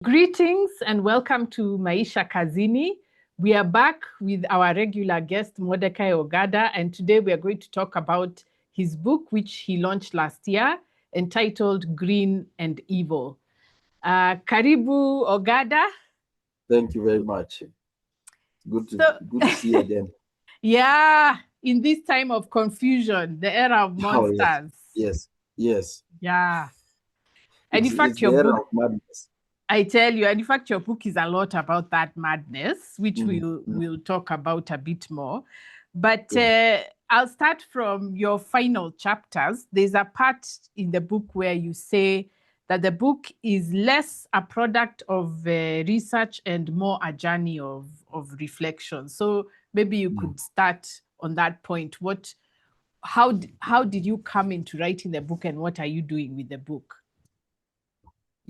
Greetings and welcome to Maisha Kazini. We are back with our regular guest, Mordecai Ogada, and today we are going to talk about his book, which he launched last year, entitled Green and Evil. Karibu Ogada. Thank you very much. Good to see you again. Yeah, in this time of confusion, the era of monsters. Yes. Yeah. And in fact, It's your the era book, of madness. I tell you, and in fact, your book is a lot about that madness, which Mm, we'll talk about a bit more. But yeah. I'll start from your final chapters. There's a part in the book where you say that the book is less a product of research and more a journey of reflection. So maybe you could start on that point. How did you come into writing the book, and what are you doing with the book?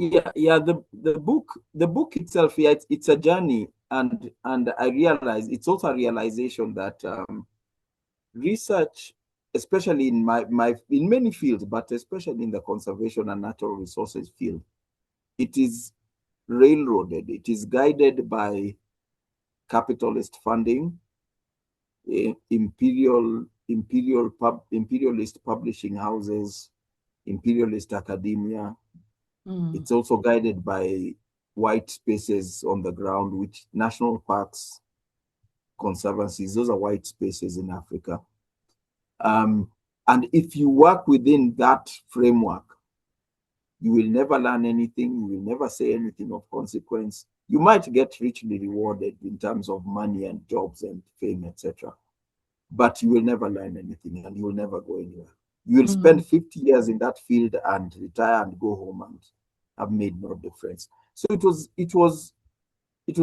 Yeah. The book itself, yeah, it's a journey, and I realize it's also a realization that research, especially in my in many fields, but especially in the conservation and natural resources field, it is railroaded. It is guided by capitalist funding, imperialist publishing houses, imperialist academia. It's also guided by white spaces on the ground, which national parks, conservancies, those are white spaces in Africa. And if you work within that framework, you will never learn anything. You will never say anything of consequence. You might get richly rewarded in terms of money and jobs and fame, etc. But you will never learn anything, and you will never go anywhere. You will spend 50 years in that field and retire and go home and have made no difference. So it was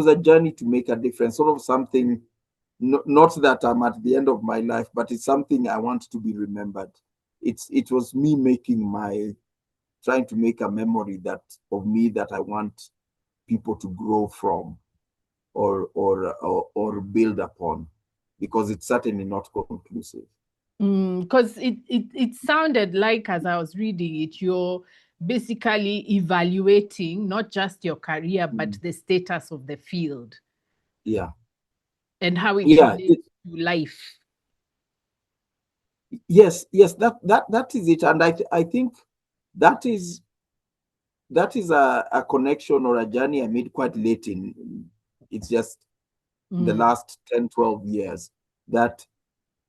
a journey to make a difference, sort of something, not that I'm at the end of my life, but it's something I want to be remembered. It was me trying to make a memory of me that I want people to grow from or build upon, because it's certainly not conclusive. Because it sounded like, as I was reading it, you're basically evaluating not just your career, but the status of the field Yeah. and how it Yeah. relates to life. Yes. That is it. And I think that is a connection or a journey I made quite late in. It's just the last 10, 12 years that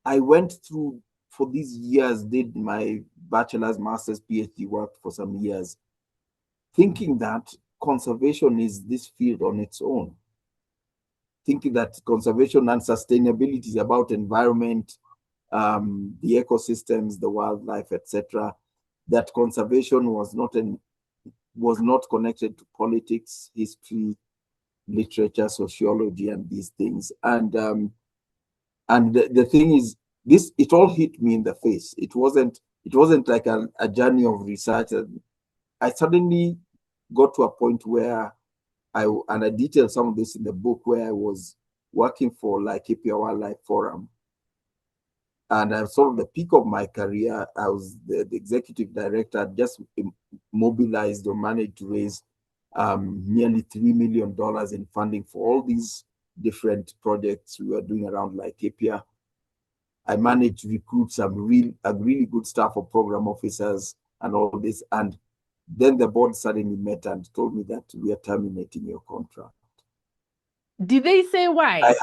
I went through for these years, did my bachelor's, master's, PhD, worked for some years, thinking that conservation is this field on its own, thinking that conservation and sustainability is about environment, the ecosystems, the wildlife, etc. That conservation was not connected to politics, history, literature, sociology, and these things. And the thing is, it all hit me in the face. It wasn't like a journey of research. I suddenly got to a point where I detailed some of this in the book, where I was working for Laikipia Wildlife Forum. And I'm sort of the peak of my career. I was the executive director, just mobilized or managed to raise nearly $3 million in funding for all these different projects we were doing around Laikipia. I managed to recruit a really good staff of program officers and all this. And then the board suddenly met and told me that we are terminating your contract. Did they say why?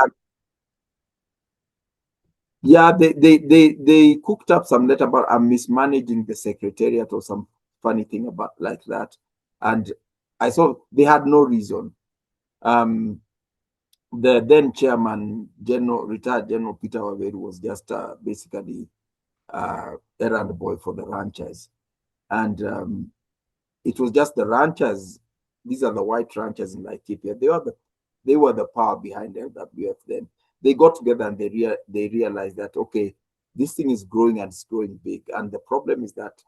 Yeah, they cooked up some letter about I'm mismanaging the secretariat or some funny thing about like that. And I saw they had no reason. The then chairman, retired General Peter Waweru, was just basically errand boy for the ranchers. And it was just the ranchers. These are the white ranchers in Laikipia. They were the power behind LWF then. They got together and they realized that, okay, this thing is growing and it's growing big. And the problem is that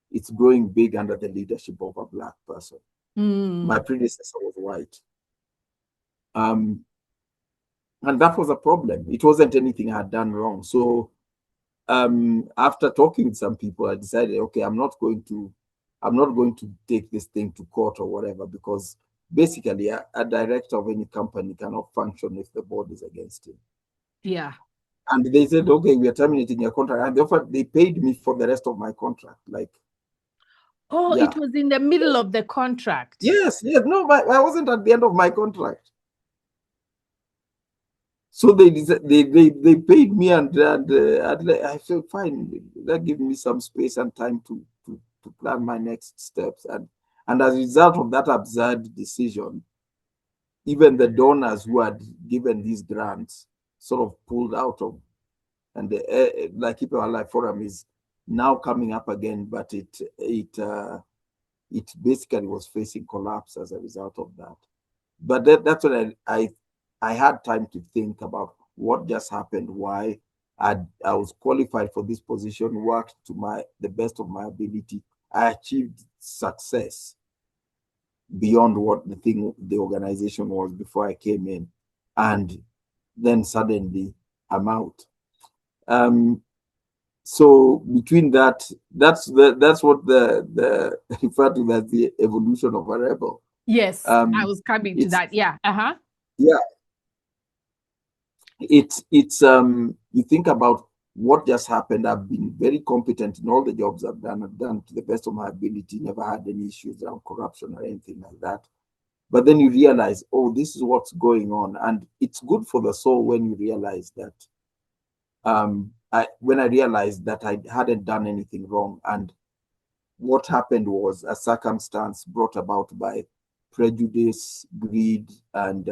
it's growing big under the leadership of a black person. My predecessor was white. And that was a problem. It wasn't anything I had done wrong. So after talking with some people, I decided, okay, I'm not going to take this thing to court or whatever, because basically a director of any company cannot function if the board is against him. Yeah. And they said, okay, we are terminating your contract. And they paid me for the rest of my contract. Like, oh, yeah. It was in the middle of the contract. Yes. No, but I wasn't at the end of my contract. So they paid me, and I felt fine. That gave me some space and time to plan my next steps. And as a result of that absurd decision, even the donors who had given these grants sort of pulled out of, and like Keep Our Life Forum is now coming up again, but it basically was facing collapse as a result of that. But that's when I had time to think about what just happened, why I was qualified for this position, worked to the best of my ability. I achieved success beyond what the organization was before I came in, and then suddenly I'm out. So between that's what the referred to as the evolution of a rebel. Yes, I was coming to that. Yeah. Yeah. It's you think about what just happened. I've been very competent in all the jobs I've done. I've done to the best of my ability, never had any issues around corruption or anything like that. But then you realize, oh, this is what's going on. And it's good for the soul when you realize that when I realized that I hadn't done anything wrong, and what happened was a circumstance brought about by prejudice, greed, and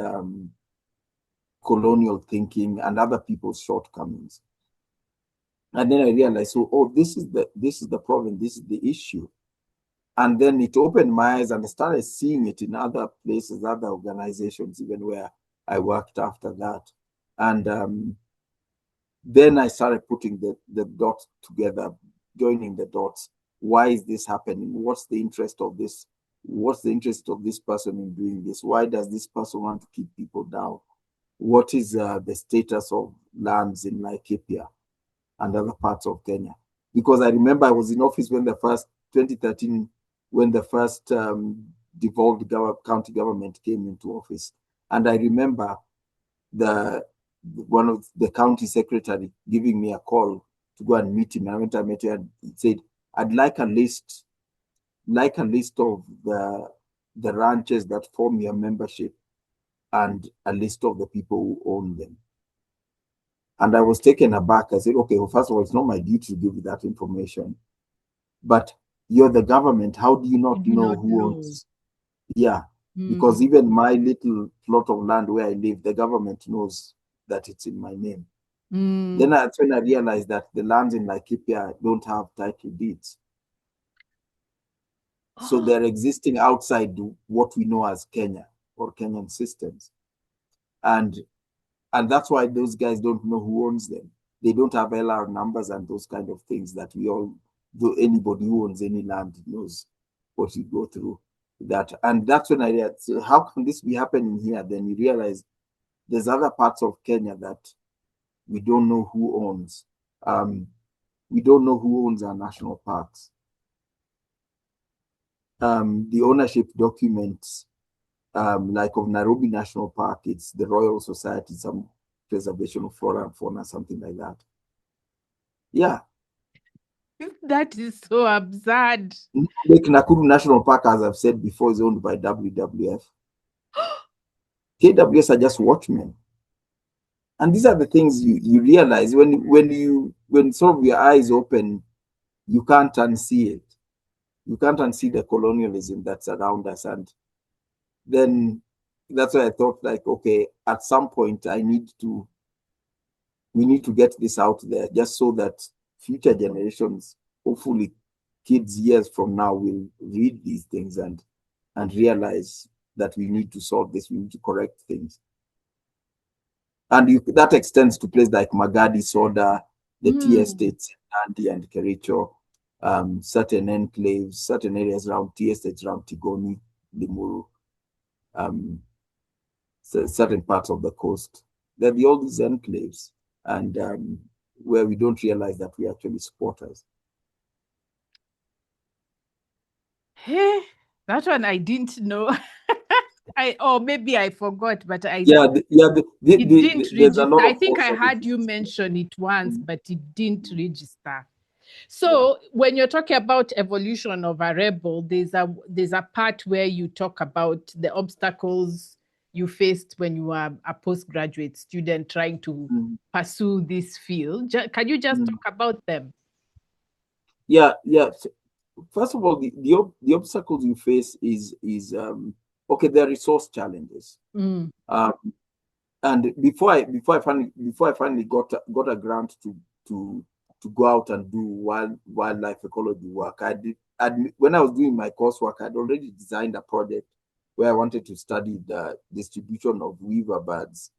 colonial thinking and other people's shortcomings. And then I realized, so, oh, this is the problem, this is the issue. And then it opened my eyes, and I started seeing it in other places, other organizations, even where I worked after that. And then I started putting the dots together, joining the dots. Why is this happening? What's the interest of this? What's the interest of this person in doing this? Why does this person want to keep people down? What is the status of lands in Laikipia and other parts of Kenya? Because I remember I was in office when 2013, when the first devolved county government came into office. And I remember one of the county secretary giving me a call to go and meet him. And I went and met him, and he said, I'd like a list of the ranches that form your membership and a list of the people who own them. And I was taken aback. I said, okay, well, first of all, it's not my duty to give you that information. But you're the government. How do you not know who owns? Yeah, because even my little plot of land where I live, the government knows that it's in my name. Then that's when I realized that the lands in Laikipia don't have title deeds. So they're existing outside what we know as Kenya or Kenyan systems. And that's why those guys don't know who owns them. They don't have LR numbers and those kind of things that anybody who owns any land knows what you go through that. And that's when I realized, so how can this be happening here? Then you realize there's other parts of Kenya that we don't know who owns. We don't know who owns our national parks. The ownership documents, like of Nairobi National Park, it's the Royal Society, some preservation of flora and fauna, something like that. Yeah. That is so absurd. Like Nakuru National Park, as I've said before, is owned by WWF. KWS are just watchmen. And these are the things you realize when sort of your eyes open, you can't unsee it. You can't unsee the colonialism that's around us. And then that's why I thought, like, okay, at some point we need to get this out there just so that future generations, hopefully kids years from now, will read these things and realize that we need to solve this, we need to correct things. And that extends to places like Magadi, Soda, the tea estates, Nandi and Kericho, certain enclaves, certain areas around tea estates, around Tigoni, Limuru, certain parts of the coast. There'll be all these enclaves, and where we don't realize that we're actually squatters. Hey, that one I didn't know. Maybe I forgot, but Yeah, it didn't there's a register. lot I of think I false heard you evidence. mention it once, but it didn't register. Yeah. So when you're talking about evolution of a rebel, there's a part where you talk about the obstacles you faced when you were a postgraduate student trying to Mm, pursue this field. Can you just mm. talk about them? Yeah, yeah. First of all, the obstacles you face is okay. There are resource challenges. Mm. Um, and before I finally got a grant to to go out and do wildlife ecology work, when I was doing my coursework, I'd already designed a project where I wanted to study the distribution of weaver birds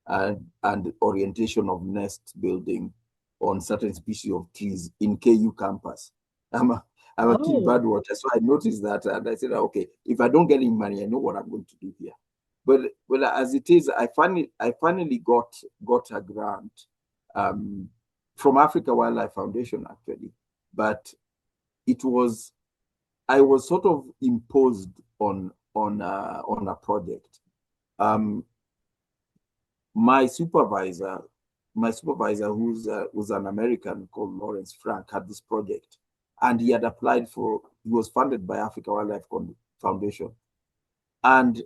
and orientation of nest building on certain species of trees in KU campus. I'm a, I'm a keen Oh. bird watcher, so I noticed that and I said, okay, if I don't get any money, I know what I'm going to do here. But well, as it is, I finally got a grant um, from Africa Wildlife Foundation actually, but it was I was sort of imposed on a project. Um, my supervisor, who's an American called Lawrence Frank, had this project, and he had applied for. He was funded by Africa Wildlife Foundation, and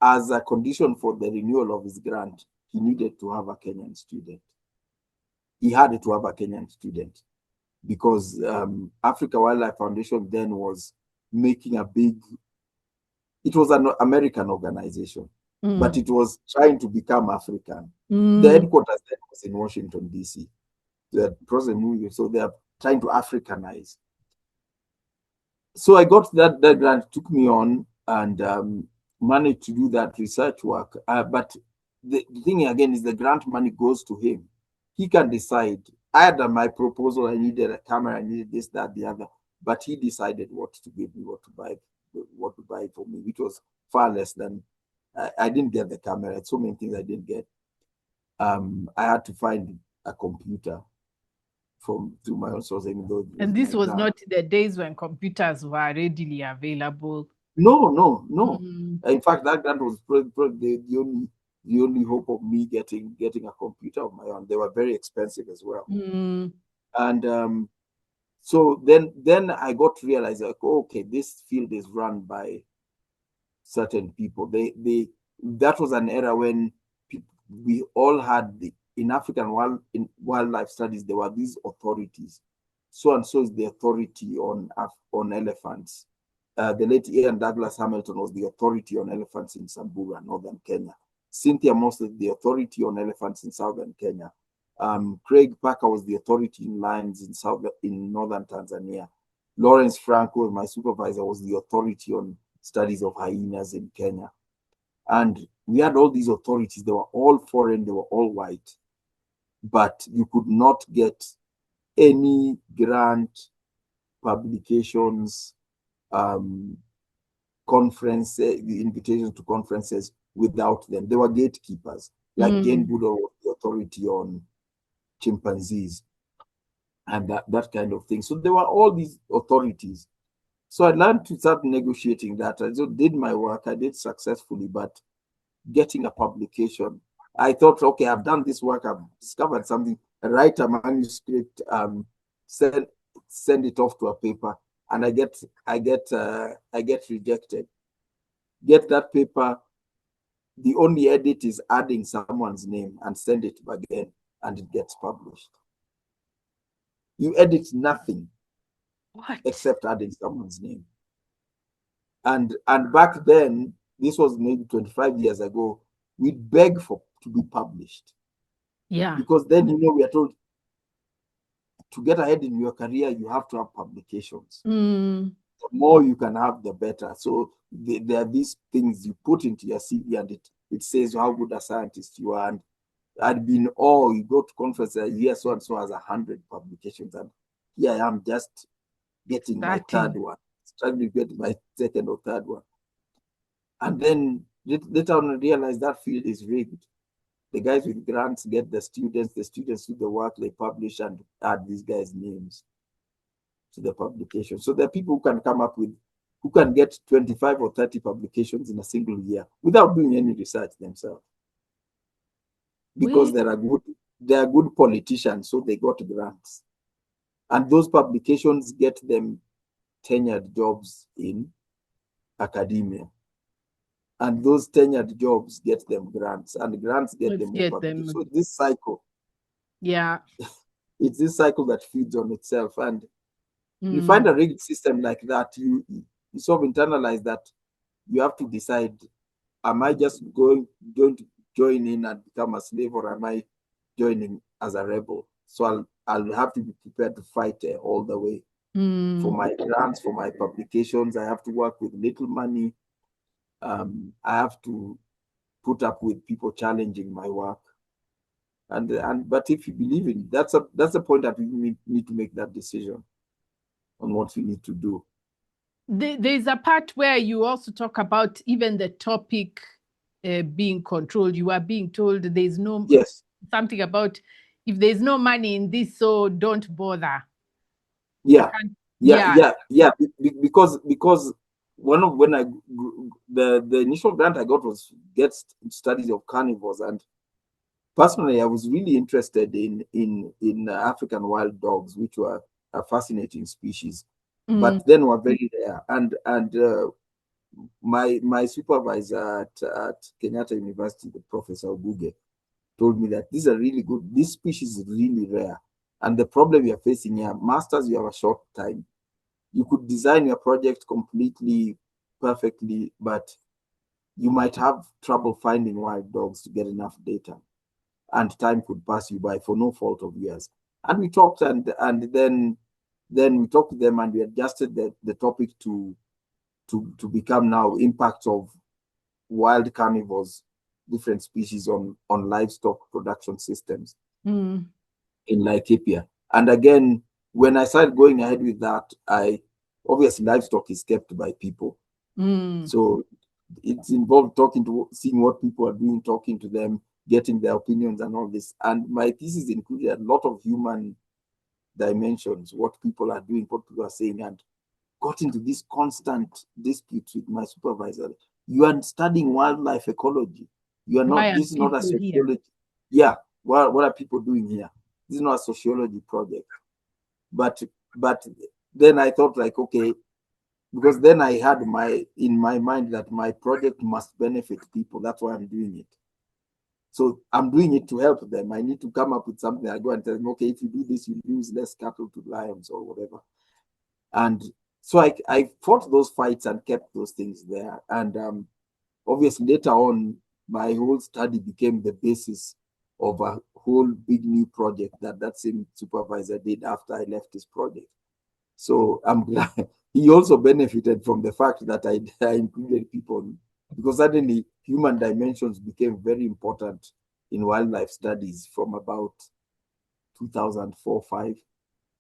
as a condition for the renewal of his grant, he needed to have a Kenyan student. He had to have a Kenyan student because Africa Wildlife Foundation then was making a big. It was an American organization, but Mm. it was trying to become African. The Mm. headquarters then was in Washington, D.C. The president, so they are trying to Africanize. So I got that grant, took me on, and managed to do that research work. But the thing again is the grant money goes to him. He can decide. I had done my proposal. I needed a camera. I needed this, that, the other. But he decided what to give me, what to buy for me, which was far less than. I didn't get the camera. So many things I didn't get. I had to find a computer from through my own source, even though it was And my this was grant. not the days when computers were readily available. No, no, no. Mm. In fact, that was probably the only hope of me getting a computer of my own. They were very expensive as well. Mm. And so then I got to realize like, okay, this field is run by certain people. They that was an era when we all had in African in wildlife studies there were these authorities. So and so is the authority on elephants. The late Ian Douglas Hamilton was the authority on elephants in Samburu, northern Kenya. Cynthia Moss was the authority on elephants in southern Kenya. Craig Parker was the authority in lions in northern Tanzania. Lawrence Franco, my supervisor, was the authority on studies of hyenas in Kenya. And we had all these authorities. They were all foreign. They were all white. But you could not get any grant, publications, conferences, invitations to conferences without them. They were gatekeepers, like Jane Mm. Goodall was the authority on chimpanzees and that kind of thing. So there were all these authorities. So I learned to start negotiating that. I just did my work. I did successfully, but getting a publication, I thought, okay, I've done this work. I've discovered something. I write a manuscript, send it off to a paper, and I get rejected. Get that paper. The only edit is adding someone's name and send it again, and it gets published. You edit nothing What? except adding someone's name. And back then, this was maybe 25 years ago, we'd beg for to be published. Yeah. Because then we are told to get ahead in your career, you have to have publications. Mm. The more you can have, the better. So there are these things you put into your CV, and it says how good a scientist you are. And I'd been, you go to conferences, yes, so and so has 100 publications, and here I am just getting my third one, struggling to get my second or third one. And then later on, I realized that field is rigged. The guys with grants get the students do the work, they publish and add these guys' names to the publication. So there are people who can come up with who can get 25 or 30 publications in a single year without doing any research themselves. Because they are good politicians, so they got grants. And those publications get them tenured jobs in academia. And those tenured jobs get them grants, and grants get them more publications. So this cycle, it's this cycle that feeds on itself. And you find a rigged system like that, you sort of internalize that you have to decide, am I just going to join in and become a slave, or am I joining as a rebel? So I'll have to be prepared to fight all the way for my grants, for my publications. I have to work with little money. I have to put up with people challenging my work. But if you believe in it, that's the point that we need to make that decision on what we need to do. There's a part where you also talk about even the topic being controlled. You are being told there's no something about if there's no money in this, so don't bother. Because the initial grant I got was get studies of carnivores, and personally I was really interested in African wild dogs, which were a fascinating species, but then were very rare. And my supervisor at Kenyatta University, the Professor Ogada, told me that this species is really rare. And the problem you're facing here, masters, you have a short time. You could design your project completely perfectly, but you might have trouble finding wild dogs to get enough data. And time could pass you by for no fault of yours. And we talked, and then we talked to them, and we adjusted the topic to become now impacts of wild carnivores, different species on livestock production systems in Laikipia. And again, when I started going ahead with that, obviously livestock is kept by people. So it's involved seeing what people are doing, talking to them, getting their opinions and all this. And my thesis included a lot of human dimensions, what people are doing, what people are saying, and got into this constant dispute with my supervisor. You are studying wildlife ecology. You are not, this is not a sociology. Yeah, what are people doing here? This is not a sociology project. But then I thought, like, okay, because then I had in my mind that my project must benefit people. That's why I'm doing it. So I'm doing it to help them. I need to come up with something. I go and tell them, okay, if you do this, you lose less cattle to lions or whatever. And so I fought those fights and kept those things there. And obviously later on, my whole study became the basis of a whole big new project that same supervisor did after I left his project. So I'm glad he also benefited from the fact that I included people, because suddenly human dimensions became very important in wildlife studies from about 2004-05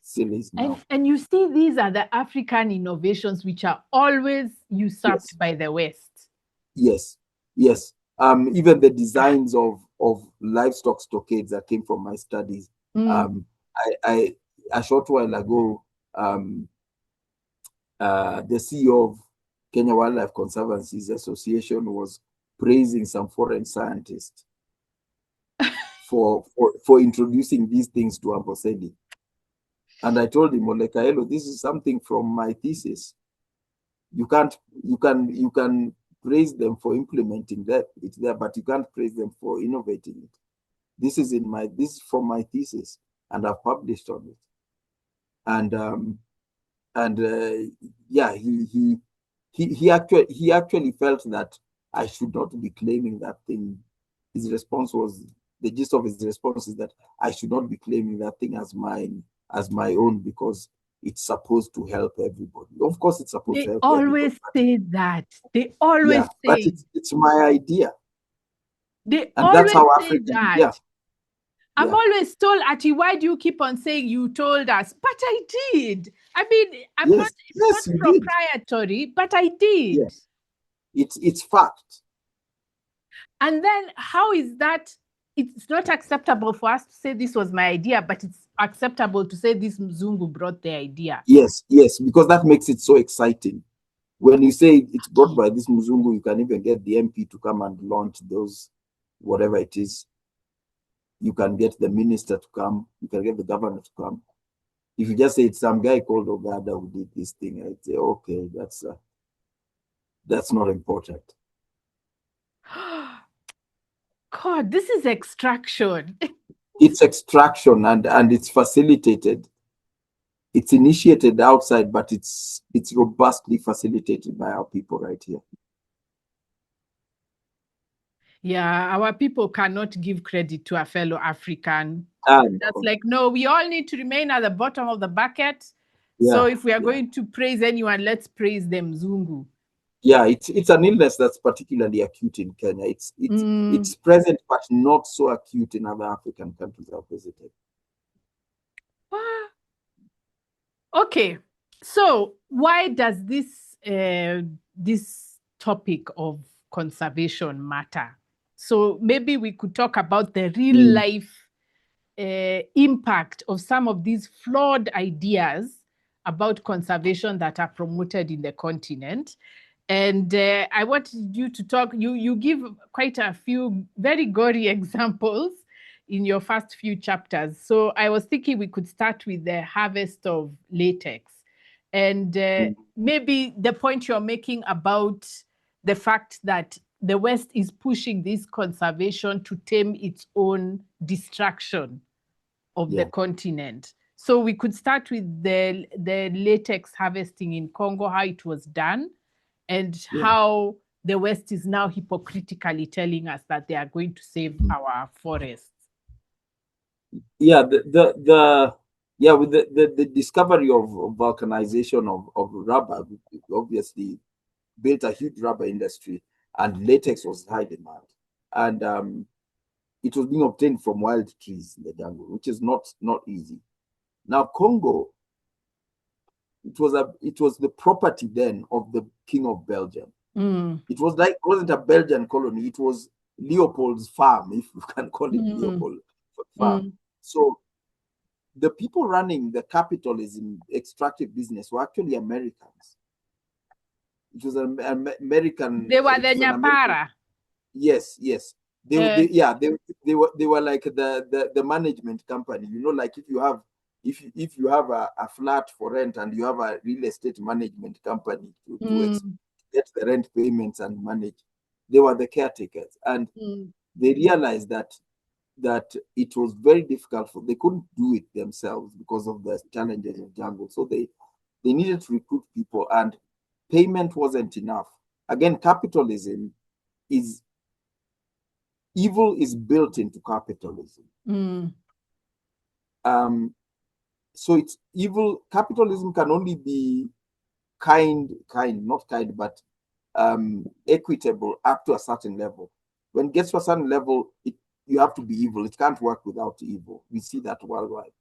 series now. And you see, these are the African innovations which are always usurped by the West. Yes. Even the designs of livestock stockades that came from my studies. I a short while ago, the CEO of Kenya Wildlife Conservancies Association was praising some foreign scientists for introducing these things to Amboseli. And I told him, Mordecai, this is something from my thesis. You can praise them for implementing it's there, but you can't praise them for innovating it. This is from my thesis, and I've published on it. He actually felt that I should not be claiming that thing. His response was, the gist of his response is that I should not be claiming that thing as my own, because it's supposed to help everybody. Of course, it's supposed to help everybody. They always say that. They always say. But it's my idea. They always say that. Yeah. I'm always told, Ati, why do you keep on saying you told us? But I did. I mean, it's not proprietary, but I did. Yes. It's fact. And then how is that? It's not acceptable for us to say this was my idea, but it's acceptable to say this Mzungu brought the idea. Yes, because that makes it so exciting. when you say it's brought by this Muzungu, you can even get the MP to come and launch those, whatever it is. You can get the minister to come. You can get the governor to come. If you just say it's some guy called Ogada who did this thing, I'd say, okay, that's not important. God, this is extraction. It's extraction and it's facilitated. It's initiated outside, but it's robustly facilitated by our people right here. Yeah, our people cannot give credit to a fellow African. That's like, no, we all need to remain at the bottom of the bucket. Yeah, so if we are going to praise anyone, let's praise them, Zungu. Yeah, it's an illness that's particularly acute in Kenya. It's present, but not so acute in other African countries I've visited. Okay, so why does this topic of conservation matter? So maybe we could talk about the real life impact of some of these flawed ideas about conservation that are promoted in the continent. And I want you to talk, you give quite a few very gory examples in your first few chapters. So I was thinking we could start with the harvest of latex. And maybe the point you're making about the fact that the West is pushing this conservation to tame its own destruction of the continent. So we could start with the latex harvesting in Congo, how it was done, and how the West is now hypocritically telling us that they are going to save our forests. Yeah, with the discovery of vulcanization of rubber, obviously built a huge rubber industry, and latex was high demand. And it was being obtained from wild trees in the jungle, which is not easy. Now, Congo, it was the property then of the King of Belgium. It wasn't a Belgian colony. It was Leopold's farm, if you can call it Leopold farm. So the people running the capitalism extractive business were actually Americans. It was an American. They were the Nyapara. Yes. They were like the management company. You know, like if you have a flat for rent and you have a real estate management company to get the rent payments and manage, they were the caretakers, and they realized that it was very difficult they couldn't do it themselves because of the challenges of jungle. So they needed to recruit people, and payment wasn't enough. Again, capitalism is evil is built into capitalism. So it's evil. Capitalism can only be but equitable up to a certain level. When it gets to a certain level, you have to be evil. It can't work without evil. We see that worldwide.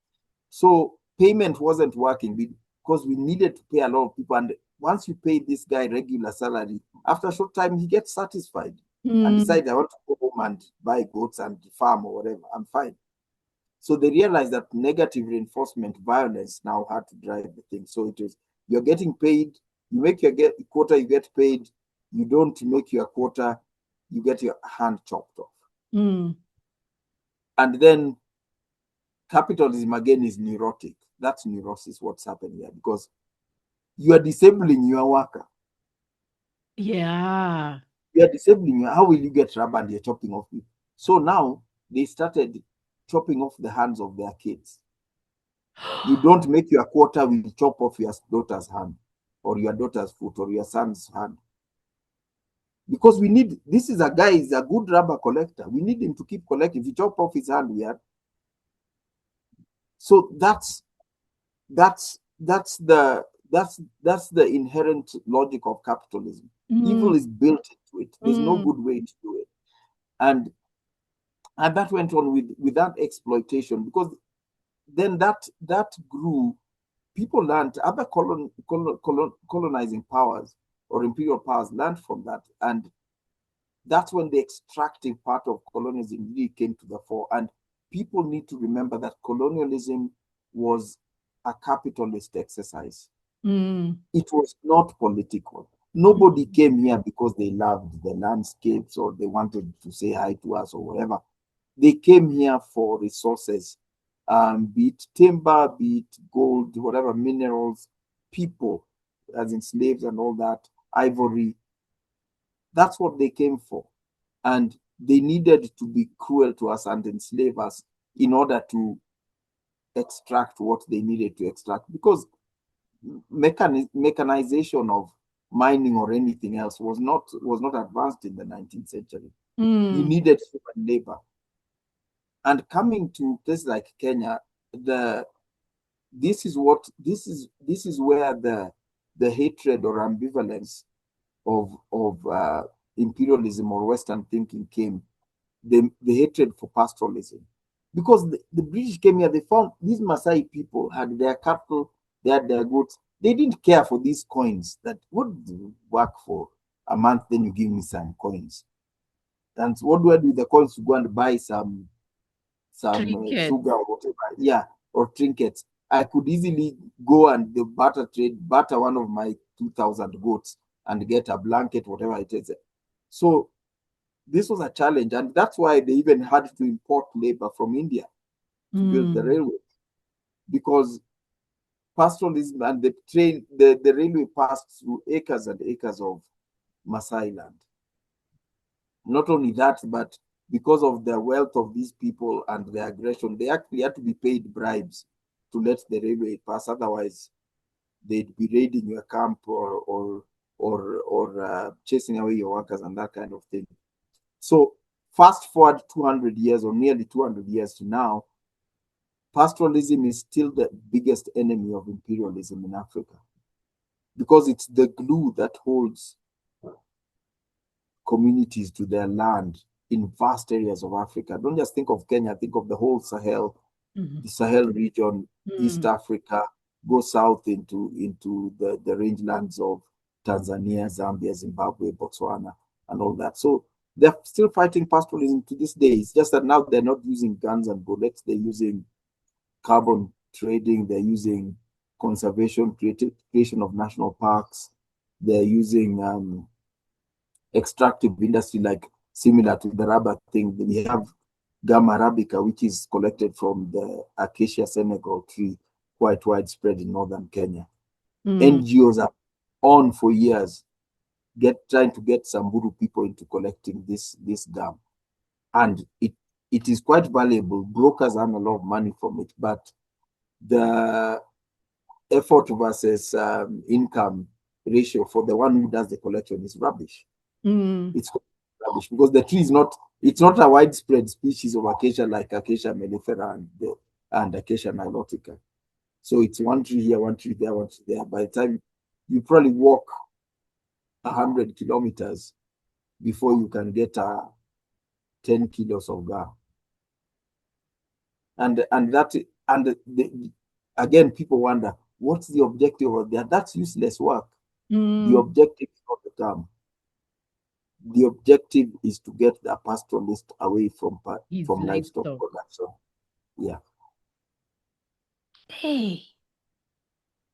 So payment wasn't working because we needed to pay a lot of people. And once you pay this guy regular salary, after a short time, he gets satisfied and decide, I want to go home and buy goats and farm or whatever. I'm fine. So they realized that negative reinforcement, violence now had to drive the thing. So it was, you're getting paid, you make your quota, you get paid. You don't make your quota, you get your hand chopped off. And then capitalism again is neurotic. That's neurosis, what's happening here, because you are disabling your worker. Yeah. You are disabling how will you get rubber and you're chopping off people? So now they started chopping off the hands of their kids. You don't make your quota, we chop off your daughter's hand or your daughter's foot or your son's hand. Because we need, this is a guy, he's a good rubber collector. We need him to keep collecting. If you chop off his hand, we are. So that's the inherent logic of capitalism. Evil is built into it. There's no good way to do it. And that went on with that exploitation, because then that grew. People learned, other colonizing powers or imperial powers learned from that. And that's when the extractive part of colonialism really came to the fore. And people need to remember that colonialism was a capitalist exercise. It was not political. Nobody came here because they loved the landscapes or they wanted to say hi to us or whatever. They came here for resources, be it timber, be it gold, whatever, minerals, people, as in slaves and all that, ivory. That's what they came for. And they needed to be cruel to us and enslave us in order to extract what they needed to extract. Because mechanization of mining or anything else was not advanced in the 19th century. You needed human labor. And coming to places like Kenya, this is where the hatred or ambivalence of imperialism or Western thinking came. The hatred for pastoralism, because the British came here, they found these Maasai people had their cattle, they had their goats. They didn't care for these coins. That would work for a month, then you give me some coins. And what do I do with the coins? To go and buy some sugar or whatever, yeah, or trinkets. I could easily go and the barter one of my 2,000 goats and get a blanket, whatever it is. So this was a challenge, and that's why they even had to import labor from India to build the railway, because pastoralism and the railway passed through acres and acres of Maasai land. Not only that, but because of the wealth of these people and their aggression, they actually had to be paid bribes to let the railway pass. Otherwise, they'd be raiding your camp or chasing away your workers and that kind of thing. So fast forward 200 years or nearly 200 years to now, pastoralism is still the biggest enemy of imperialism in Africa, because it's the glue that holds communities to their land in vast areas of Africa. Don't just think of Kenya, think of the whole Sahel, the Sahel region, East Africa, go south into the rangelands of Tanzania, Zambia, Zimbabwe, Botswana, and all that. So they're still fighting pastoralism to this day. It's just that now they're not using guns and bullets, they're using carbon trading, they're using conservation, creation of national parks, they're using extractive industry, like similar to the rubber thing. We have gum arabica, which is collected from the Acacia Senegal tree, quite widespread in northern Kenya. NGOs are on for years, trying to get Samburu people into collecting this gum, and it is quite valuable. Brokers earn a lot of money from it, but the effort versus income ratio for the one who does the collection is rubbish. It's rubbish because the tree is it's not a widespread species of acacia like Acacia mellifera and Acacia nilotica. So it's one tree here, one tree there, one tree there. By the time you probably walk 100 kilometers before you can get 10 kilos of gum. Again, people wonder, what's the objective of that? That's useless work. The objective is not the gum. The objective is to get the pastoralist away from livestock production. Yeah. Hey,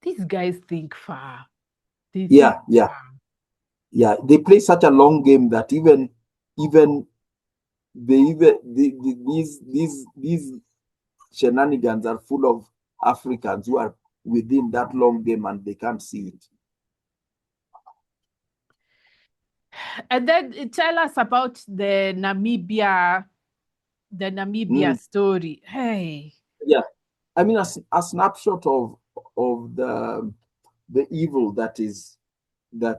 these guys think far. They play such a long game that these shenanigans are full of Africans who are within that long game and they can't see it. And then tell us about the Namibia story. Hey. Yeah, I mean, a snapshot of the evil that is the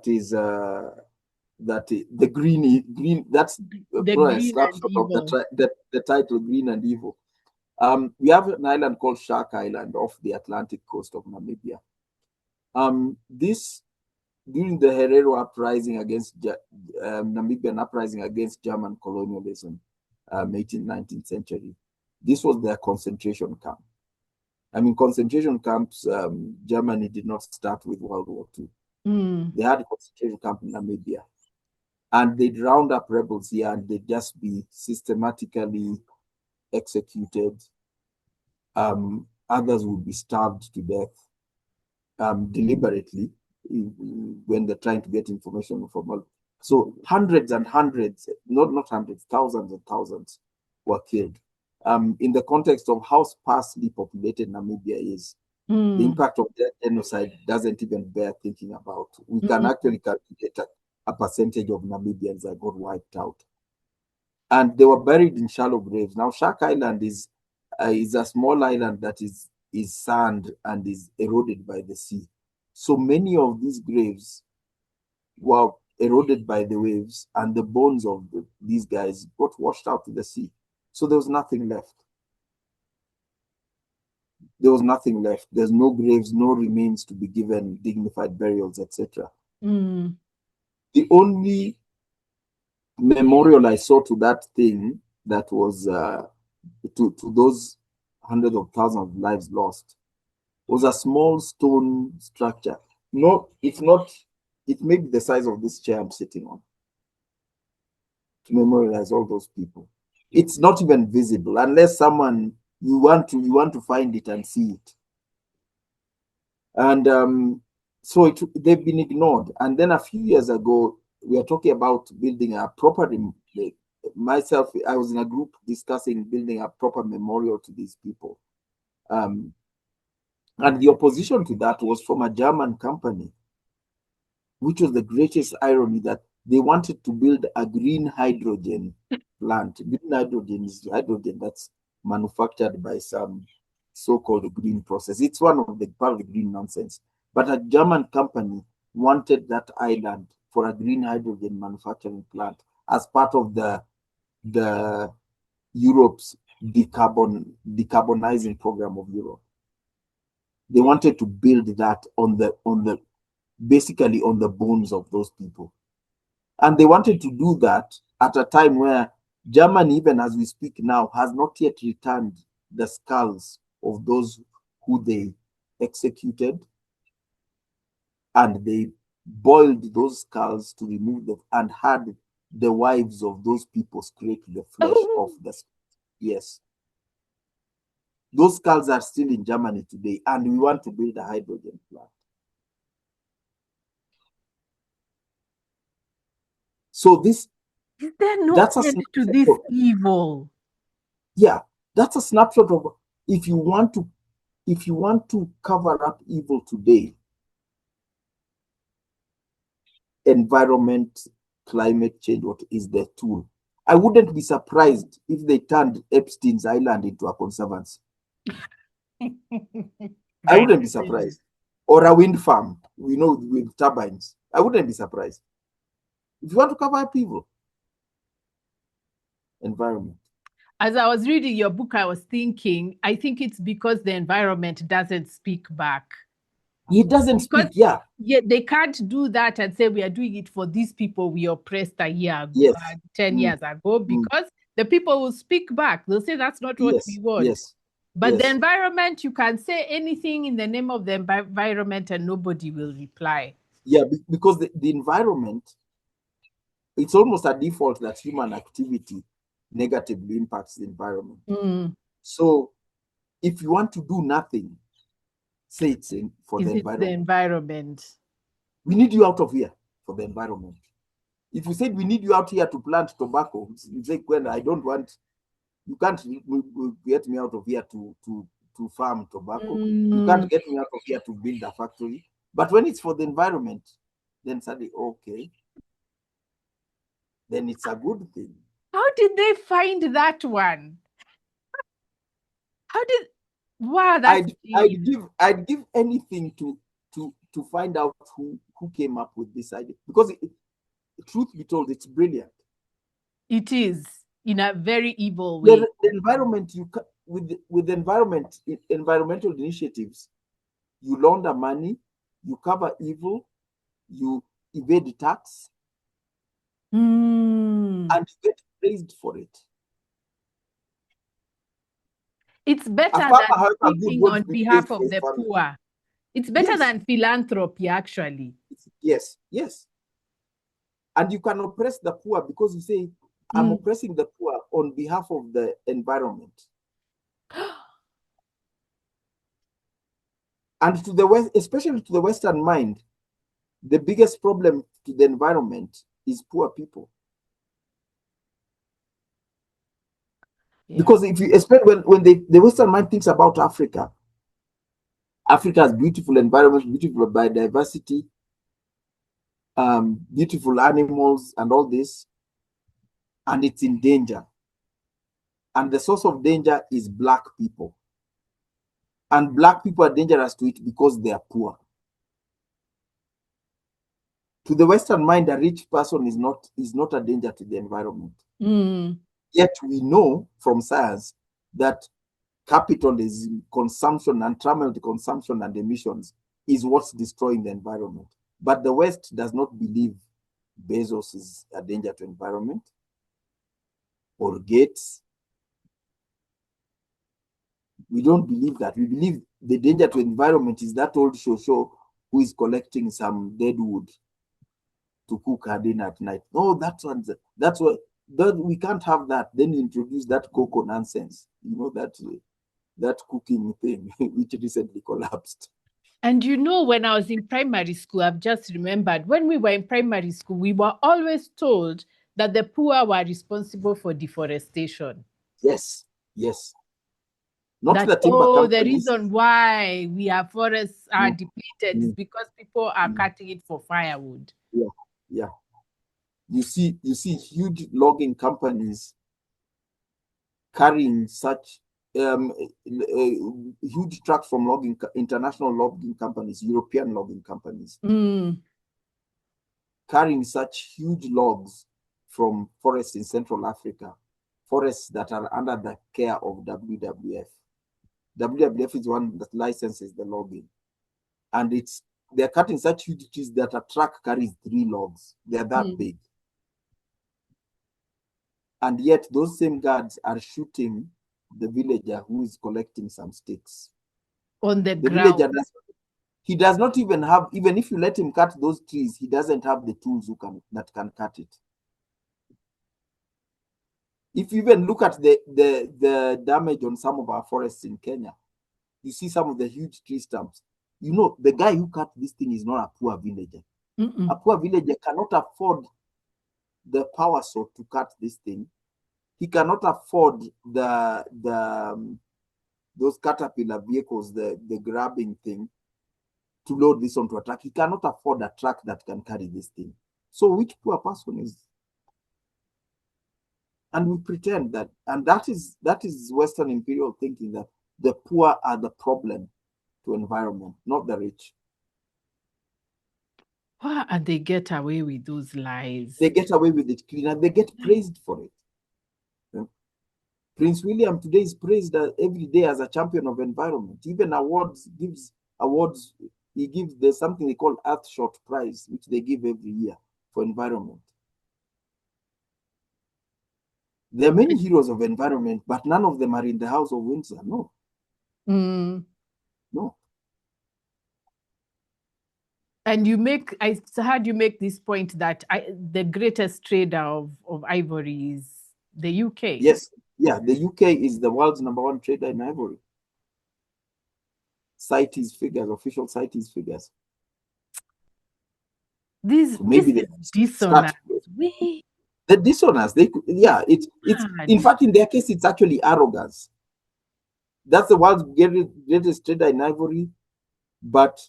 green. That's a snapshot of the title, Green and Evil. We have an island called Shark Island off the Atlantic coast of Namibia. This during the Herero uprising against Namibian uprising against German colonialism, 18th, 19th century. This was their concentration camp. I mean, concentration camps, Germany did not start with World War II. They had a concentration camp in Namibia. And they'd round up rebels here and they'd just be systematically executed. Others would be starved to death deliberately. when they're trying to get information from all. So hundreds and hundreds, not hundreds, thousands and thousands were killed. In the context of how sparsely populated Namibia is, the impact of that genocide doesn't even bear thinking about. We can actually calculate a percentage of Namibians that got wiped out. And they were buried in shallow graves. Now, Shark Island is a small island that is sand and is eroded by the sea. So many of these graves were eroded by the waves, and the bones of these guys got washed out to the sea. So there was nothing left. There was nothing left. There's no graves, no remains to be given dignified burials, etc. The only memorial I saw to that thing that was to those hundreds of thousands of lives lost was a small stone structure. No, it's not. It may be the size of this chair I'm sitting on to memorialize all those people. It's not even visible unless someone you want to find it and see it. And so they've been ignored. And then a few years ago, we are talking about building a proper. Myself, I was in a group discussing building a proper memorial to these people. And the opposition to that was from a German company, which was the greatest irony, that they wanted to build a green hydrogen plant. Green hydrogen is hydrogen that's manufactured by some so-called green process. It's one of the part of the green nonsense. But a German company wanted that island for a green hydrogen manufacturing plant as part of the Europe's decarbonizing program of Europe. They wanted to build that basically on the bones of those people. And they wanted to do that at a time where Germany, even as we speak now, has not yet returned the skulls of those who they executed. And they boiled those skulls to remove them and had the wives of those people scrape the flesh off the skulls. Yes. Those skulls are still in Germany today, and we want to build a hydrogen plant. So is there no end to this evil? Yeah, that's a snapshot of if you want to cover up evil today, environment, climate change, what is the tool? I wouldn't be surprised if they turned Epstein's Island into a conservancy. I wouldn't be surprised. Or a wind farm, with turbines. I wouldn't be surprised. If you want to cover up evil, environment. As I was reading your book, I was thinking, I think it's because the environment doesn't speak back. It doesn't speak, yeah. Yeah, they can't do that and say we are doing it for these people we oppressed a year ago, yes. 10 years ago, because the people will speak back. They'll say that's not what we want. Yes. But the environment, you can say anything in the name of the environment and nobody will reply. Yeah, because the environment, it's almost a default that human activity negatively impacts the environment. So if you want to do nothing, say it's for the environment. We need you out of here for the environment. If you said we need you out here to plant tobacco, you say, well, I don't want, you can't get me out of here to farm tobacco. You can't get me out of here to build a factory. But when it's for the environment, then suddenly, okay, then it's a good thing. How did they find that one? Wow, that's I'd give anything to find out who came up with this idea, because truth be told, it's brilliant. It is, in a very evil way. The environment, with environmental initiatives, you launder money, you cover evil, you evade tax, and you get praised for it. It's better than speaking on behalf of the poor. It's better than philanthropy, actually. Yes. And you can oppress the poor because you say, I'm oppressing the poor on behalf of the environment. And to the West, especially to the Western mind, the biggest problem to the environment is poor people. Yeah. Because if you expect when the Western mind thinks about Africa, Africa has beautiful environment, beautiful biodiversity, beautiful animals, and all this, and it's in danger. And the source of danger is black people. And black people are dangerous to it because they are poor. To the Western mind, a rich person is not a danger to the environment. Yet we know from science that capitalism, consumption, untrammeled consumption, and emissions is what's destroying the environment. But the West does not believe Bezos is a danger to environment, or Gates. We don't believe that. We believe the danger to environment is that old Shosho who is collecting some dead wood to cook her dinner at night. No, that's what we can't have that. Then you introduce that cocoa nonsense, that cooking thing which recently collapsed. And when I was in primary school, I've just remembered, when we were in primary school, we were always told that the poor were responsible for deforestation. Yes. Not the timber The companies. reason why our forests are depleted is because people are cutting it for firewood. Yeah. You see huge logging companies carrying such huge trucks from international logging companies, European logging companies, carrying such huge logs from forests in Central Africa, forests that are under the care of WWF. WWF is one that licenses the logging. And they're cutting such huge trees that a truck carries 3 logs. They're that big. And yet those same guards are shooting the villager who is collecting some sticks. On the ground. Villager he does not even have, even if you let him cut those trees, he doesn't have the tools that can cut it. If you even look at the damage on some of our forests in Kenya, you see some of the huge tree stumps. The guy who cut this thing is not a poor villager. A poor villager cannot afford the power saw to cut this thing. He cannot afford those caterpillar vehicles, the grabbing thing, to load this onto a truck. He cannot afford a truck that can carry this thing. So which poor person is? And we pretend that, and that is Western imperial thinking, that the poor are the problem to environment, not the rich. Why and they get away with those lies? They get away with it clean, and they get praised for it. Prince William today is praised every day as a champion of environment. Even gives awards. There's something they call Earthshot Prize, which they give every year for environment. There are many heroes of environment, but none of them are in the House of Windsor. No. No. And I heard you make this point that the greatest trader of ivory is the UK. Yes. Yeah, the UK is the world's #1 trader in ivory. CITES figures, official CITES figures. This is dishonest. The dishonest. It's in fact, in their case, it's actually arrogance. That's the world's greatest trader in ivory, but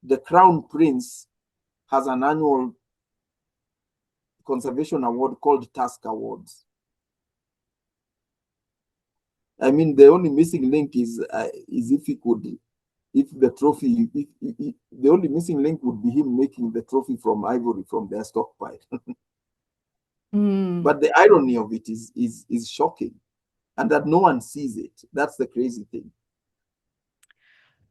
the Crown Prince has an annual conservation award called Task Awards. I mean, the only missing link is if he could, if the trophy, the only missing link would be him making the trophy from ivory from their stockpile. But the irony of it is shocking, and that no one sees it. That's the crazy thing.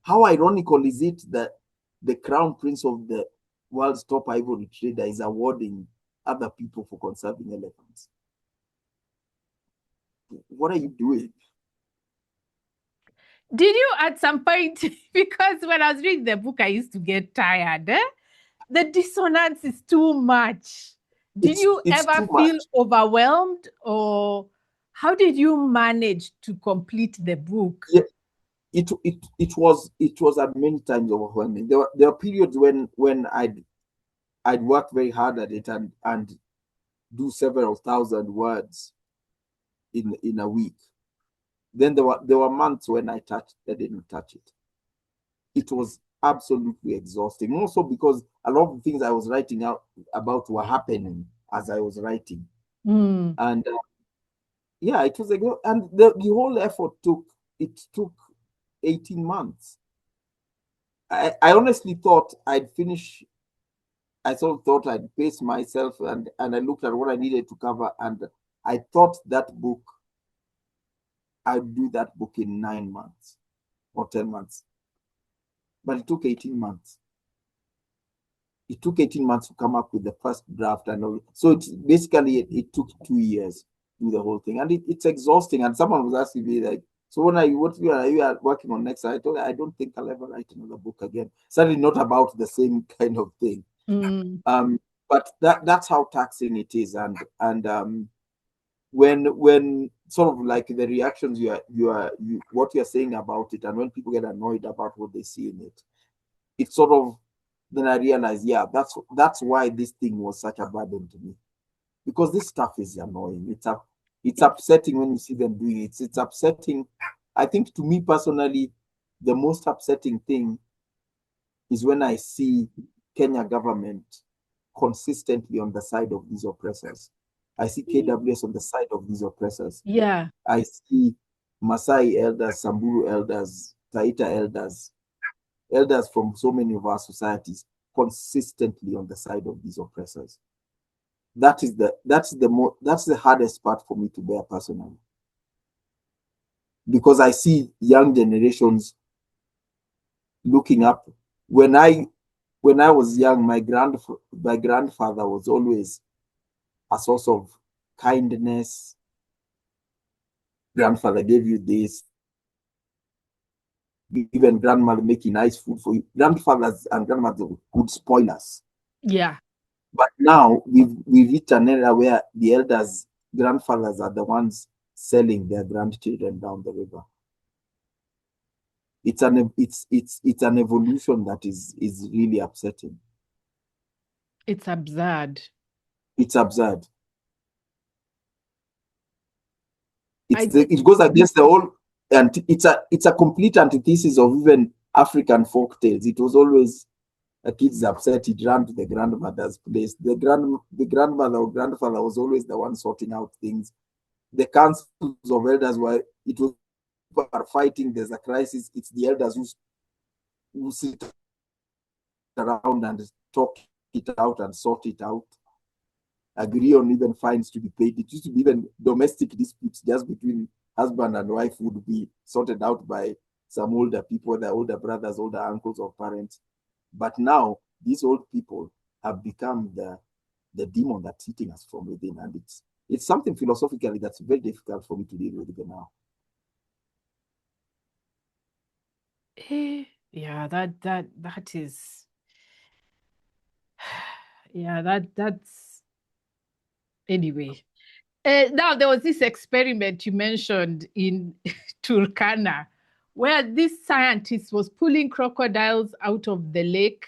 How ironical is it that the Crown Prince of the world's top ivory trader is awarding other people for conserving elephants? What are you doing? Did you at some point, because when I was reading the book, I used to get tired. The dissonance is too much. Did you ever feel overwhelmed, or how did you manage to complete the book? Yeah, it was at many times overwhelming. There were periods when I'd I'd work very hard at it and do several thousand words in a week. Then there were months when I didn't touch it. It was absolutely exhausting. Also because a lot of the things I was writing out about were happening as I was writing. And yeah, it was and the whole effort took 18 months. I honestly thought I'd finish. I sort of thought I'd pace myself, and I looked at what I needed to cover, and I thought I'd do that book in 9 months or 10 months. But it took 18 months. It took 18 months to come up with the first draft and all. So it took 2 years to do the whole thing. And it's exhausting. And someone was asking me, like, so what are you working on next? I told her, I don't think I'll ever write another book again. Certainly not about the same kind of thing. But that's how taxing it is. And when sort of like the reactions what you're saying about it, and when people get annoyed about what they see in it, it's sort of, then I realized, yeah, that's why this thing was such a burden to me, because this stuff is annoying. It's upsetting when you see them doing it. It's upsetting. I think to me personally, the most upsetting thing is when I see Kenya government consistently on the side of these oppressors. I see KWS on the side of these oppressors. Yeah. I see Masai elders, Samburu elders, Taita elders from so many of our societies consistently on the side of these oppressors. That's the hardest part for me to bear personally, because I see young generations looking up. When I was young, my grandfather was always a source of kindness. Grandfather gave you this. Even grandmother making nice food for you. Grandfathers and grandmothers would spoil us. Yeah. But now we've reached an era where the grandfathers are the ones selling their grandchildren down the river. It's an evolution that is really upsetting. It's absurd. It's absurd. It goes against the whole, and it's a complete antithesis of even African folk tales. It was always a kid's upset, he'd run to the grandmother's place. The grandmother or grandfather was always the one sorting out things. The councils of elders were fighting, there's a crisis, it's the elders who sit around and talk it out and sort it out, agree on even fines to be paid. It used to be even domestic disputes just between husband and wife would be sorted out by some older people, their older brothers, older uncles or parents. But now these old people have become the demon that's eating us from within, and it's something philosophically that's very difficult for me to deal with even now. Yeah, that is. Yeah, that's anyway. Now there was this experiment you mentioned in Turkana, where this scientist was pulling crocodiles out of the lake,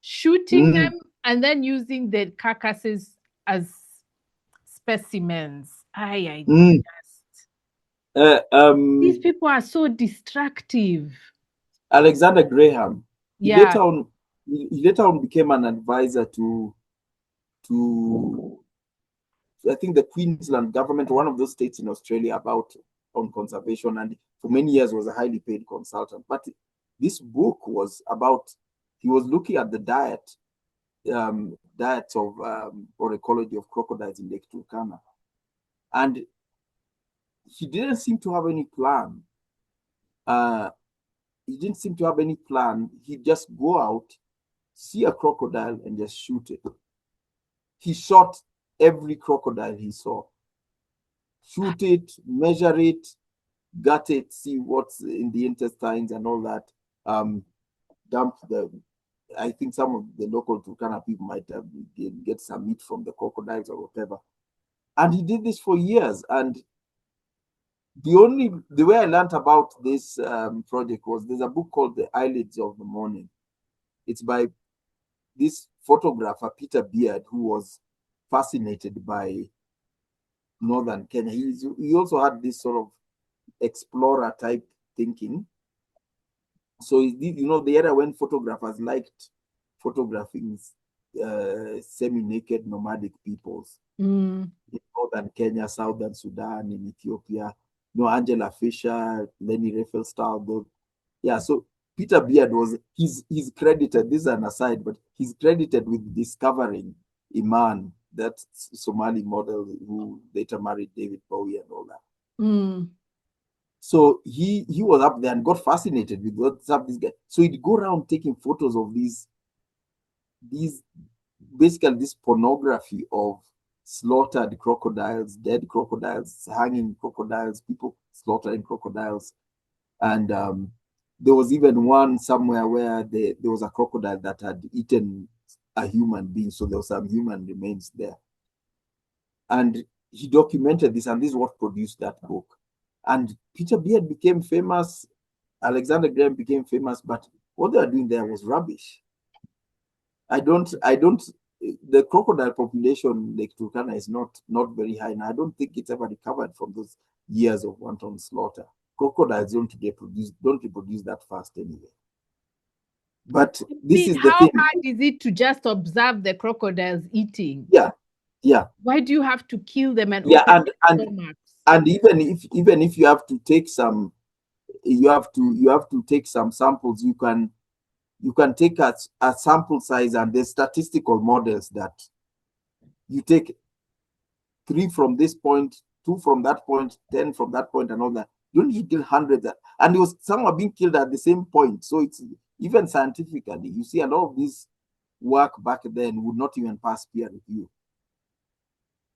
shooting them, and then using the carcasses as specimens. These people are so destructive. Alexander Graham. Yeah. He later on became an advisor to I think the Queensland government, one of those states in Australia, on conservation, and for many years was a highly paid consultant. But this book was about, he was looking at the diets of or ecology of crocodiles in Lake Turkana, and he didn't seem to have any plan. He'd just go out, see a crocodile, and just shoot it. He shot every crocodile he saw. Shoot it, measure it, gut it, see what's in the intestines and all that. Dump I think some of the local Turkana people might get some meat from the crocodiles or whatever. And he did this for years. And the way I learned about this project was, there's a book called The Eyelids of the Morning. It's by this photographer Peter Beard, who was fascinated by northern Kenya. He also had this sort of explorer type thinking. So the era when photographers liked photographing semi-naked nomadic peoples in northern Kenya, southern Sudan, in Ethiopia. Angela Fisher, Leni Riefenstahl. So Peter Beard he's credited, this is an aside, but he's credited with discovering Iman, that Somali model who later married David Bowie and all that. So he was up there and got fascinated with what's up this guy. So he'd go around taking photos of these basically this pornography of slaughtered crocodiles, dead crocodiles, hanging crocodiles, people slaughtering crocodiles. And there was even one somewhere where there was a crocodile that had eaten a human being. So there was some human remains there. And he documented this, and this is what produced that book. And Peter Beard became famous, Alexander Graham became famous, but what they were doing there was rubbish. The crocodile population in Lake Turkana is not very high, and I don't think it's ever recovered from those years of wanton slaughter. Crocodiles don't reproduce that fast anyway. But this is the thing. How hard is it to just observe the crocodiles eating? Yeah. Why do you have to kill them and open their stomachs? And even if you have to take some, you have to take some samples. You can take a sample size, and there's statistical models that you take 3 from this point, 2 from that point, 10 from that point, and all that. You don't need to kill hundreds, and some are being killed at the same point. So it's even scientifically, you see, a lot of this work back then would not even pass peer review.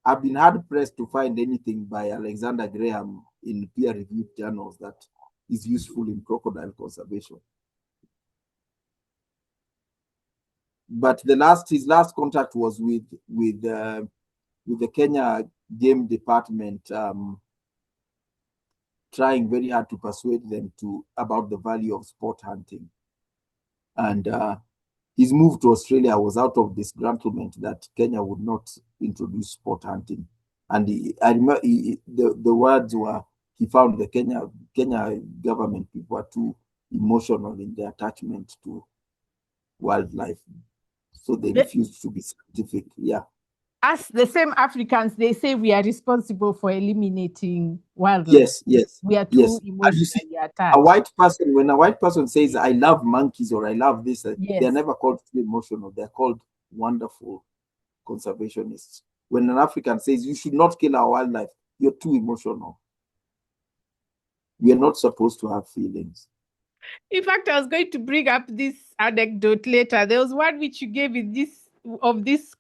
I've been hard pressed to find anything by Alexander Graham in peer-reviewed journals that is useful in crocodile conservation. But his last contact was with the Kenya Game Department, trying very hard to persuade them about the value of sport hunting. And his move to Australia was out of disgruntlement that Kenya would not introduce sport hunting. And I remember the words were, he found the Kenya government people were too emotional in their attachment to wildlife. So they refused to be scientific. Yeah. As the same Africans, they say we are responsible for eliminating wildlife. Yes. We are too emotionally attached. When a white person says, I love monkeys or I love this, they're never called too emotional. They're called wonderful conservationists. When an African says, you should not kill our wildlife, you're too emotional. We are not supposed to have feelings. In fact, I was going to bring up this anecdote later. There was one which you gave in this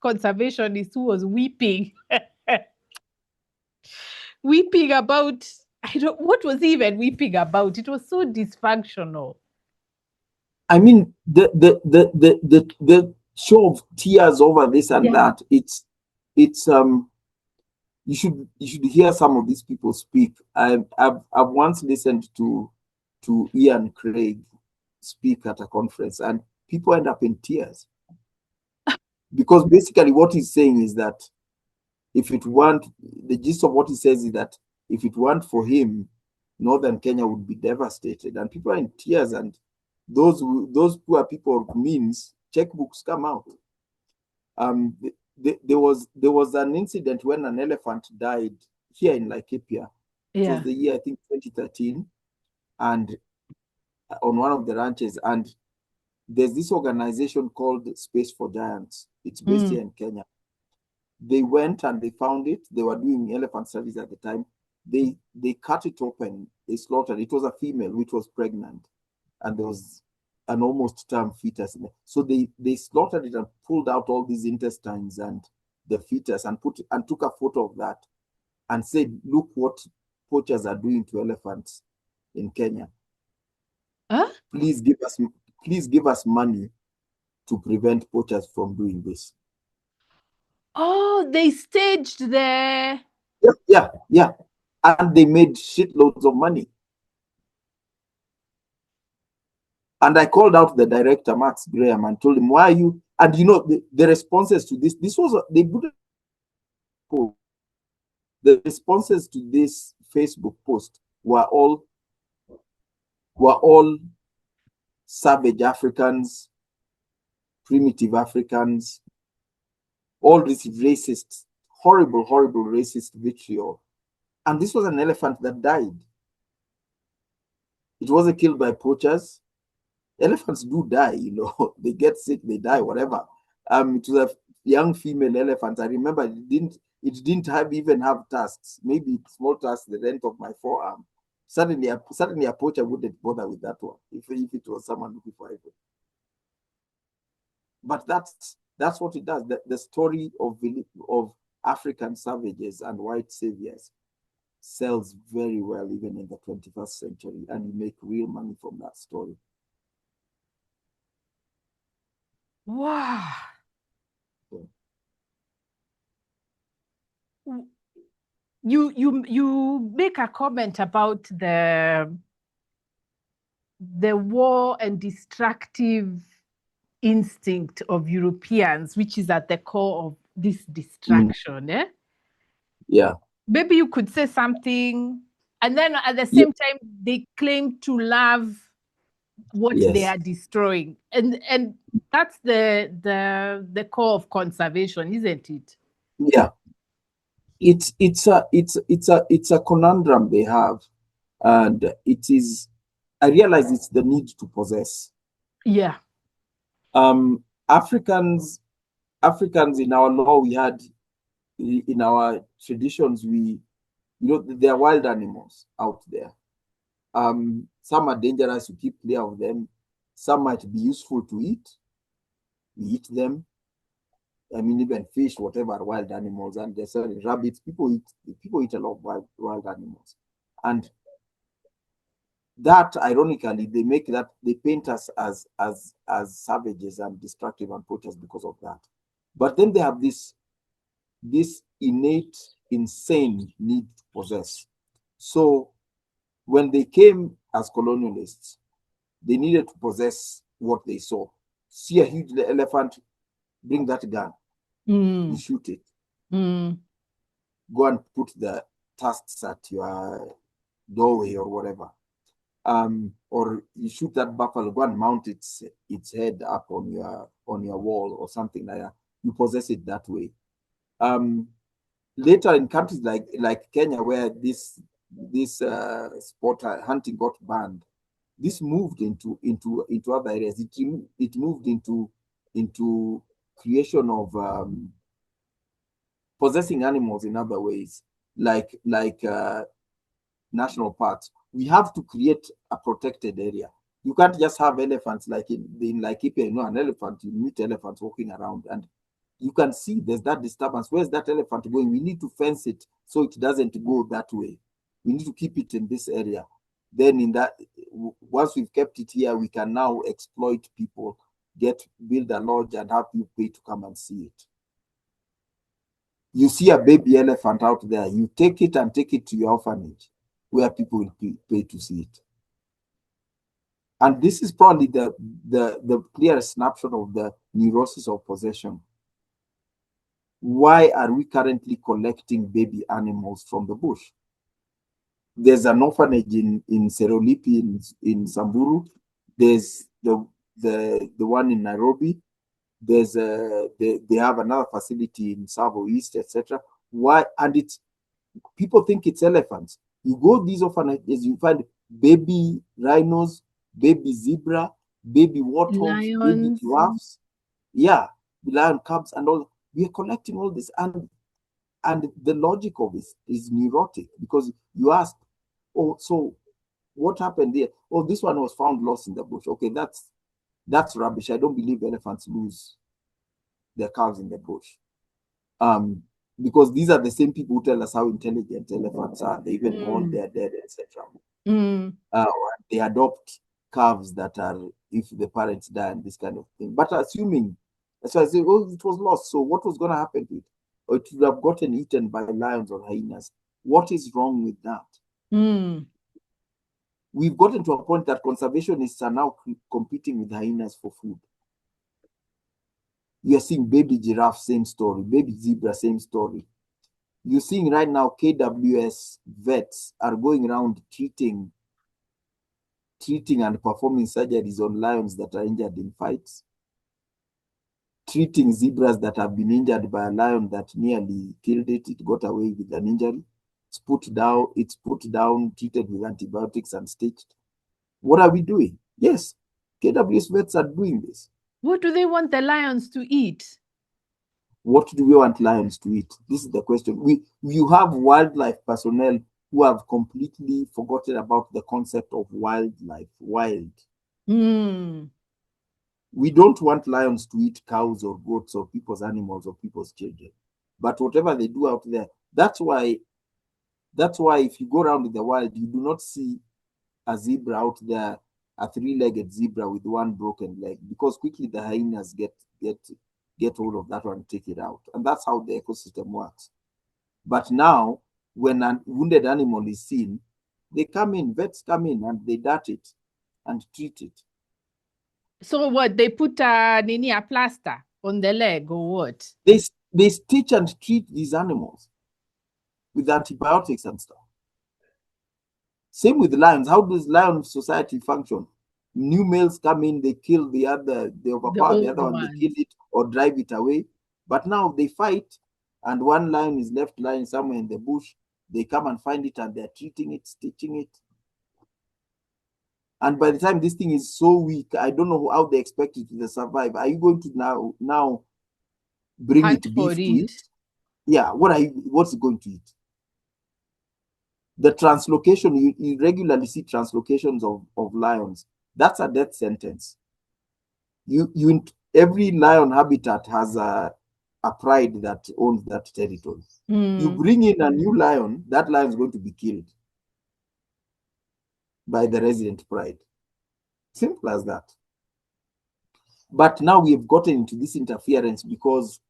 conservationist who was weeping. Weeping about, what was he even weeping about? It was so dysfunctional. I mean, the show of tears over this and that, it's you should hear some of these people speak. I've once listened to Ian Craig speak at a conference, and people end up in tears. Because basically what he's saying is that the gist of what he says is that if it weren't for him, northern Kenya would be devastated, and people are in tears, and those poor people of means, checkbooks come out. There was an incident when an elephant died here in Laikipia. It was the year, I think, 2013, and on one of the ranches, and there's this organization called Space for Giants. It's based here in Kenya. They went and they found it. They were doing elephant studies at the time. They cut it open. They slaughtered. It was a female which was pregnant, and there was an almost term fetus in there. So they slaughtered it and pulled out all these intestines and the fetus and took a photo of that and said, "Look what poachers are doing to elephants in Kenya. Please give us money to prevent poachers from doing this." Oh, they staged there. Yeah. And they made shitloads of money. And I called out the director, Max Graham, and told him, why are you? And you know, the responses to this was, they put the responses to this Facebook post were all savage Africans, primitive Africans, all this racist, horrible, horrible racist vitriol. And this was an elephant that died. It wasn't killed by poachers. Elephants do die, you know, they get sick, they die, whatever. It was a young female elephant. I remember it didn't even have tusks, maybe small tusks the length of my forearm. Suddenly a poacher wouldn't bother with that one if it was someone looking for it. But that's what it does. The story of African savages and white saviors sells very well even in the 21st century, and you make real money from that story. Wow. You make a comment about the war and destructive instinct of Europeans, which is at the core of this destruction. Yeah. Maybe you could say something, and then at the same time, they claim to love what they are destroying, and that's the core of conservation, isn't it? Yeah. It's a conundrum they have, and it is. I realize it's the need to possess. Yeah. Africans in our law, we had in our traditions, there are wild animals out there. Some are dangerous, you keep clear of them. Some might be useful to eat. We eat them. I mean, even fish, whatever, wild animals, and there's rabbits. People eat a lot of wild animals, and that, ironically, they paint us as savages and destructive and poachers because of that. But then they have this innate, insane need to possess. So when they came as colonialists, they needed to possess what they saw. See a huge elephant, bring that gun, you shoot it. Go and put the tusks at your doorway or whatever. Or you shoot that buffalo, go and mount its head up on your wall or something like that. You possess it that way. Later in countries like Kenya, where this sport hunting got banned, this moved into other areas. It moved into creation of possessing animals in other ways, like national parks. We have to create a protected area. You can't just have elephants like in Laikipia. An elephant, you meet elephants walking around, and you can see there's that disturbance. Where's that elephant going? We need to fence it so it doesn't go that way. We need to keep it in this area. Then once we've kept it here, we can now exploit people, build a lodge and have you pay to come and see it. You see a baby elephant out there, you take it and take it to your orphanage where people will pay to see it. And this is probably the clearest snapshot of the neurosis of possession. Why are we currently collecting baby animals from the bush? There's an orphanage in Serolipi in Samburu. There's the one in Nairobi. There's they have another facility in Savo East, etc. Why? And people think it's elephants. You go these orphanages, you find baby rhinos, baby zebra, baby warthogs, baby giraffes. Yeah, lion cubs and all. We are collecting all this, and the logic of it is neurotic, because you ask, oh, so what happened there? Oh, this one was found lost in the bush. Okay, that's rubbish. I don't believe elephants lose their calves in the bush. Because these are the same people who tell us how intelligent elephants are. They even mourn their dead, etc. They adopt calves that are, if the parents die, and this kind of thing. But assuming, so I say, oh, it was lost. So what was going to happen to it? Or it would have gotten eaten by lions or hyenas. What is wrong with that? we've gotten to a point that conservationists are now competing with hyenas for food. You're seeing baby giraffe, same story. Baby zebra, same story. You're seeing right now KWS vets are going around treating and performing surgeries on lions that are injured in fights, treating zebras that have been injured by a lion that nearly killed it. It got away with an injury. It's put down, treated with antibiotics and stitched. What are we doing? Yes, KWS vets are doing this. What do they want the lions to eat? What do we want lions to eat? This is the question. You have wildlife personnel who have completely forgotten about the concept of wildlife, wild. Mm. We don't want lions to eat cows or goats or people's animals or people's children. But whatever they do out there, that's why if you go around in the wild, you do not see a zebra out there, a three-legged zebra with one broken leg, because quickly the hyenas get hold of that one and take it out. And that's how the ecosystem works. But now, when a wounded animal is seen, they come in, vets come in, and they dart it and treat it. So what? They put a plaster on the leg or what? They stitch and treat these animals with antibiotics and stuff. Same with lions. How does lion society function? New males come in, they kill the other, they overpower the other one, they kill it or drive it away. But now they fight, and one lion is left lying somewhere in the bush. They come and find it, and they're treating it, stitching it. And by the time this thing is so weak, I don't know how they expect it to survive. Are you going to now bring Hunt it beef for to it? eat? Yeah, what's it going to eat? The translocation, you regularly see translocations of lions. That's a death sentence. Every lion habitat has a pride that owns that territory. You bring in a new lion, that lion is going to be killed by the resident pride. Simple as that. But now we have gotten into this interference because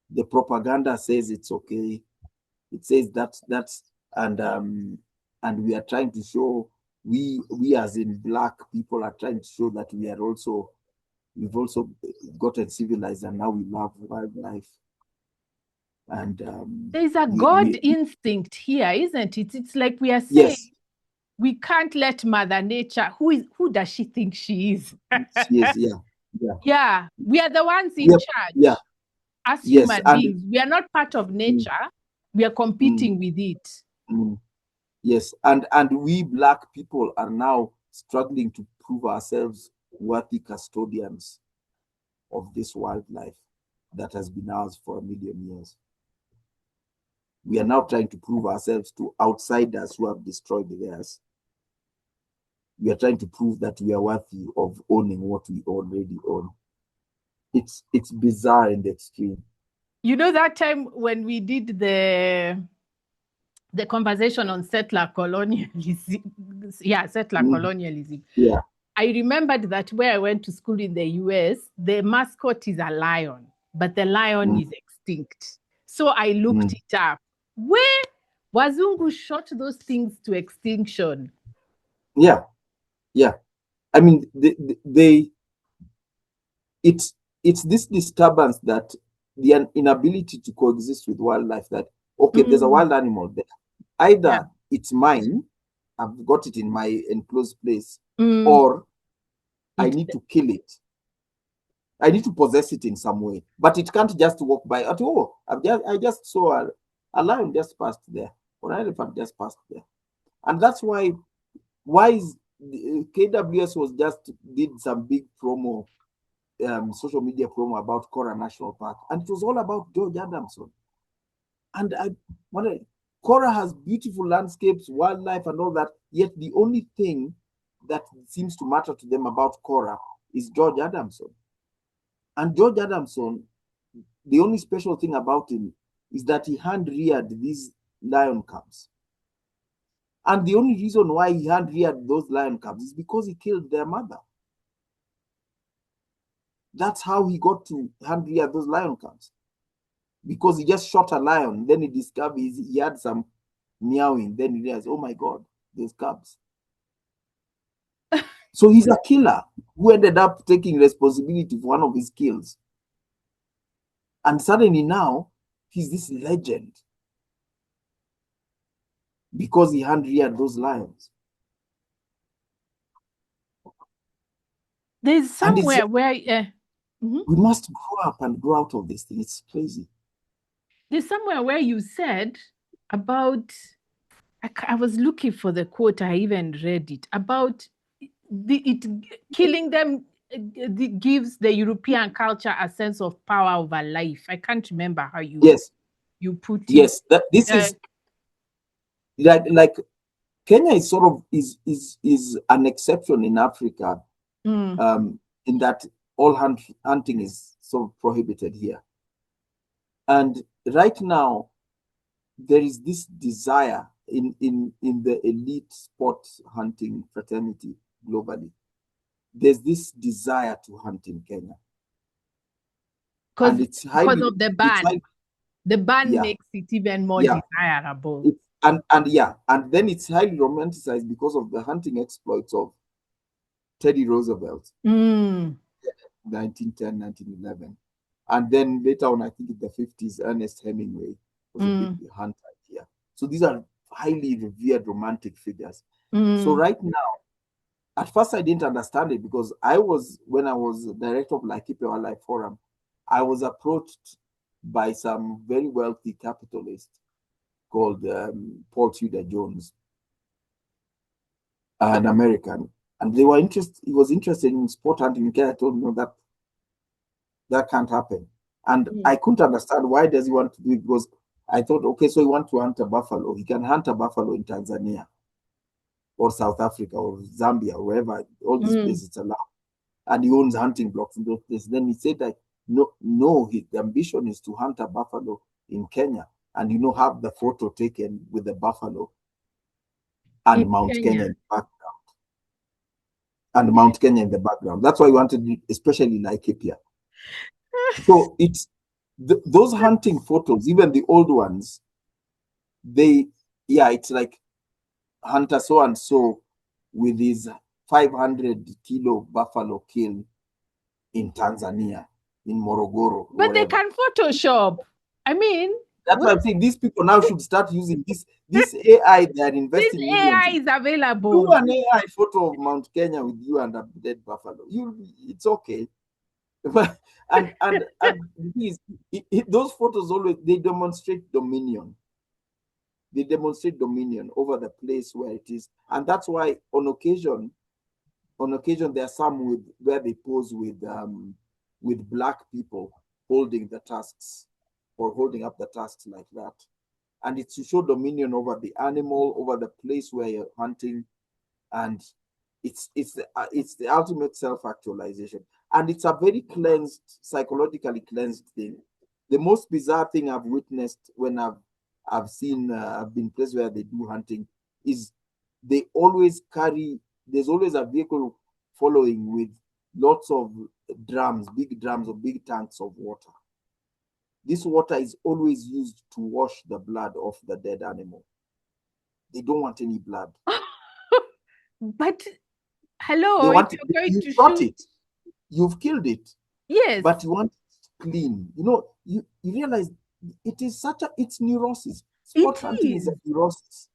the propaganda says it's okay. It says that's and we are trying to show, we as in Black people are trying to show that we've also gotten civilized, and now we love wildlife. And there's a God instinct here, isn't it? It's like we are saying, yes, we can't let Mother Nature, who does she think she is? Yes, yeah. We are the ones in charge. As human beings, we are not part of nature. We are competing with it. Yes, and we Black people are now struggling to prove ourselves worthy custodians of this wildlife that has been ours for 1 million years. We are now trying to prove ourselves to outsiders who have destroyed theirs. We are trying to prove that we are worthy of owning what we already own. It's bizarre in the extreme. You know, that time when we did the conversation on settler colonialism, colonialism. Yeah. I remembered that where I went to school in the US, the mascot is a lion, but the lion is extinct. So I looked it up. Where Wazungu shot those things to extinction? Yeah. I mean, it's this disturbance, that the inability to coexist with wildlife, that, okay, there's a wild animal there. Either it's mine, I've got it in my enclosed place, or I need to kill it. I need to possess it in some way. But it can't just walk by at all. I just saw a lion just passed there, or an elephant just passed there. And that's why is KWS did some big promo, social media promo about Kora National Park, and it was all about George Adamson. And Kora has beautiful landscapes, wildlife, and all that. Yet the only thing that seems to matter to them about Kora is George Adamson. And George Adamson, the only special thing about him is that he hand-reared these lion cubs. And the only reason why he hand-reared those lion cubs is because he killed their mother. That's how he got to hand-rear those lion cubs. Because he just shot a lion, then he discovered he had some meowing, then he realized, oh my God, there's cubs. So he's a killer who ended up taking responsibility for one of his kills. And suddenly now, he's this legend because he hand-reared those lions. There's somewhere where we must grow up and grow out of this thing. It's crazy. There's somewhere where you said about, I was looking for the quote, I even read it, about killing them gives the European culture a sense of power over life. I can't remember how you put it. Yes, this is like Kenya is sort of is an exception in Africa, in that all hunting is sort of prohibited here. And right now, there is this desire in the elite sport hunting fraternity globally. There's this desire to hunt in Kenya. Because of the ban. The ban makes it even more desirable. And then it's highly romanticized because of the hunting exploits of Teddy Roosevelt, 1910, 1911. And then later on, I think in the 50s, Ernest Hemingway was a big hunter here. So these are highly revered romantic figures. So right now, at first I didn't understand it because when I was director of Laikipia Wildlife Forum, I was approached by some very wealthy capitalist called Paul Tudor Jones, an American, and he was interested in sport hunting in Kenya. I told him, no, that can't happen. And I couldn't understand why does he want to do it, because I thought, okay, so he wants to hunt a buffalo. He can hunt a buffalo in Tanzania or South Africa or Zambia or wherever, all these places allowed. And he owns hunting blocks in those places. Then he said that no, his ambition is to hunt a buffalo in Kenya and have the photo taken with the buffalo and in Mount Kenya in the background. And Mount Kenya in the background. That's why he wanted it, especially Laikipia. So it's those hunting photos, even the old ones, it's like hunter so and so with his 500-kilo buffalo kill in Tanzania, in Morogoro. But they can Photoshop. I mean, that's why I'm saying these people now should start using this AI. They are investing this AI is available. Do an AI photo of Mount Kenya with you and a dead buffalo. It's okay. and those photos always they demonstrate dominion. They demonstrate dominion over the place where it is, and that's why on occasion there are some where they pose with black people holding the tusks or holding up the tusks like that, and it's to show dominion over the animal, over the place where you're hunting, and it's the ultimate self-actualization, and it's a very psychologically cleansed thing. The most bizarre thing I've witnessed when I've been places where they do hunting is there's always a vehicle following with lots of drums, big drums or big tanks of water. This water is always used to wash the blood of the dead animal. They don't want any blood. But hello, they want you shot it, you've killed it. Yes, but you want it clean. You realize it's neurosis. Sport hunting is a neurosis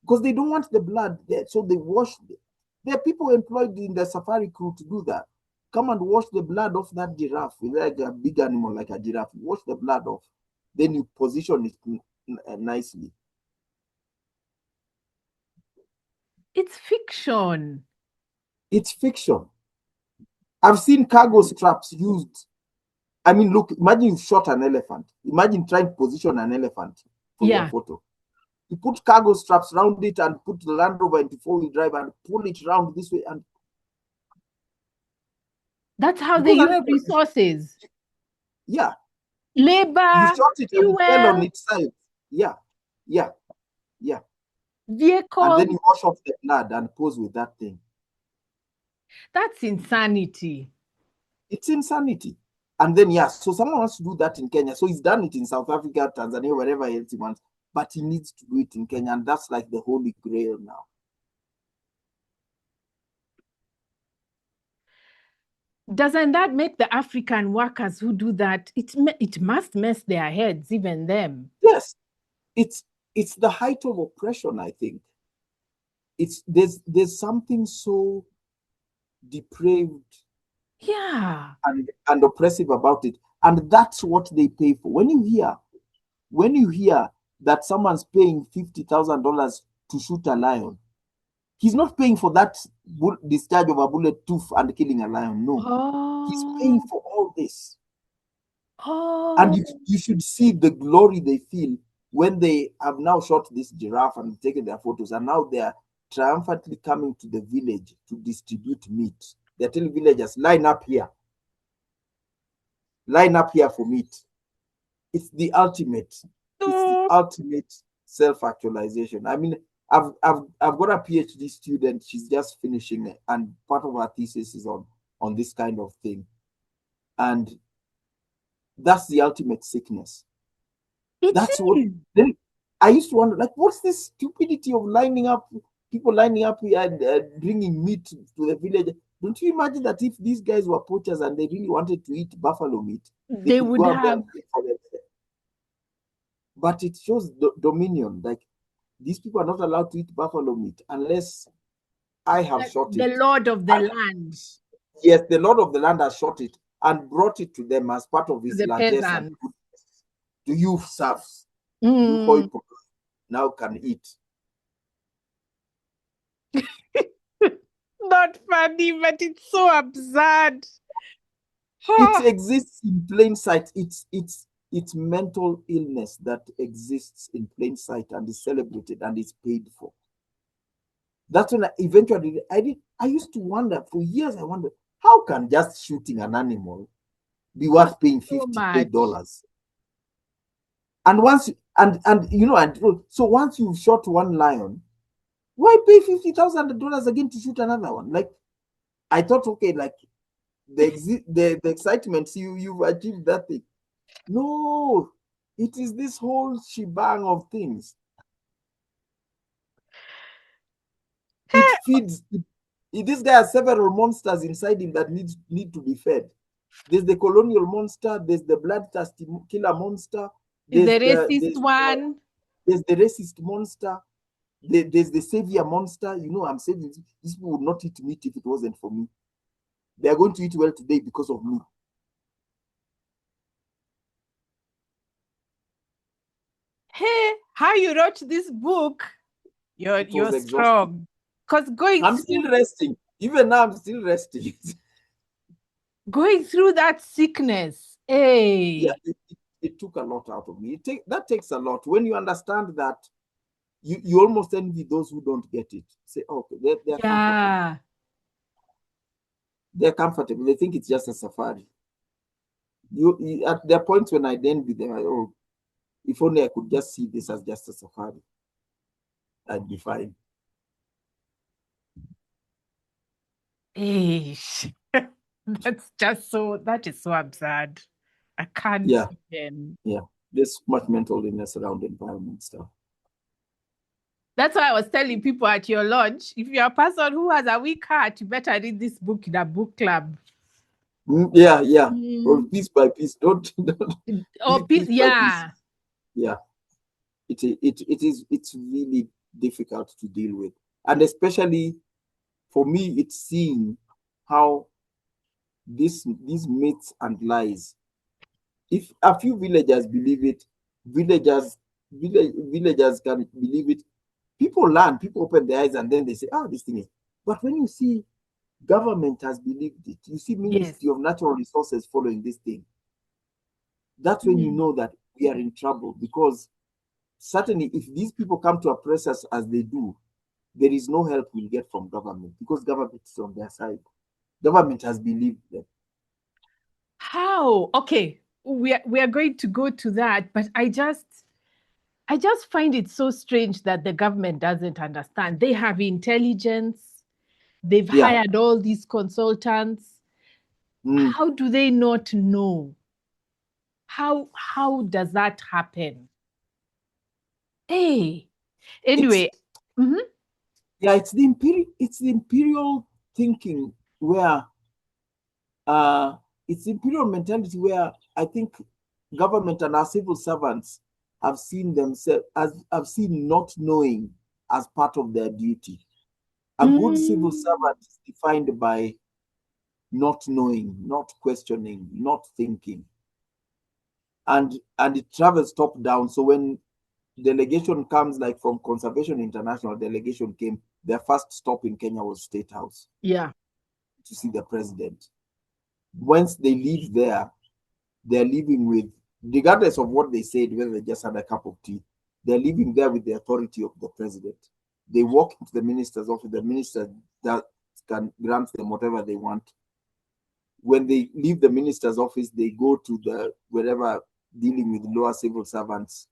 because they don't want the blood there, so they wash. There are people employed in the safari crew to do that. Come and wash the blood off that giraffe, like a big animal like a giraffe. Wash the blood off, then you position it nicely. It's fiction. It's fiction. I've seen cargo straps used. I mean, look, imagine you've shot an elephant. Imagine trying to position an elephant for your photo. You put cargo straps around it and put the Land Rover into 4-wheel drive and pull it around this way. And that's how they use resources. Yeah. Labor, you shot it fuel, and it fell on its side. Yeah. Vehicle. And then you wash off the blood and pose with that thing. That's insanity. It's insanity. And then, so someone wants to do that in Kenya. So he's done it in South Africa, Tanzania, wherever else he wants. But he needs to do it in Kenya. And that's like the holy grail now. Doesn't that make the African workers who do that, it must mess their heads, even them? Yes, it's the height of oppression, I think. There's something so depraved Yeah. and oppressive about it. And that's what they pay for. When you hear that someone's paying $50,000 to shoot a lion, he's not paying for that discharge of a bullet tooth and killing a lion. No, he's paying Oh. for all this. And Oh. you should see the glory they feel when they have now shot this giraffe and taken their photos, and now they are triumphantly coming to the village to distribute meat. They're telling villagers, line up here for meat. It's the ultimate. It's the Oh. ultimate self-actualization. I mean, I've got a PhD student. She's just finishing it, and part of her thesis is on this kind of thing. And that's the ultimate sickness. That's what. Then I used to wonder, like, what's this stupidity of people lining up here and bringing meat to the village? Don't you imagine that if these guys were poachers and they really wanted to eat buffalo meat, they They could would go out there have. and pick for them. But it shows dominion. Like, these people are not allowed to eat buffalo meat unless I have shot The it. Lord of the land. Yes, the Lord of the land has shot it and brought it to them as part of his The largesse and peasants. goodness. Do you serfs? You Mm. hoi now can eat. Not funny, but it's so absurd. It exists in plain sight. It's mental illness that exists in plain sight and is celebrated and is paid for. That's when I used to wonder for years. I wondered, how can just shooting an animal be worth paying So $58? And once so once you've shot one lion, why pay $50,000 again to shoot another one? Like, I thought, okay, like the excitement, you've achieved that thing. No, it is this whole shebang of things. It feeds. This guy has several monsters inside him that need to be fed. There's the colonial monster. There's the bloodthirsty killer monster. The There's racist one. there's the racist monster. There's the savior monster. You know, I'm saving these people would not eat meat if it wasn't for me. They are going to eat well today because of me. Hey, how you wrote this book? You're strong. Because I'm still resting. Even now, I'm still resting. Going through that sickness. Hey. Yeah, it took a lot out of me. That takes a lot. When you understand that, you almost envy those who don't get it. Say, okay, they're comfortable. They're comfortable. They think it's just a safari. At there are points when I envy them. Oh, if only I could just see this as just a safari, I'd be fine. That is so absurd. I can't even. Yeah. There's much mental illness around environment stuff. That's why I was telling people at your launch, if you're a person who has a weak heart, you better read this book in a book club. Yeah. Or piece by piece. Don't piece yeah. Yeah. It's really difficult to deal with. And especially for me, it's seeing how these myths and lies, if a few villagers believe it, villagers can believe it. People learn, people open their eyes, and then they say, oh, this thing is. But when you see government has believed it, you see Ministry of Natural Resources following this thing, that's when you know that we are in trouble. Because certainly if these people come to oppress us as they do, there is no help we'll get from government, because government is on their side. Government has believed them. How? Okay, we are going to go to that, but I just find it so strange that the government doesn't understand. They have intelligence. They've hired all these consultants. How do they not know? How does that happen? Hey, anyway. Yeah, it's the imperial thinking where It's imperial mentality where I think government and our civil servants have seen themselves as have seen not knowing as part of their duty. A good civil servant is defined by not knowing, not questioning, not thinking. And it travels top down. So when delegation comes, like from Conservation International delegation came, their first stop in Kenya was State House. Yeah. To see the president. Once they leave there, they're leaving with, regardless of what they said, whether they just had a cup of tea, they're leaving there with the authority of the president. They walk into the minister's office, the minister that can grant them whatever they want. When they leave the minister's office, they go to the wherever dealing with lower civil servants.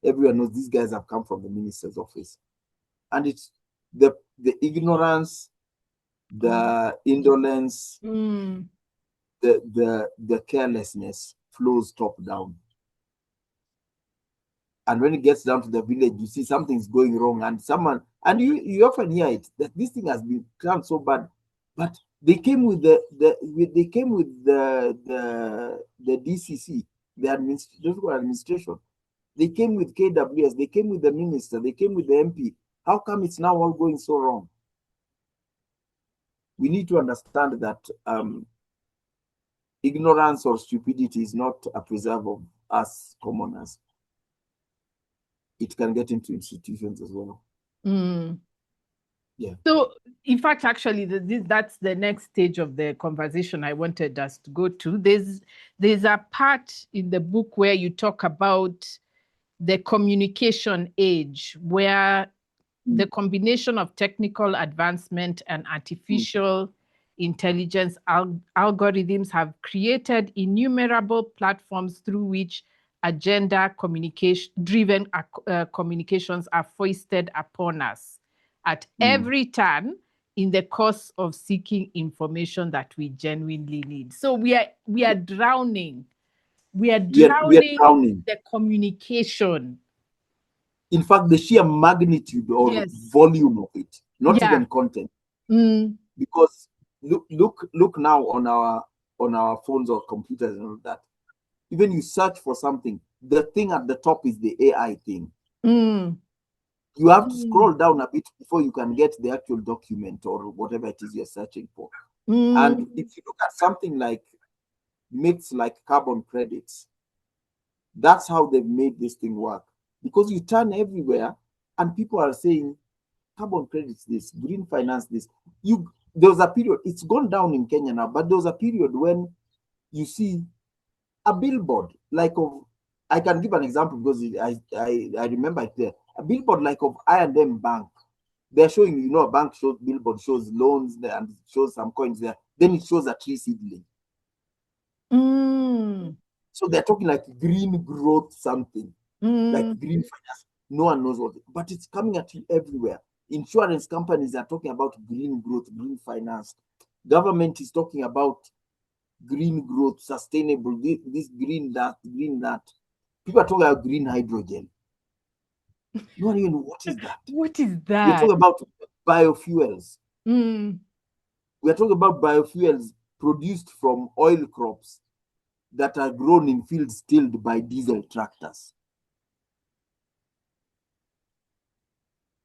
Everyone knows these guys have come from the minister's office. And it's the ignorance, the indolence, the carelessness flows top down. And when it gets down to the village, you see something's going wrong, and you often hear it that this thing has become so bad, but they came with the DCC, the administration. They came with KWS, they came with the minister, they came with the MP. How come it's now all going so wrong? We need to understand that ignorance or stupidity is not a preserve of us commoners. It can get into institutions as well. Yeah. So, in fact, actually, that's the next stage of the conversation I wanted us to go to. There's a part in the book where you talk about the communication age, where the combination of technical advancement and artificial intelligence algorithms have created innumerable platforms through which agenda driven communications are foisted upon us at every turn in the course of seeking information that we genuinely need. So we are drowning. We are drowning the communication. In fact, the sheer magnitude or volume of it, not even content. Because look now on our phones or computers and all that. Even you search for something, the thing at the top is the AI thing. You have to scroll down a bit before you can get the actual document or whatever it is you're searching for. And if you look at something like myths like carbon credits, that's how they've made this thing work. Because you turn everywhere and people are saying carbon credits this, green finance this. There was a period, it's gone down in Kenya now, but there was a period when you see a billboard like of, I can give an example because I remember it there. A billboard like of I&M Bank. They're showing, a bank billboard shows loans there and shows some coins there. Then it shows a tree seedling. So they're talking like green growth something, like green finance. No one knows what, but it's coming at you everywhere. Insurance companies are talking about green growth, green finance. Government is talking about green growth, sustainable, this green, that, green, that. People are talking about green hydrogen. You don't even know what is that. What is that? We're talking about biofuels. We're talking about biofuels produced from oil crops that are grown in fields tilled by diesel tractors.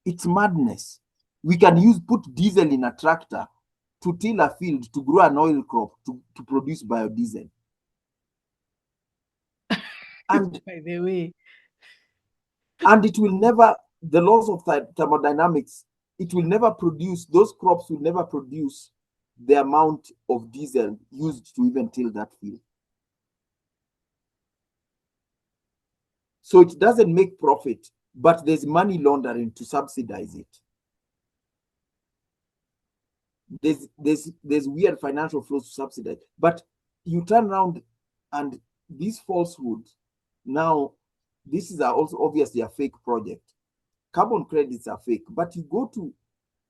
It's madness. We can put diesel in a tractor to till a field to grow an oil crop to produce biodiesel. And by the way, and it will never, the laws of thermodynamics, it will never produce, those crops will never produce the amount of diesel used to even till that field. So it doesn't make profit, but there's money laundering to subsidize it. There's weird financial flows to subsidize. But you turn around and these falsehoods, now this is also obviously a fake project. Carbon credits are fake, but you go to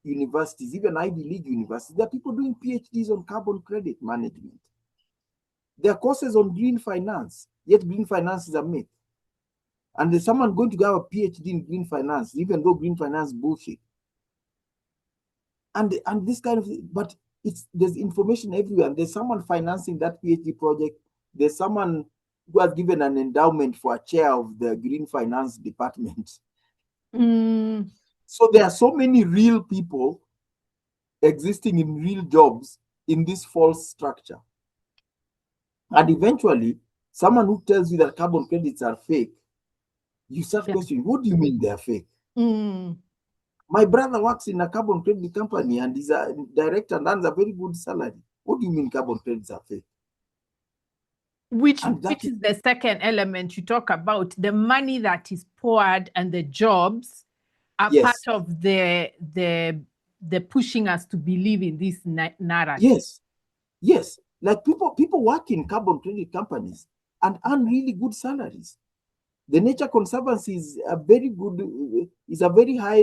universities, even Ivy League universities, there are people doing PhDs on carbon credit management. There are courses on green finance, yet green finance is a myth. And there's someone going to have a PhD in green finance, even though green finance is bullshit. And this kind of thing, but there's information everywhere. And there's someone financing that PhD project. There's someone who has given an endowment for a chair of the green finance department. So there are so many real people existing in real jobs in this false structure. And eventually, someone who tells you that carbon credits are fake, you start questioning, what do you mean they're fake? My brother works in a carbon credit company and is a director and earns a very good salary. What do you mean carbon credits are fake? Which is the second element you talk about, the money that is poured and the jobs are part of the pushing us to believe in this narrative. Yes. Like people work in carbon credit companies and earn really good salaries. The Nature Conservancy is a very high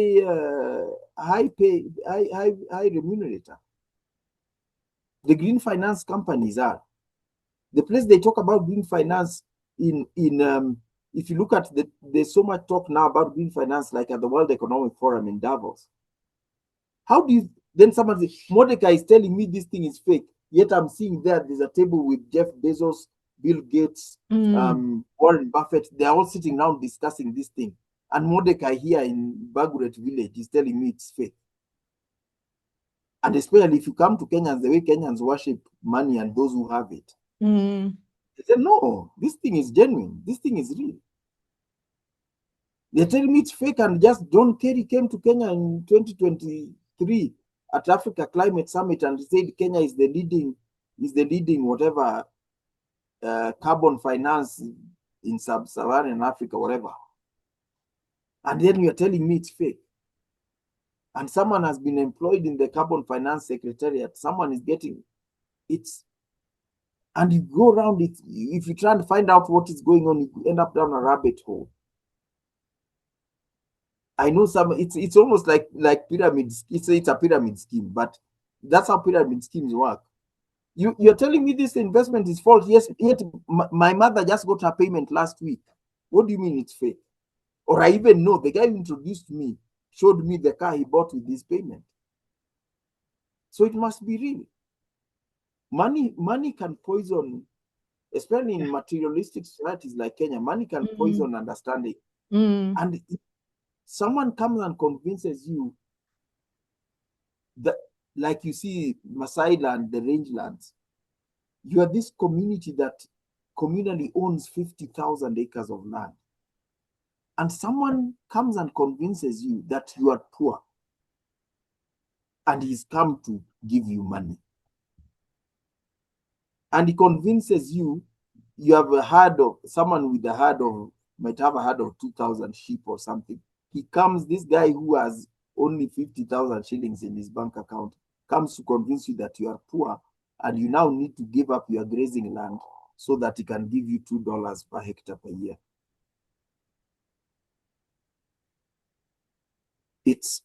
remunerator. The green finance companies are. The place they talk about green finance if you look at there's so much talk now about green finance, like at the World Economic Forum in Davos. How do you then someone say, Mordecai is telling me this thing is fake, yet I'm seeing there's a table with Jeff Bezos, Bill Gates, Warren Buffett. They're all sitting down discussing this thing. And Mordecai here in Baguret village is telling me it's fake. And especially if you come to Kenyans, the way Kenyans worship money and those who have it. They say, no, this thing is genuine. This thing is real. They're telling me it's fake, and just John Kerry came to Kenya in 2023 at Africa Climate Summit and said Kenya is the leading whatever carbon finance in sub-Saharan Africa, whatever. And then you're telling me it's fake. And someone has been employed in the Carbon Finance Secretariat. Someone is getting it. And you go around it. If you try and find out what is going on, you end up down a rabbit hole. I know it's almost like pyramids. It's a pyramid scheme, but that's how pyramid schemes work. You're telling me this investment is false. Yes, yet my mother just got her payment last week. What do you mean it's fake? Or I even know the guy who introduced me showed me the car he bought with this payment. So it must be real. Money can poison, especially in materialistic societies like Kenya. Money can poison understanding. And if someone comes and convinces you that, like you see Masai land, the rangelands, you are this community that communally owns 50,000 acres of land. And someone comes and convinces you that you are poor and he's come to give you money. And he convinces you have a herd of, someone with a herd of, might have a herd of 2,000 sheep or something. This guy who has only 50,000 shillings in his bank account, comes to convince you that you are poor and you now need to give up your grazing land so that he can give you $2 per hectare per year. It's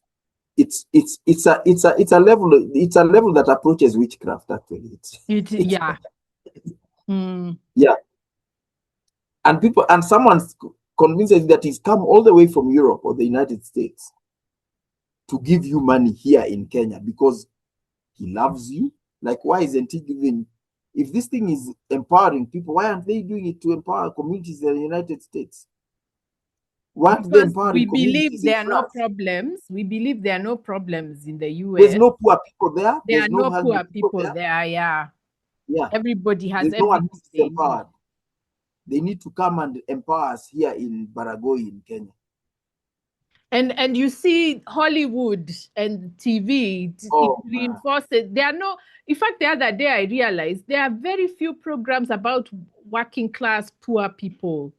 a level that approaches witchcraft, actually. Yeah. Yeah. And someone convinces that he's come all the way from Europe or the United States to give you money here in Kenya because he loves you. Like, why isn't he giving? If this thing is empowering people, why aren't they doing it to empower communities in the United States? Why aren't they empowering communities in France? We believe there are no problems in the US. There's no poor people there. There are no poor people there. Yeah. Everybody has everything. No one is empowered. They need to come and empower us here in Baragoi in Kenya. And you see Hollywood and TV, it reinforces. There are no, in fact, the other day I realized there are very few programs about working class poor people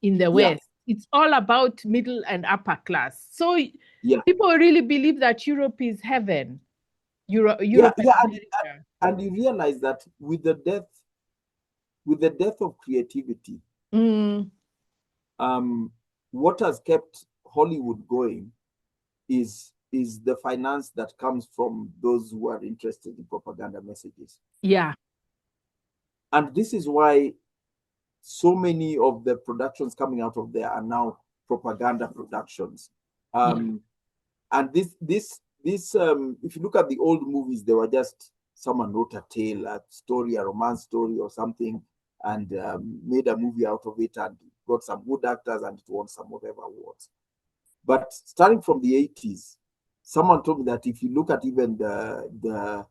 in the West. It's all about middle and upper class. So people really believe that Europe is heaven. Europe and you realize that with the death of creativity, what has kept Hollywood going is the finance that comes from those who are interested in propaganda messages. Yeah. And this is why so many of the productions coming out of there are now propaganda productions. And this if you look at the old movies, they were just someone wrote a tale, a story, a romance story or something, and made a movie out of it and got some good actors and it won some whatever awards. But starting from the 80s, someone told me that if you look at even the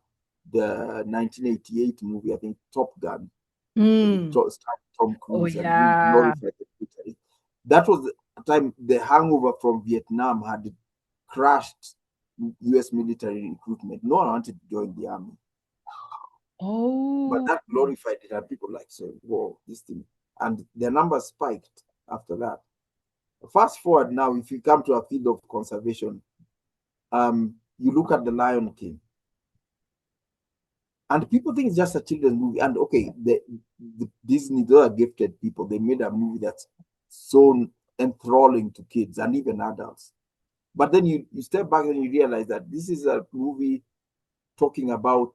1988 movie, I think Top Gun, Mm. Tom Oh, Cruise, and he yeah. glorified the military. That was the time the hangover from Vietnam had crashed US military recruitment. No one wanted to join the army. But Oh. that glorified it, and people like saying, whoa, this thing. And their numbers spiked after that. Fast forward now, if you come to a field of conservation, you look at The Lion King. And people think it's just a children's movie. And okay, the Disney, those are gifted people. They made a movie that's so enthralling to kids and even adults. But then you step back and you realize that this is a movie talking about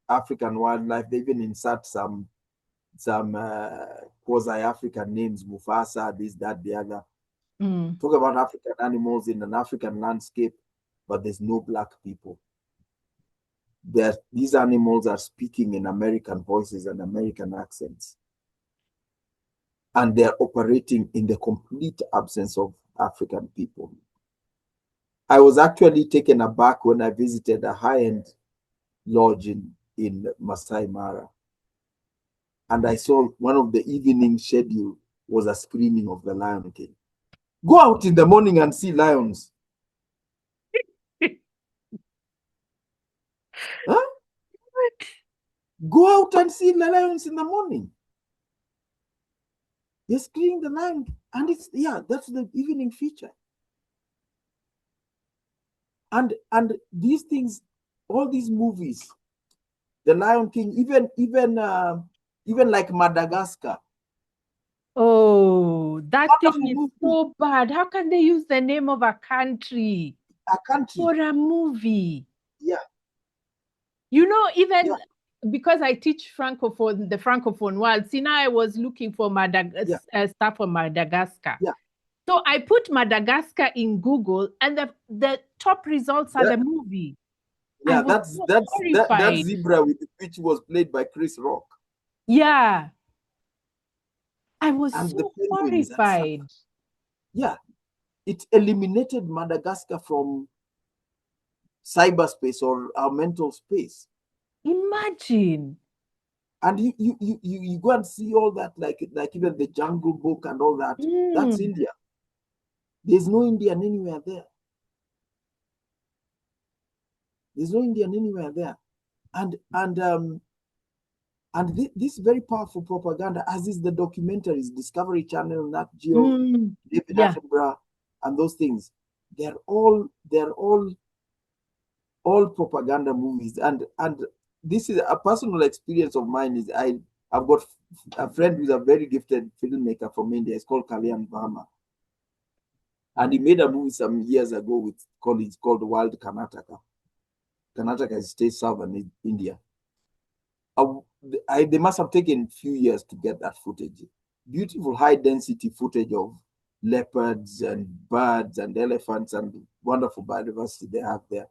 African wildlife. They even insert some quasi-African names, Mufasa, this, that, the other. Mm. Talk about African animals in an African landscape, but there's no black people. These animals are speaking in American voices and American accents. And they're operating in the complete absence of African people. I was actually taken aback when I visited a high-end lodge in Masai Mara. And I saw one of the evening schedule was a screening of The Lion King. Go out in the morning and see lions. Huh? Go out and see the lions in the morning. You're screening the lion, and that's the evening feature. And these things, all these movies, The Lion King, even like Madagascar. Oh, that Wonderful thing is movie. so bad. How can they use the name of a country for a movie? Yeah. You know, even because I teach the Francophone world, see, now I was looking for stuff from Madagascar. Yeah. So I put Madagascar in Google, and the top results are the movie. Yeah, I was that horrified. zebra which was played by Chris Rock. Yeah. I was And the so penguins and stuff. horrified. Yeah. It eliminated Madagascar from cyberspace or our mental space. Imagine. And you go and see all that, like even the Jungle Book and all that. That's India. There's no Indian anywhere there. There's no Indian anywhere there. And this very powerful propaganda, as is the documentaries, Discovery Channel, Nat Geo, David Attenborough, and those things. They're all propaganda movies. And this is a personal experience of mine. Is I've got a friend who's a very gifted filmmaker from India. It's called Kalyan Verma. And he made a movie some years ago with colleagues called Wild Karnataka. Karnataka is state southern India. They must have taken a few years to get that footage. Beautiful high density footage of leopards and birds and elephants and wonderful biodiversity they have there.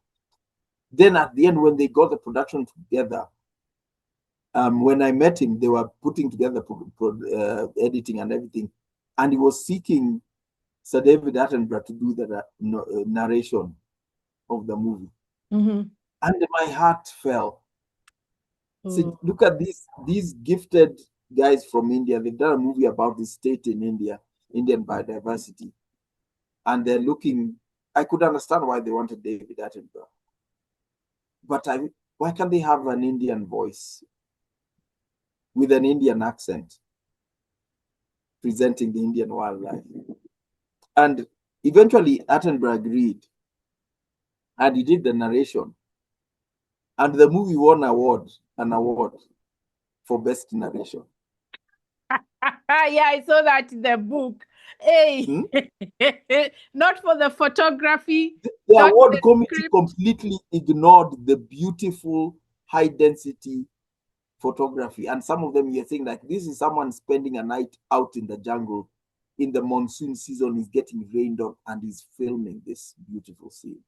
Then at the end, when they got the production together, when I met him, they were putting together editing and everything, and he was seeking Sir David Attenborough to do the narration of the movie. And my heart fell. So look at these gifted guys from India. They've done a movie about the state in India, Indian biodiversity. And they're looking, I could understand why they wanted David Attenborough. But why can't they have an Indian voice with an Indian accent presenting the Indian wildlife? And eventually Attenborough agreed. And he did the narration. And the movie won an award for best narration. Yeah, I saw that in the book. Hey, not for the photography. The award committee completely ignored the beautiful high density photography. And some of them you're saying like this is someone spending a night out in the jungle in the monsoon season, is getting rained on and is filming this beautiful scene.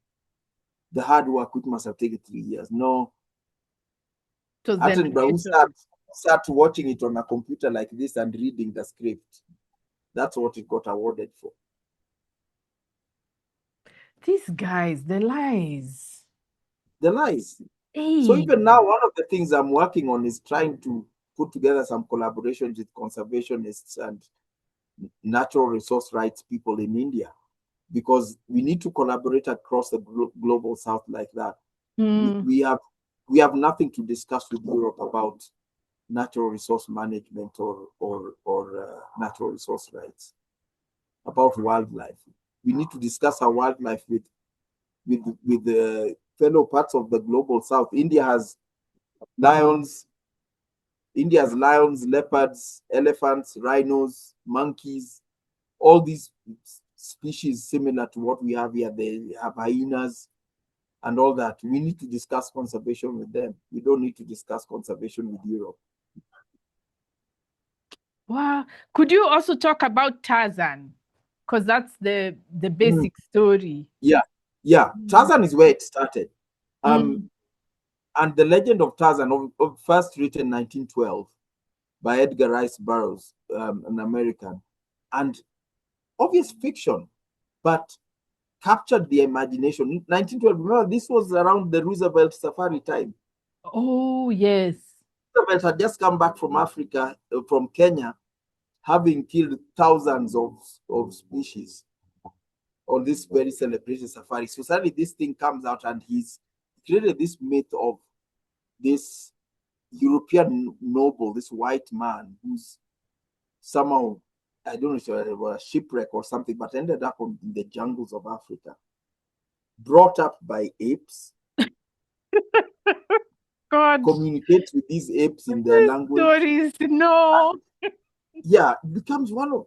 The hard work, which must have taken 3 years. No, It was the Attenborough, who narrator. sat watching it on a computer like this and reading the script. That's what it got awarded for. These guys, the lies. The lies. Hey. So even now, one of the things I'm working on is trying to put together some collaborations with conservationists and natural resource rights people in India, because we need to collaborate across the global south like that. We have nothing to discuss with Europe about natural resource management or natural resource rights, about wildlife. We need to discuss our wildlife with the fellow parts of the global south. India's lions, leopards, elephants, rhinos, monkeys, all these species similar to what we have here. They have hyenas and all that. We need to discuss conservation with them. We don't need to discuss conservation with Europe. Wow. Could you also talk about Tarzan? Because that's the basic story. Yeah. Tarzan is where it started. And the legend of Tarzan, first written 1912 by Edgar Rice Burroughs, an American, and obvious fiction, but captured the imagination. In 1912, remember, this was around the Roosevelt safari time. Oh, yes. Roosevelt had just come back from Africa, from Kenya, having killed thousands of species on this very celebrated safari. So suddenly this thing comes out, and he's created this myth of this European noble, this white man who's somehow, I don't know if it was a shipwreck or something, but ended up in the jungles of Africa, brought up by apes, God. communicates with these apes in their language. Stories, no. Yeah, it becomes one of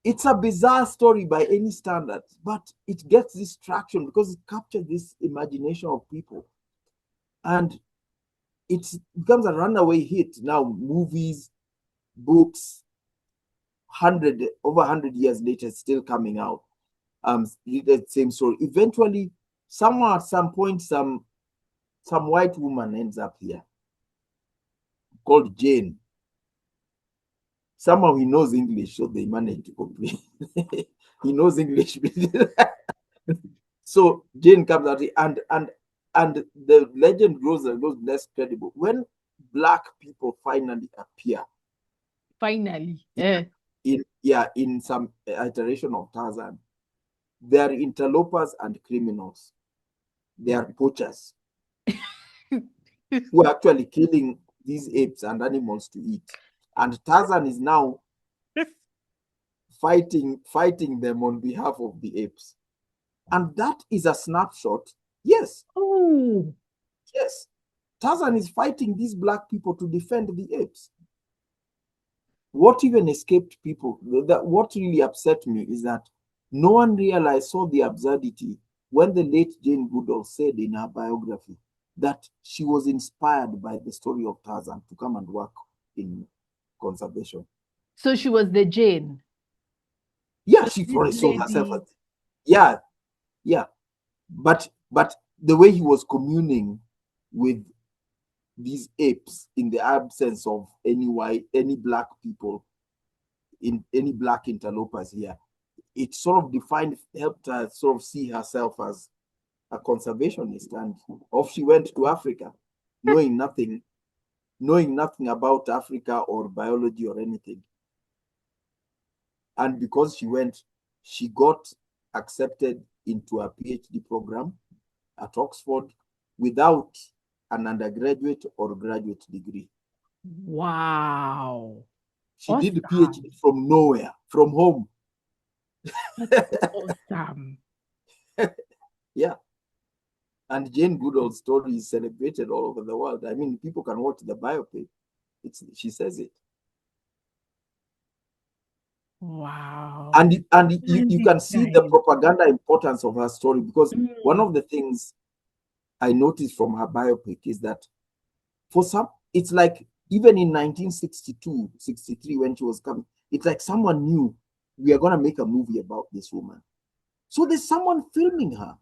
it's a bizarre story by any standards, but it gets this traction because it captures this imagination of people, and it becomes a runaway hit. Now movies, books, over 100 years later, it's still coming out. The same story. Eventually, somewhere at some point, some white woman ends up here called Jane. Somehow he knows English, so they manage to complete. He knows English. So Jane comes out, and the legend grows and goes less credible when black people finally appear. Finally, in some iteration of Tarzan, they are interlopers and criminals. They are poachers who are actually killing these apes and animals to eat. And Tarzan is now fighting them on behalf of the apes. And that is a snapshot. Yes. Oh. Yes. Tarzan is fighting these black people to defend the apes. What even escaped people, what really upset me is that no one saw the absurdity when the late Jane Goodall said in her biography that she was inspired by the story of Tarzan to come and work in conservation. So she was the Jane. Yeah, she saw herself as, yeah. But the way he was communing with these apes in the absence of any black people, in any black interlopers here, it sort of helped her sort of see herself as a conservationist, and off she went to Africa, knowing nothing about Africa or biology or anything. And because she went, she got accepted into a PhD program at Oxford without an undergraduate or graduate degree. Wow. She did the PhD from nowhere, from home. That's awesome. Yeah. And Jane Goodall's story is celebrated all over the world. I mean, people can watch the biopic. She says it. Wow. And you can see the propaganda importance of her story, because one of the things I noticed from her biopic is that for some, it's like even in 1962, 63, when she was coming, it's like someone knew we are going to make a movie about this woman. So there's someone filming her,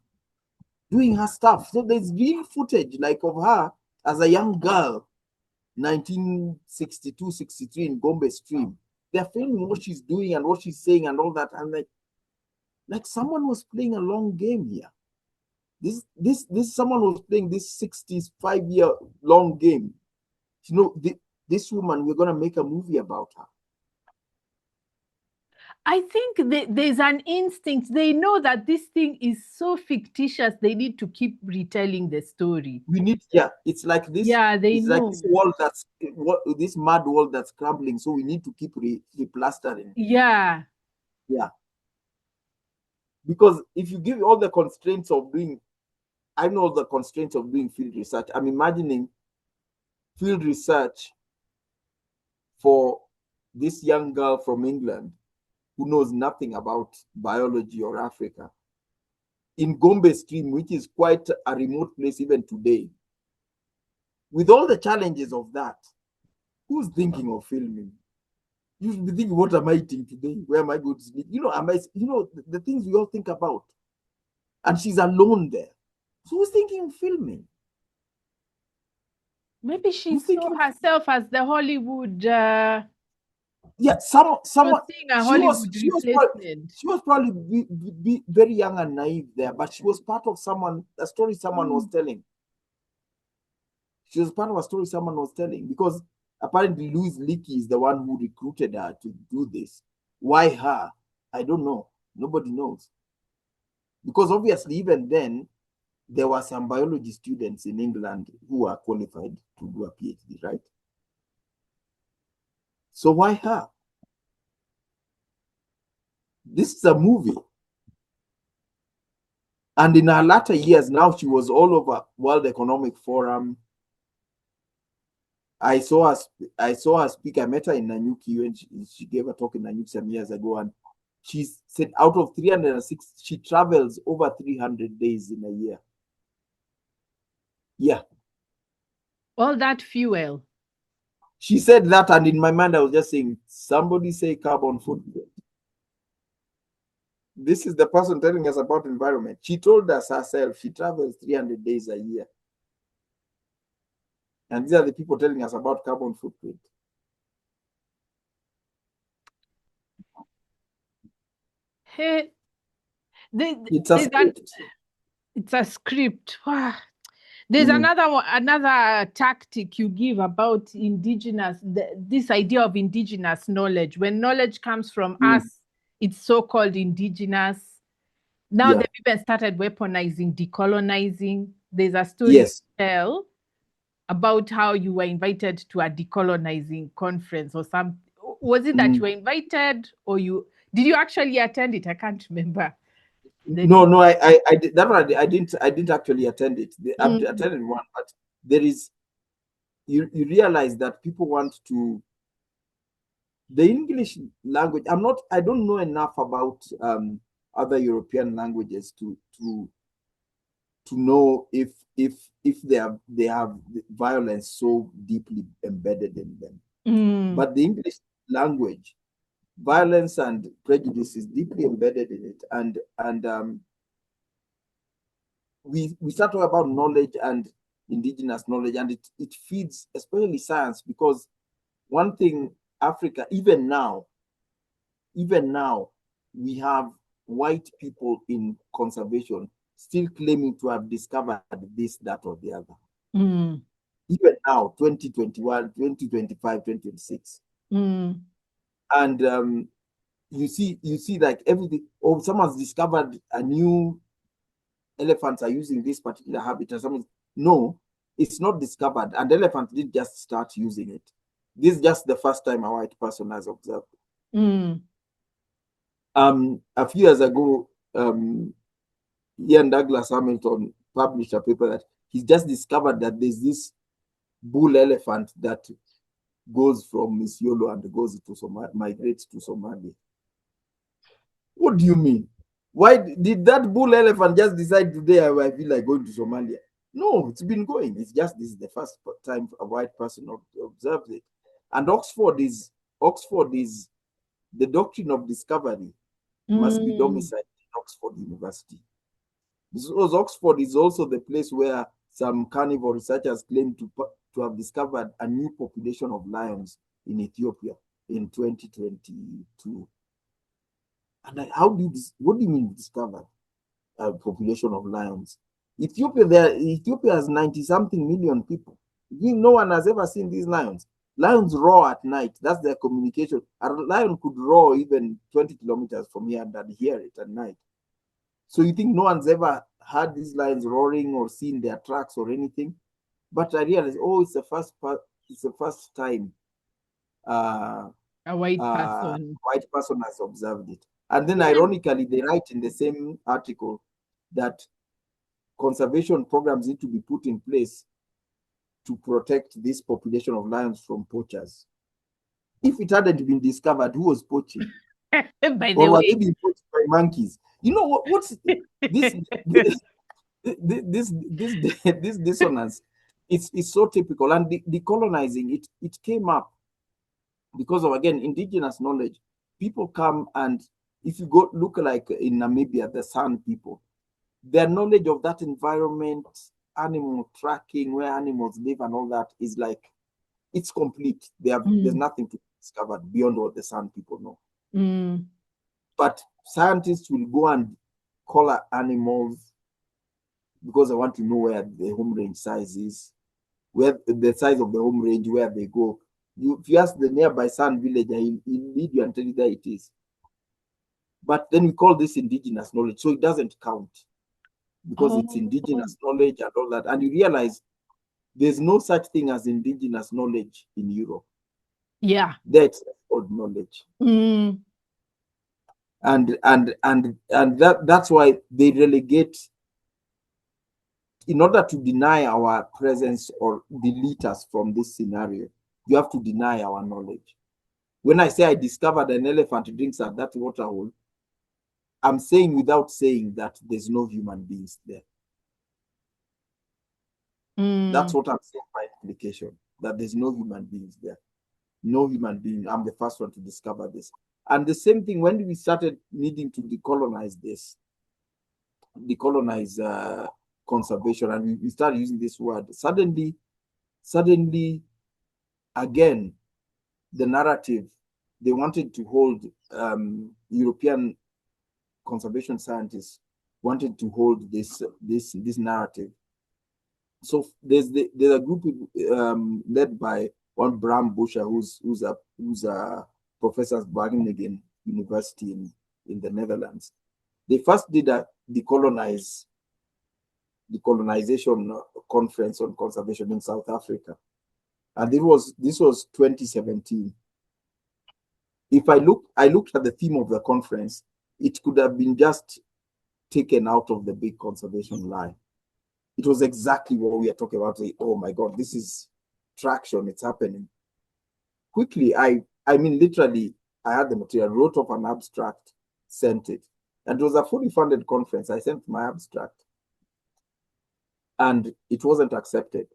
doing her stuff. So there's real footage like of her as a young girl, 1962, 63 in Gombe Stream. They're filming what she's doing and what she's saying and all that. And like someone was playing a long game here. This someone was playing this 65-year long game. You know, this woman, we're gonna make a movie about her. I think there's an instinct. They know that this thing is so fictitious. They need to keep retelling the story. We need, it's like this. Yeah, they it's know. like this wall this mud wall that's crumbling. So we need to keep replastering. Yeah. Yeah. Because if you give all the constraints of doing, I know the constraints of doing field research. I'm imagining field research for this young girl from England who knows nothing about biology or Africa in Gombe Stream, which is quite a remote place even today. With all the challenges of that, who's thinking of filming? You should be thinking, what am I eating today? Where am I going to sleep? The things we all think about. And she's alone there. So who's thinking of filming? Maybe she saw herself as the Hollywood. Someone. Seeing a Hollywood replacement. She was probably be very young and naive there, but she was part of a story someone was telling. She was part of a story someone was telling, because apparently Louis Leakey is the one who recruited her to do this. Why her? I don't know. Nobody knows. Because obviously, even then, there were some biology students in England who were qualified to do a PhD, right? So why her? This is a movie. And in her latter years, now she was all over World Economic Forum. I saw her speak. I met her in Nanyuki when she gave a talk in Nanyuki some years ago, and she said out of 306, she travels over 300 days in a year. Yeah. All that fuel. She said that, and in my mind, I was just saying, somebody say carbon footprint. This is the person telling us about environment. She told us herself she travels 300 days a year. And these are the people telling us about carbon footprint. Hey, it's a script. It's a script. There's another tactic you give about indigenous, this idea of indigenous knowledge. When knowledge comes from us, it's so-called indigenous. Now they've even started weaponizing, decolonizing. There's a story to tell about how you were invited to a decolonizing conference or something. Was it that you were invited, or did you actually attend it? I can't remember. No, I didn't actually attend it. I attended one, but there is, you realize that people want to, the English language. I don't know enough about other European languages to know if they have violence so deeply embedded in them. But the English language, violence and prejudice is deeply embedded in it, and we start talking about knowledge and indigenous knowledge, and it feeds especially science, because one thing Africa, even now we have white people in conservation still claiming to have discovered this, that, or the other. Even now, 2021, 2025, 2026. And you see like everything. Oh, someone's discovered a new elephants are using this particular habitat. No, it's not discovered, and elephants didn't just start using it. This is just the first time a white person has observed it. A few years ago, Ian Douglas Hamilton published a paper that he's just discovered that there's this bull elephant that goes from Isiolo and goes to migrates to Somalia. What do you mean? Why did that bull elephant just decide today I feel like going to Somalia? No, it's been going. It's just this is the first time a white person observes it. And Oxford is the doctrine of discovery must be domiciled in Oxford University. Because Oxford is also the place where some carnivore researchers claim to have discovered a new population of lions in Ethiopia in 2022. And what do you mean discovered a population of lions? Ethiopia has 90-something million people. No one has ever seen these lions. Lions roar at night. That's their communication. A lion could roar even 20 kilometers from here and I'd hear it at night. So you think no one's ever heard these lions roaring or seen their tracks or anything? But I realized, it's the first time A white a person. white person has observed it. And then ironically, they write in the same article that conservation programs need to be put in place to protect this population of lions from poachers. If it hadn't been discovered who was poaching, By or the were way, they being poached by monkeys? You know what's this this dissonance? It's so typical. And decolonizing it came up because of, again, indigenous knowledge. People come, and if you go look like in Namibia, the San people, their knowledge of that environment, animal tracking, where animals live and all that is like, it's complete. There's nothing to be discovered beyond what the San people know. But scientists will go and color animals because they want to know where the home range size is, where the size of the home range, where they go. If you ask the nearby San villager, he'll lead you and tell you that it is. But then we call this indigenous knowledge, so it doesn't count because it's indigenous knowledge and all that. And you realize there's no such thing as indigenous knowledge in Europe. Yeah. That's old knowledge. And that's why they relegate, in order to deny our presence or delete us from this scenario, you have to deny our knowledge. When I say I discovered an elephant drinks at that water hole, I'm saying without saying that there's no human beings there. That's what I'm saying by implication, that there's no human beings there. No human being. I'm the first one to discover this. And the same thing when we started needing to decolonize conservation, and we started using this word. Suddenly, again, the narrative, they wanted to hold, European conservation scientists wanted to hold this narrative. So there's a group led by one Bram Buscher, who's a professor at Wageningen University in the Netherlands. They first did a decolonization conference on conservation in South Africa, and this was 2017. If I looked at the theme of the conference, it could have been just taken out of the big conservation lie. It was exactly what we are talking about. Oh my God, this is traction, it's happening. Quickly, I mean, literally, I had the material, wrote up an abstract, sent it. And it was a fully funded conference. I sent my abstract, and it wasn't accepted.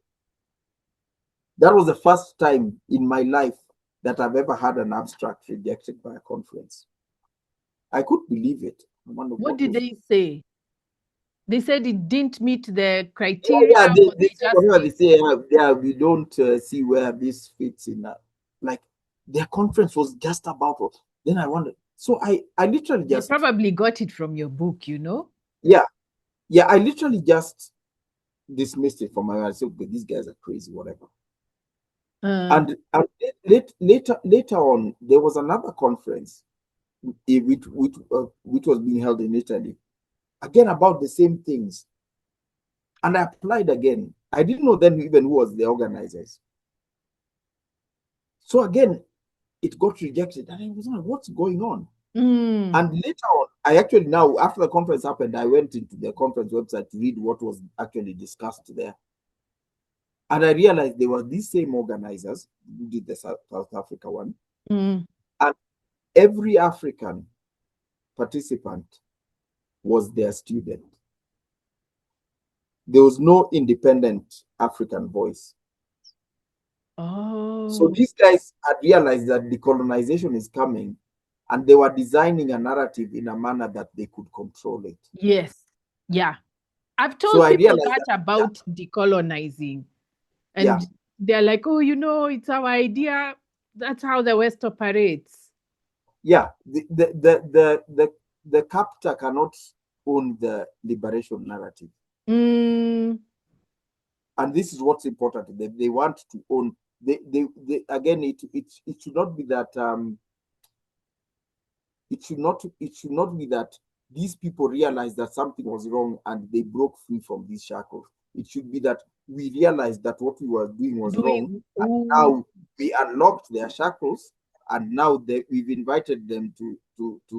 That was the first time in my life that I've ever had an abstract rejected by a conference. I couldn't believe it. What did they say? They said it didn't meet the criteria. Yeah, they say, we don't see where this fits in. Like, their conference was just about what. Then I wondered. So I literally just... They probably got it from your book, you know? Yeah, I literally just dismissed it from my mind. I said, okay, these guys are crazy, whatever. And later on, there was another conference which was being held in Italy, again about the same things. And I applied again. I didn't know then even who was the organizers. So again, it got rejected. And I was like, what's going on? And later on, I actually now, after the conference happened, I went into the conference website to read what was actually discussed there. And I realized they were these same organizers who did the South Africa one. And every African participant was their student. There was no independent African voice. So these guys had realized that decolonization is coming, and they were designing a narrative in a manner that they could control it. Yes. Yeah. I've told So I people realized that that, about decolonizing, yeah, and they're like, "Oh, it's our idea. That's how the West operates." yeah, the captor cannot own the liberation narrative. Mm, And this is what's important. They want to own. They again, it should not be that it should not be that these people realized that something was wrong and they broke free from these shackles. It should be that we realized that what we were doing was wrong, doing and now we unlocked their shackles, and now we've invited them to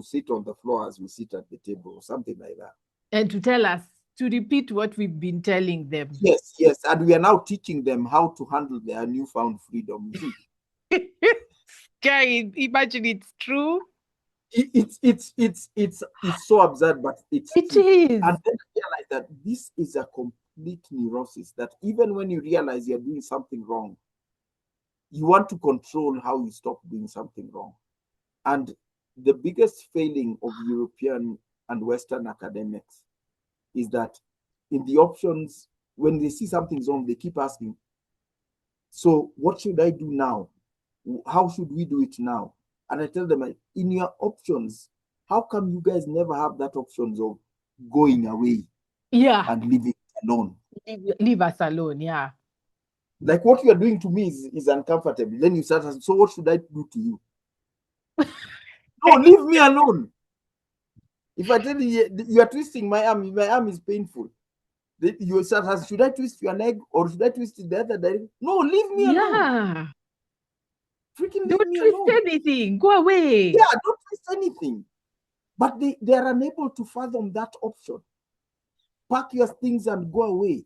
sit on the floor as we sit at the table, or something like that. and to tell us to repeat what we've been telling them. Yes, yes, and we are now teaching them how to handle their newfound freedom. You see, Guy, imagine it's true. it's so absurd, but it's It true. is. And then I realize that this is a complete neurosis. That even when you realize you're doing something wrong, you want to control how you stop doing something wrong. And the biggest failing of European and Western academics is that in the options, when they see something's wrong, they keep asking, so what should I do now? How should we do it now? And I tell them, in your options, how come you guys never have that options of going away Yeah. and leaving alone? Leave us alone. Yeah. Like what you are doing to me is uncomfortable. Then you start asking, so what should I do to you? No, leave me alone. If I tell you are twisting my arm is painful. Then you start asking, should I twist your leg or should I twist it the other direction? No, leave me alone. Yeah. Freaking leave Don't me twist alone. anything. Go away. Yeah, don't twist anything. But they are unable to fathom that option. Pack your things and go away.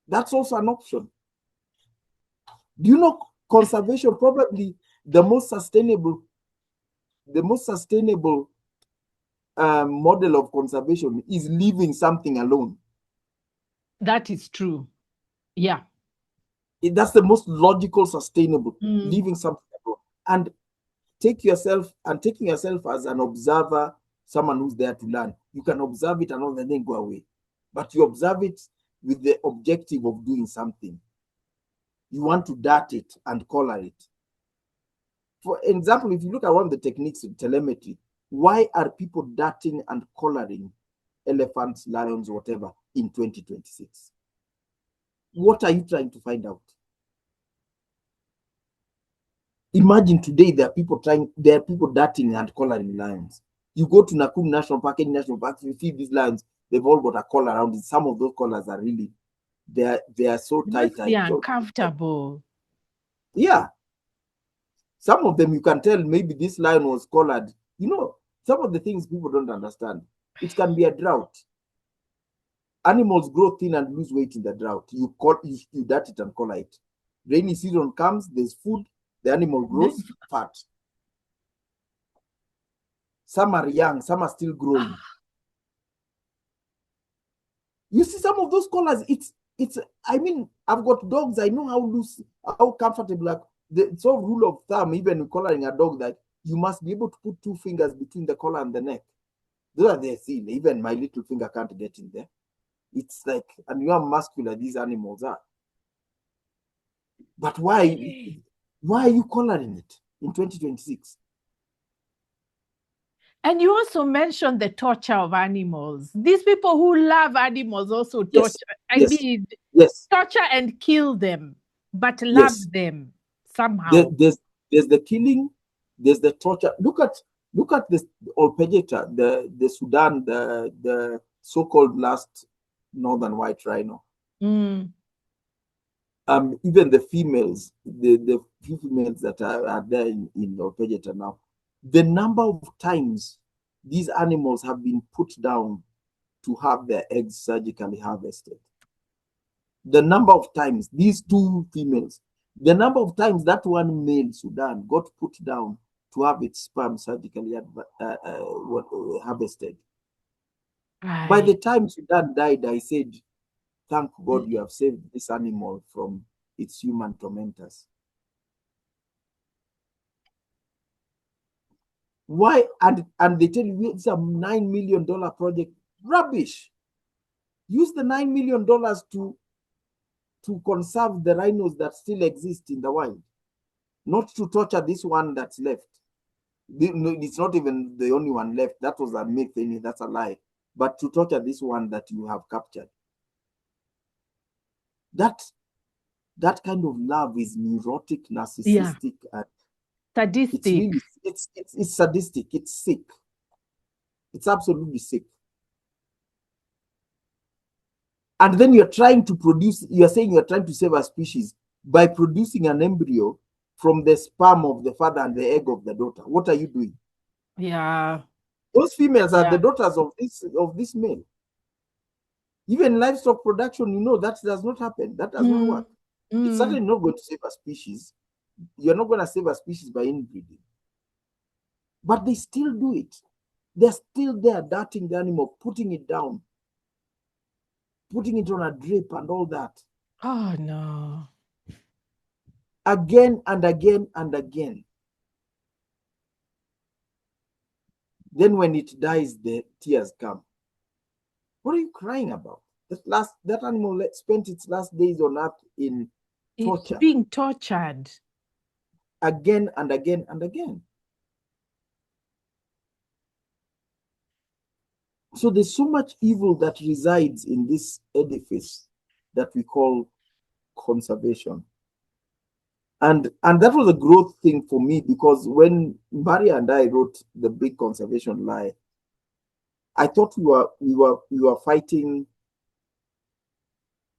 That's also an option. Do you know conservation? Probably the most sustainable model of conservation is leaving something alone. That is true. Yeah. That's the most logical, sustainable, leaving something alone. And taking yourself as an observer, someone who's there to learn. You can observe it and all, and then go away. But you observe it with the objective of doing something. You want to dart it and color it. For example, if you look at one of the techniques in telemetry, why are people darting and coloring elephants, lions, whatever in 2026? What are you trying to find out? Imagine today there are people darting and coloring lions. You go to Nakuru National Park, any national park, you see these lions, they've all got a collar around it. Some of those collars are really, they are so tight. They are uncomfortable. Yeah. Some of them you can tell maybe this lion was collared. Some of the things people don't understand. It can be a drought. Animals grow thin and lose weight in the drought. You dart it and collar it. Rainy season comes, there's food, the animal grows fat. Some are young, some are still growing. You see some of those collars, I mean, I've got dogs, I know how loose, how comfortable. Like the sort of rule of thumb, even collaring a dog, that you must be able to put 2 fingers between the collar and the neck. Those are there, see, even my little finger can't get in there. It's like, and you how muscular these animals are. But why are you collaring it in 2026? And you also mentioned the torture of animals. These people who love animals also torture. Yes. Torture and kill them, but love them somehow. There's the killing, there's the torture. Look at this Olpejeta, the Sudan, the so-called last northern white rhino. Even the females, the few females that are there in Olpejeta now, the number of times these animals have been put down to have their eggs surgically harvested. The number of times these 2 females, the number of times that one male Sudan got put down to have its sperm surgically harvested. By the time Sudan died, I said, thank God you have saved this animal from its human tormentors. Why? And they tell you it's a $9 million project. Rubbish. use the $9 million to conserve the rhinos that still exist in the wild, not to torture this one that's left. It's not even the only one left. That was a myth, that's a lie. But to torture this one that you have captured. That kind of love is neurotic, narcissistic, and sadistic. It's really, it's sadistic. It's sick. It's absolutely sick. And then you're trying to produce, you're saying you're trying to save a species by producing an embryo from the sperm of the father and the egg of the daughter. What are you doing? Yeah. Those females are the daughters of this male. Even livestock production, you know, that does not happen. That does not work. It's certainly not going to save a species. You're not going to save a species by inbreeding. But they still do it. They're still there, darting the animal, putting it down, putting it on a drip and all that. Oh, no. Again and again and again. Then when it dies, the tears come. What are you crying about? That animal spent its last days on earth in torture. It's being tortured. Again and again and again. So there's so much evil that resides in this edifice that we call conservation. And that was a growth thing for me, because when Maria and I wrote The Big Conservation Lie, I thought we were fighting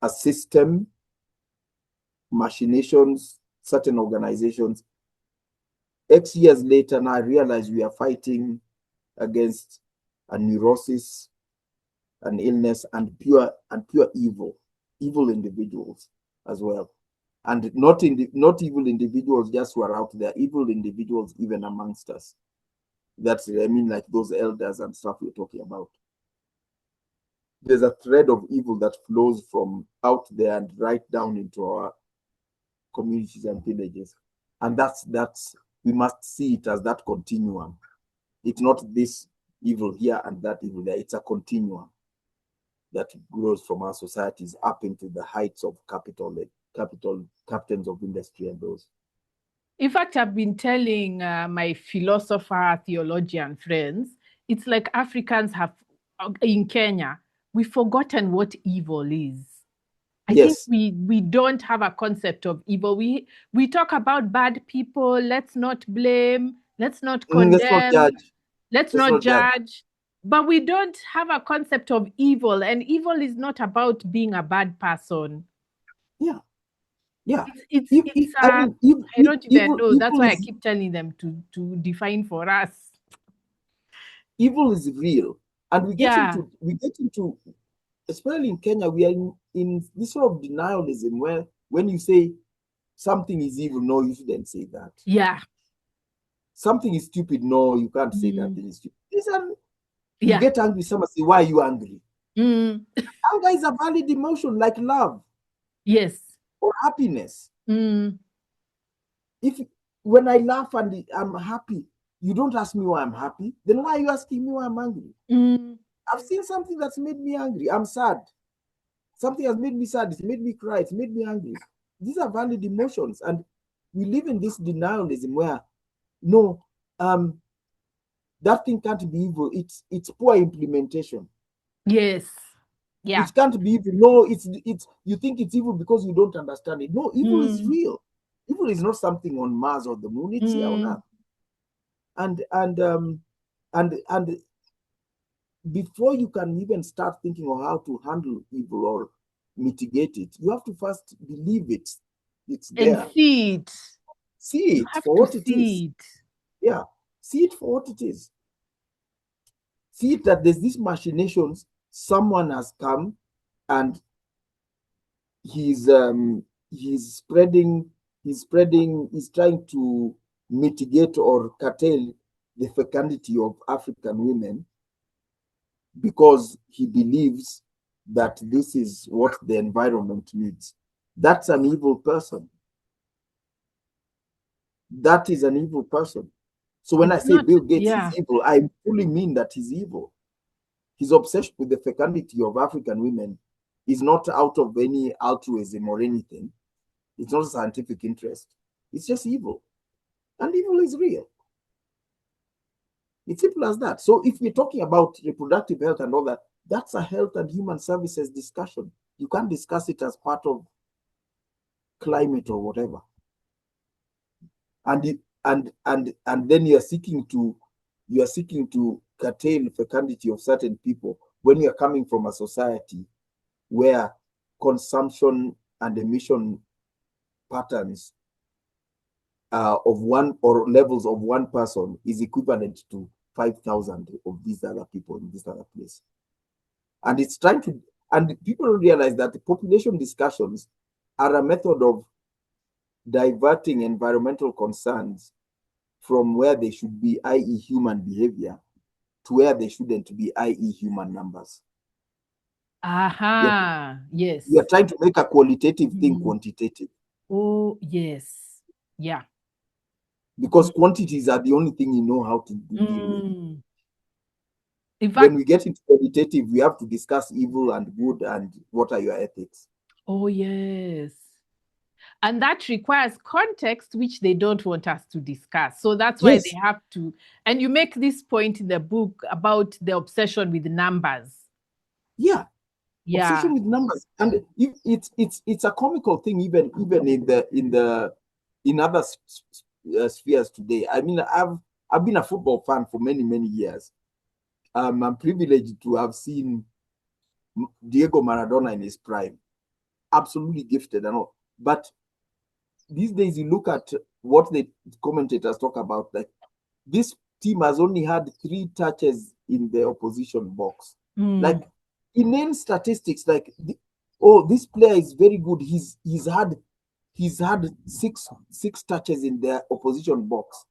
a system, machinations, certain organizations. X years later, now I realized we are fighting against a neurosis, an illness, and pure evil individuals as well. And not evil individuals just who are out there, evil individuals even amongst us. That's, I mean, like those elders and stuff we're talking about. There's a thread of evil that flows from out there and right down into our communities and villages. And that's we must see it as that continuum. It's not this evil here and that evil there. It's a continuum that grows from our societies up into the heights of capital captains of industry and those. In fact, I've been telling my philosopher, theologian friends, it's like Africans have, in Kenya, we've forgotten what evil is. I think we don't have a concept of evil. We talk about bad people. Let's not blame. Let's not condemn. Let's not judge. But we don't have a concept of evil. And evil is not about being a bad person. Yeah. Yeah. I don't even know. That's why I keep telling them to define for us. Evil is real. And we get into, especially in Kenya, we are in this sort of denialism where when you say something is evil, no, you shouldn't say that. Yeah. Something is stupid, no, you can't say that thing is stupid. You get angry, someone say, why are you angry? Anger is a valid emotion like love. Yes. Or happiness. When I laugh and I'm happy, you don't ask me why I'm happy, then why are you asking me why I'm angry? I've seen something that's made me angry. I'm sad. Something has made me sad. It's made me cry. It's made me angry. These are valid emotions. And we live in this denialism where, no, that thing can't be evil. It's poor implementation. Yes. Yeah. It can't be evil. No, it's you think it's evil because you don't understand it. No, evil is real. Evil is not something on Mars or the moon. It's here on Earth. And before you can even start thinking of how to handle evil or mitigate it, you have to first believe it. It's there. And see it. See it for what it is. Yeah. See it for what it is. See it that there's these machinations. Someone has come and he's trying to mitigate or curtail the fecundity of African women because he believes that this is what the environment needs. That's an evil person. That is an evil person. So when I say Bill Gates is evil, I fully mean that he's evil. his obsession with the fecundity of African women is not out of any altruism or anything. It's not a scientific interest. It's just evil. And evil is real. It's simple as that. So if we're talking about reproductive health and all that, that's a health and human services discussion. You can't discuss it as part of climate or whatever. And then you're seeking to curtail fecundity of certain people when you're coming from a society where consumption and emission patterns of one or levels of one person is equivalent to 5,000 of these other people in this other place. And it's trying to, and people realize that the population discussions are a method of diverting environmental concerns from where they should be, i.e. human behavior, to where they shouldn't be, i.e. human numbers. Aha, yes. We are trying to make a qualitative thing quantitative. Oh, yes. Yeah. Because quantities are the only thing you know how to deal with. In fact, when we get into qualitative, we have to discuss evil and good and what are your ethics. Oh, yes. And that requires context, which they don't want us to discuss. So that's why they have to. And you make this point in the book about the obsession with numbers. Yeah. Obsession with numbers. And it's a comical thing, even in other spheres today. I mean, I've been a football fan for many, many years. I'm privileged to have seen Diego Maradona in his prime. Absolutely gifted and all. But these days, you look at what the commentators talk about, like this team has only had 3 touches in the opposition box. Like inane statistics, like this player is very good. He's had 6 touches in the opposition box.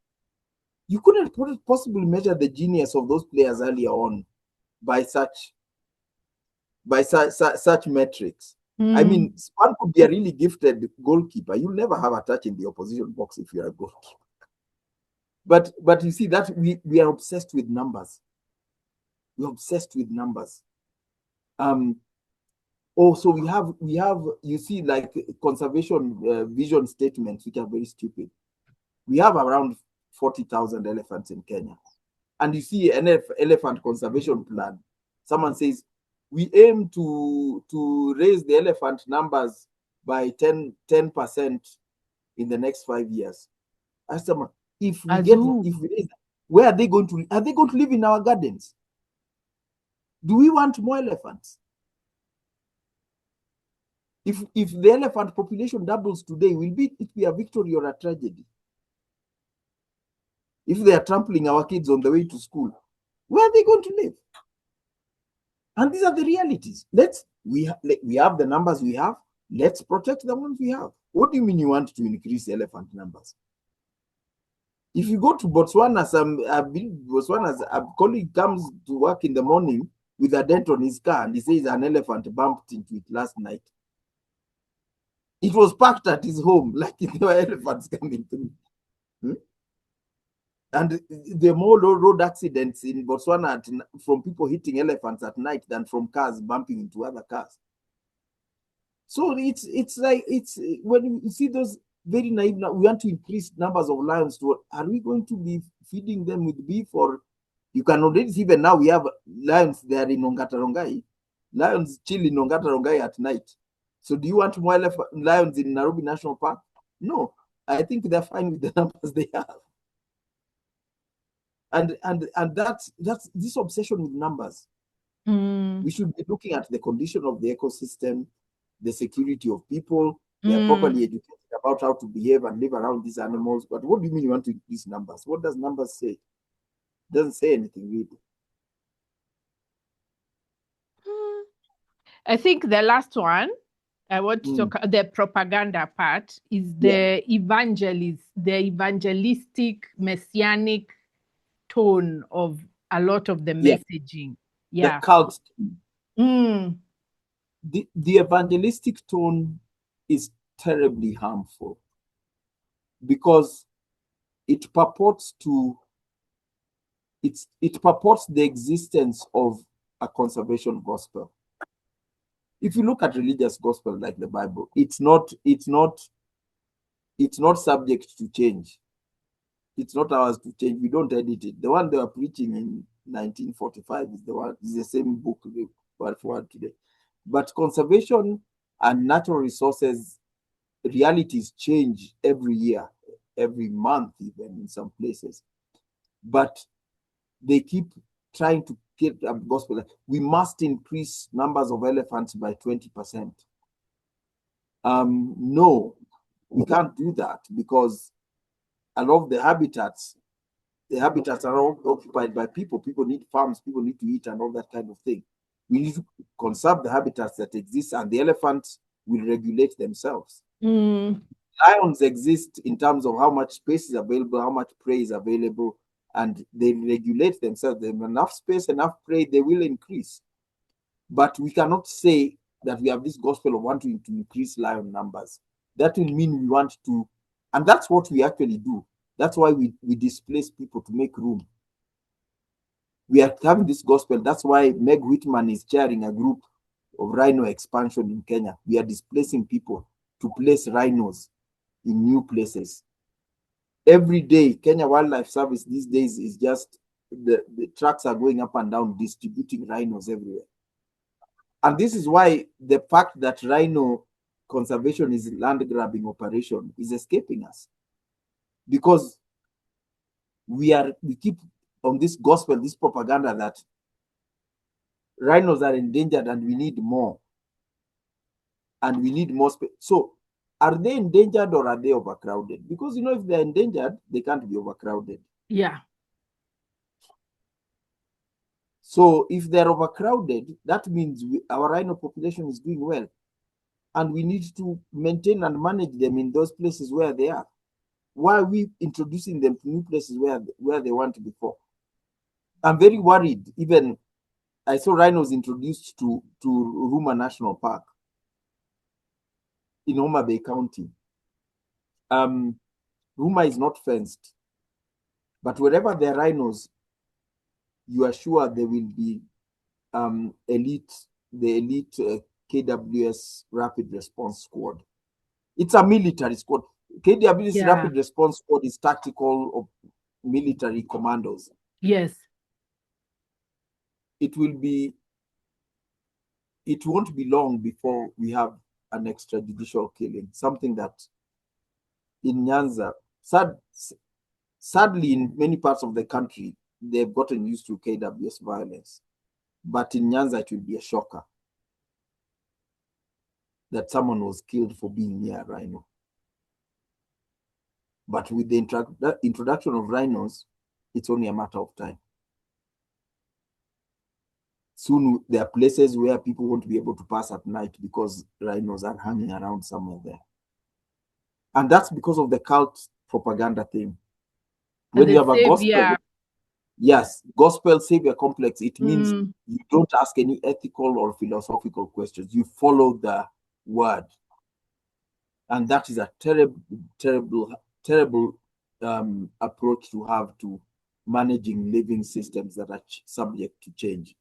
You couldn't possibly measure the genius of those players earlier on by such metrics. I mean, Span could be a really gifted goalkeeper. You'll never have a touch in the opposition box if you're a goalkeeper. But you see that we are obsessed with numbers. We're obsessed with numbers. Also, we have you see, like conservation vision statements, which are very stupid. We have around 40,000 elephants in Kenya, and you see an elephant conservation plan. Someone says we aim to raise the elephant numbers by 10% in the next 5 years. Ask someone, if we raise, where are they going to live in our gardens? Do we want more elephants? If the elephant population doubles today, will it be a victory or a tragedy? If they are trampling our kids on the way to school, where are they going to live? And these are the realities. We have the numbers we have. Let's protect the ones we have. What do you mean you want to increase elephant numbers? If you go to Botswana, a colleague comes to work in the morning with a dent on his car, and he says an elephant bumped into it last night. It was parked at his home, like there were elephants coming through. And there are more road accidents in Botswana from people hitting elephants at night than from cars bumping into other cars. So it's like when you see those very naive, we want to increase numbers of lions. Are we going to be feeding them with beef? Or you can already see, even now we have lions there in Ongata Rongai. Lions chill in Ongata Rongai at night. So do you want more lions in Nairobi National Park? No, I think they're fine with the numbers they have. And that's this obsession with numbers. We should be looking at the condition of the ecosystem, the security of people. They are properly educated about how to behave and live around these animals. But what do you mean you want to increase numbers? What does numbers say? It doesn't say anything really. I think the last one I want to talk, the propaganda part, is the evangelistic messianic tone of a lot of the messaging. The cult. The evangelistic tone is terribly harmful because it purports the existence of a conservation gospel. If you look at religious gospel like the Bible, it's not subject to change. It's not ours to change. We don't edit it. The one they were preaching in 1945 is the same book word for word today. But conservation and natural resources realities change every year, every month, even in some places. But they keep trying to get a gospel. We must increase numbers of elephants by 20%. No, we can't do that because a lot of the habitats are all occupied by people. People need farms, people need to eat and all that kind of thing. We need to conserve the habitats that exist, and the elephants will regulate themselves. Lions exist in terms of how much space is available, how much prey is available, and they regulate themselves. They have enough space, enough prey, they will increase. But we cannot say that we have this gospel of wanting to increase lion numbers. That will mean we want to, and that's what we actually do. That's why we displace people to make room. We are having this gospel. That's why Meg Whitman is chairing a group of rhino expansion in Kenya. We are displacing people to place rhinos in new places. Every day, Kenya Wildlife Service these days is just, the trucks are going up and down distributing rhinos everywhere. And this is why the fact that rhino conservation is a land grabbing operation is escaping us. Because we keep on this gospel, this propaganda that rhinos are endangered and we need more. And we need more space. So are they endangered or are they overcrowded? Because, if they're endangered, they can't be overcrowded. Yeah. So if they're overcrowded, that means our rhino population is doing well. And we need to maintain and manage them in those places where they are. Why are we introducing them to new places where they weren't before? I'm very worried. Even I saw rhinos introduced to Ruma National Park in Homa Bay County. Ruma is not fenced, but wherever there are rhinos, you are sure there will be the elite KWS Rapid Response Squad. It's a military squad. KWS Rapid Response Squad is tactical of military commandos. Yes. It won't be long before we have an extrajudicial killing, something that in Nyanza, sadly, in many parts of the country, they've gotten used to KWS violence. But in Nyanza, it will be a shocker that someone was killed for being near a rhino. But with the introduction of rhinos, it's only a matter of time. Soon, there are places where people won't be able to pass at night because rhinos are hanging around somewhere there. And that's because of the cult propaganda thing. When you have a gospel, yes, gospel savior complex, it means you don't ask any ethical or philosophical questions. You follow the word. And that is a terrible, terrible, terrible approach to have to managing living systems that are subject to change.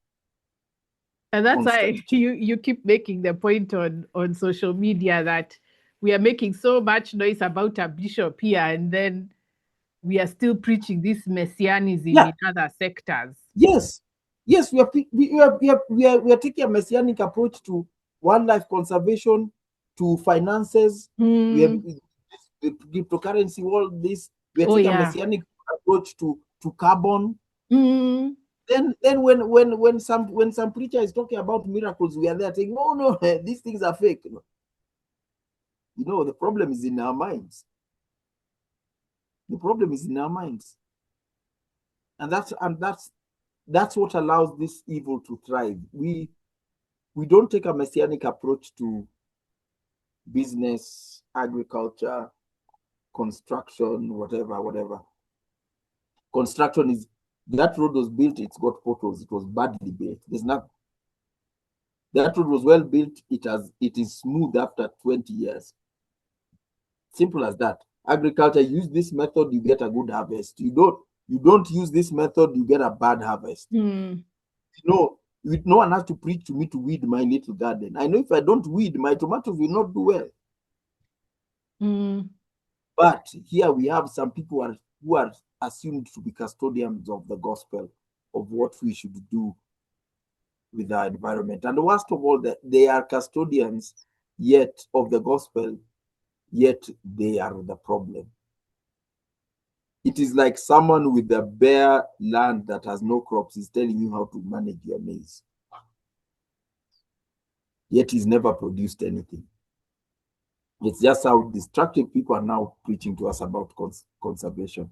And that's why you keep making the point on social media that we are making so much noise about a bishop here, and then we are still preaching this messianism in other sectors. Yes, we are taking a messianic approach to wildlife conservation, to finances. We have the cryptocurrency, all this. We are taking a messianic approach to carbon. Then when some preacher is talking about miracles, we are there saying, no, these things are fake. The problem is in our minds. The problem is in our minds. And that's what allows this evil to thrive. We don't take a messianic approach to business, agriculture, construction, whatever. Construction is, that road was built, it's got potholes, it was badly built. That road was well built, it is smooth after 20 years. Simple as that. Agriculture, use this method, you get a good harvest. You don't use this method, you get a bad harvest. No one has to preach to me to weed my little garden. I know if I don't weed, my tomatoes will not do well. But here we have some people who are assumed to be custodians of the gospel, of what we should do with our environment. And worst of all, that they are custodians yet of the gospel, yet they are the problem. It is like someone with a bare land that has no crops is telling you how to manage your maize, yet he's never produced anything. It's just how destructive people are now preaching to us about conservation.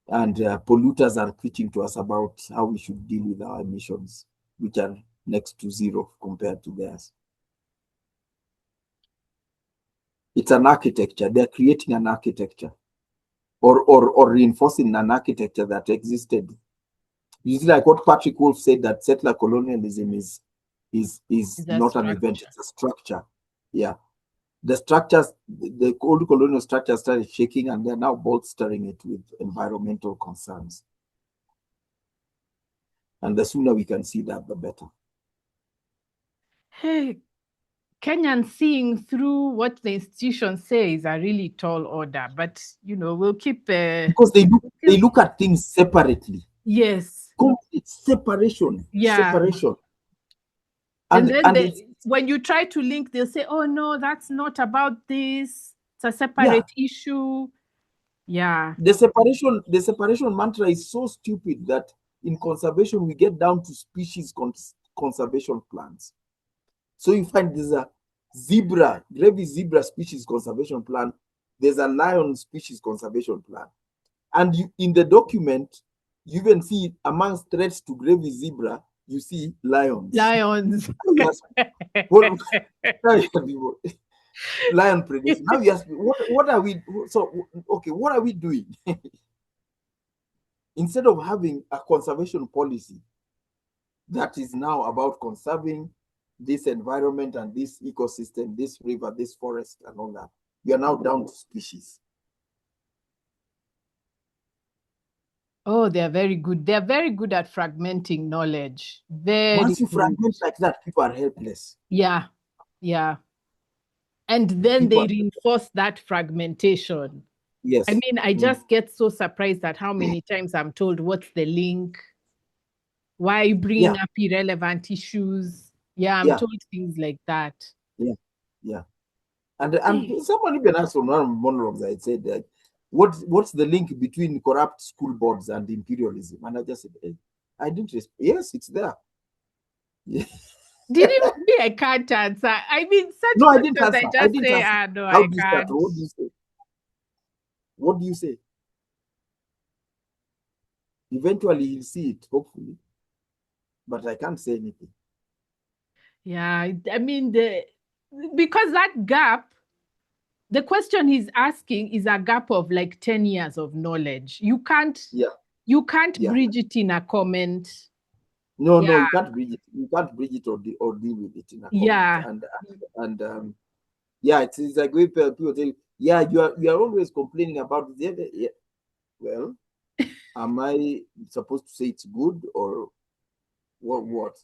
And polluters are preaching to us about how we should deal with our emissions, which are next to zero compared to theirs. It's an architecture. They're creating an architecture or reinforcing an architecture that existed. You see, like what Patrick Wolf said, that settler colonialism is not an event, it's a structure. Yeah. The structures, the old colonial structure started shaking, and they're now bolstering it with environmental concerns. And the sooner we can see that, the better. Hey, Kenyans seeing through what the institution says is a really tall order, but we'll keep because they look at things separately. Yes, complete separation. Yeah. Separation. And then when you try to link, they'll say, "Oh no, that's not about this. It's a separate issue." Yeah. The separation mantra is so stupid that in conservation we get down to species conservation plans. So you find there's a gravy zebra species conservation plan, there's a lion species conservation plan. And in the document, you even see amongst threats to gravy zebra, you see lions. Lions. Lion predation. Now you ask me, what are we? So, okay, what are we doing? Instead of having a conservation policy that is now about conserving this environment and this ecosystem, this river, this forest, and all that, we are now down to species. Oh, they're very good. They're very good at fragmenting knowledge. Once you fragment like that, people are helpless. Yeah, yeah. And then they reinforce that fragmentation. Yes. I mean, I just get so surprised at how many times I'm told, what's the link? Why are you bringing up irrelevant issues? Yeah, I'm told things like that. Yeah. And someone even asked on one of the monologues, I said that, what's the link between corrupt school boards and imperialism? And I just said, hey, I didn't yes, it's there. Yeah. Didn't me, I can't answer. I mean, such no, I didn't answer. I just say, no, How I do you can't. start? What do you say? What do you say? Eventually he'll see it, hopefully. But I can't say anything. Yeah, I mean, because that gap, the question he's asking is a gap of like 10 years of knowledge. You can't bridge it in a comment. No, you can't bridge it. You can't bridge it or deal with it in a comment. And it's like way people tell you, you are always complaining about it. Yeah. Well, am I supposed to say it's good or what?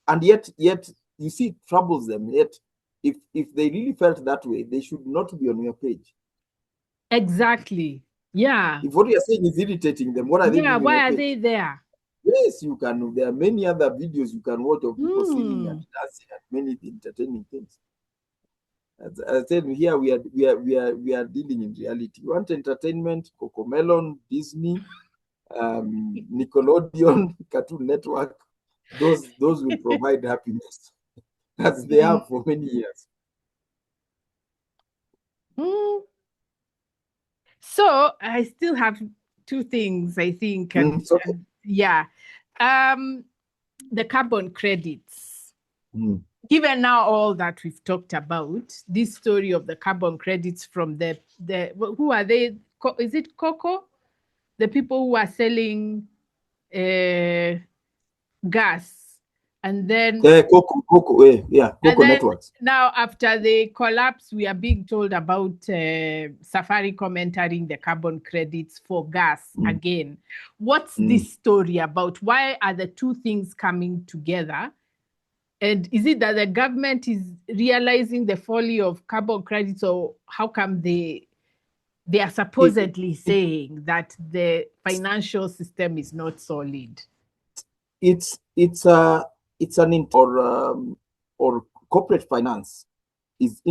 And yet you see, it troubles them. Yet if they really felt that way, they should not be on your page. Exactly. Yeah. If what you're saying is irritating them, what are they doing? Yeah, why are they there? Yes, you can. There are many other videos you can watch of people singing and dancing and many entertaining things. As I said, here we are dealing in reality. You want entertainment? Cocomelon, Disney, Nickelodeon, Cartoon Network. Those will provide happiness, as they have for many years. So I still have two things, I think. The carbon credits. Given now all that we've talked about, this story of the carbon credits from the who are they? Is it Coco? The people who are selling gas And then Coco Networks. Now, after the collapse, we are being told about Safaricom entering the carbon credits for gas again. What's this story about? Why are the two things coming together? And is it that the government is realizing the folly of carbon credits, or how come they are supposedly saying that the financial system is not solid? It's an or corporate finance is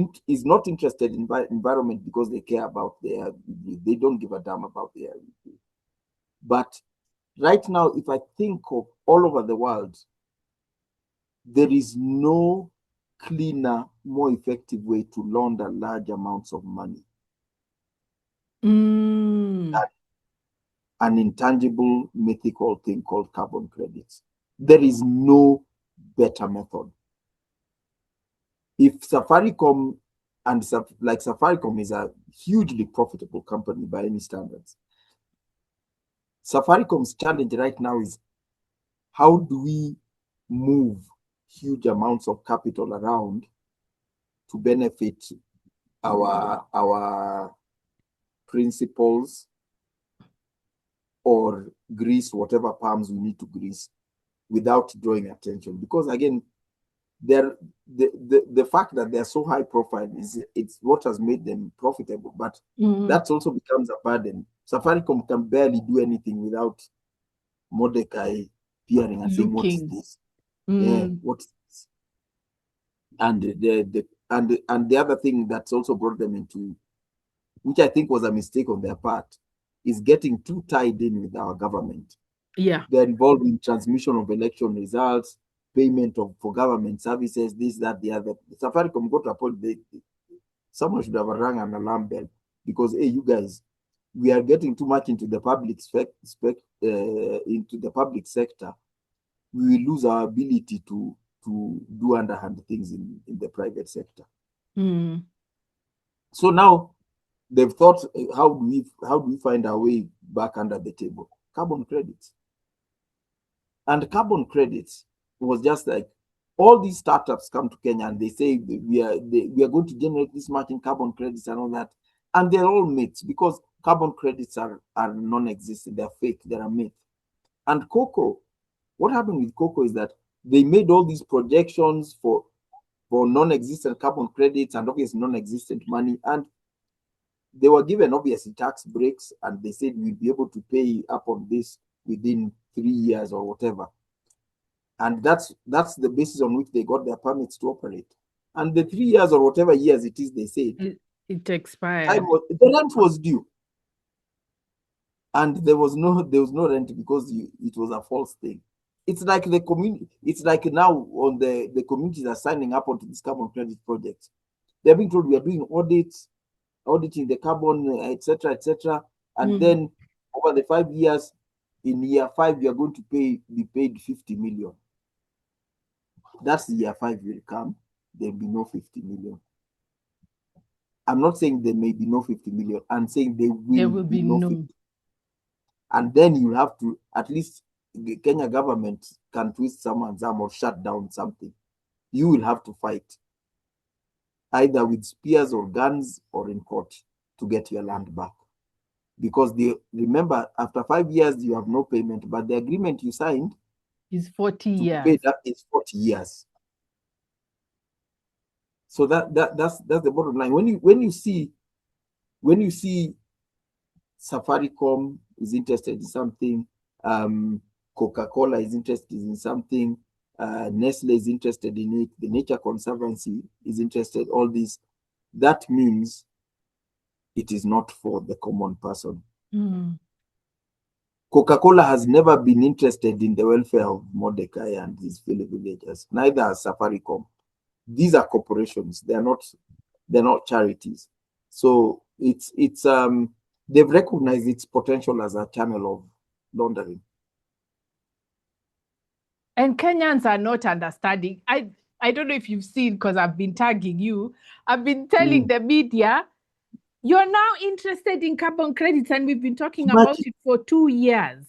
not interested in environment because they care about they don't give a damn about their. But right now, if I think of all over the world, there is no cleaner, more effective way to launder large amounts of money. An intangible, mythical thing called carbon credits. There is no better method. If Safaricom, and like Safaricom is a hugely profitable company by any standards, Safaricom's challenge right now is how do we move huge amounts of capital around to benefit our principals or grease whatever palms we need to grease without drawing attention. Because again, the fact that they're so high profile it's what has made them profitable, but that also becomes a burden. Safaricom can barely do anything without Mordecai appearing and saying, "What's this? Yeah, what's this?" And the other thing that's also brought them into, which I think was a mistake on their part, is getting too tied in with our government. Yeah, they're involved in transmission of election results, payment for government services, this, that, the other. Safaricom got to a point someone should have rang an alarm bell because, hey, you guys, we are getting too much into the public into the public sector. We will lose our ability to do underhand things in the private sector. So now they've thought, how do we find our way back under the table? Carbon credits. And carbon credits was just like, all these startups come to Kenya and they say we are going to generate this much in carbon credits and all that. And they're all myths because carbon credits are non-existent. They're fake. They're a myth. And Cocoa, what happened with Cocoa is that they made all these projections for non-existent carbon credits and obviously non-existent money. And they were given obviously tax breaks and they said we'll be able to pay up on this within 3 years or whatever. And that's the basis on which they got their permits to operate. And the 3 years or whatever years it is, they said it expired. The rent was due, and there was no rent because it was a false thing. It's like the community. It's like now on the communities are signing up onto this carbon credit project. They're being told we are doing auditing the carbon, etc., etc. And then over the 5 years, in year 5, you are going to be paid 50 million. That's the year 5 will come, there'll be no 50 million. I'm not saying there may be no 50 million. I'm saying there will be no 50. And then you have to, at least the Kenya government can twist someone's arm or shut down something. You will have to fight either with spears or guns or in court to get your land back. Because remember, after 5 years, you have no payment, but the agreement you signed is 40 years. Pay that is 40 years. So that's the bottom line. When you see Safaricom is interested in something, Coca-Cola is interested in something, Nestle is interested in it, the Nature Conservancy is interested, all this, that means it is not for the common person. Coca-Cola has never been interested in the welfare of Mordecai and his fellow villagers. Neither has Safaricom. These are corporations. They're not charities. So they've recognized its potential as a channel of laundering. And Kenyans are not understanding. I don't know if you've seen, because I've been tagging you. I've been telling the media, you're now interested in carbon credits, and we've been talking about it for 2 years.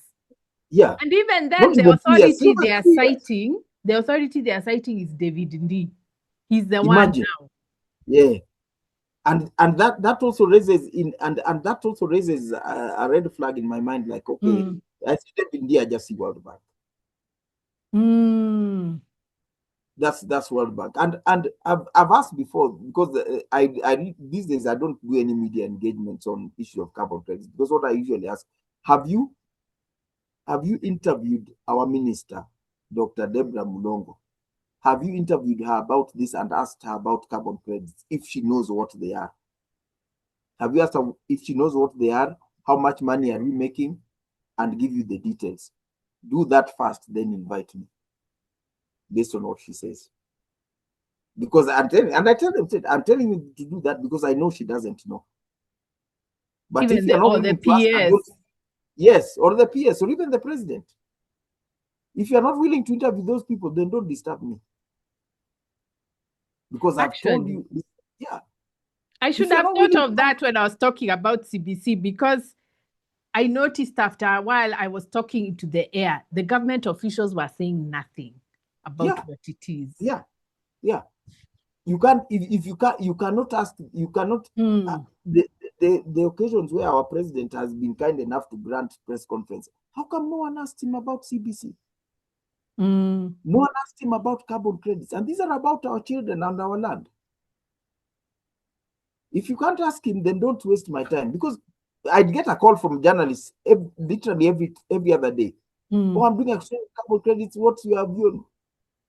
Yeah. And even then, the authority they are citing the authority they are citing is David Ndii. He's the Imagine. one now. Yeah. And that also raises and that also raises a red flag in my mind, like, okay, I see David Ndii, I just see World Bank. That's World Bank. And I've asked before, because I these days I don't do any media engagements on issue of carbon credits, because what I usually ask, have you interviewed our minister, Dr. Deborah Mulongo? Have you interviewed her about this and asked her about carbon credits, if she knows what they are? Have you asked her if she knows what they are, how much money are we making, and give you the details? Do that first, then invite me, based on what she says. Because I tell them, I'm telling you to do that because I know she doesn't know. But Even if you're not willing to ask her, yes, or the PS, or even the president, if you're not willing to interview those people, then don't disturb me. Because I've told you, yeah. I should have thought of that when I was talking about CBC, because I noticed after a while I was talking into the air. The government officials were saying nothing about what it is. Yeah. You can't, if you can't, you cannot ask, you cannot, the occasions where our president has been kind enough to grant press conference, how come no one asked him about CBC? No one asked him about carbon credits, and these are about our children and our land. If you can't ask him, then don't waste my time, because I'd get a call from journalists literally every other day. Oh, I'm doing a story on carbon credits. What's your view?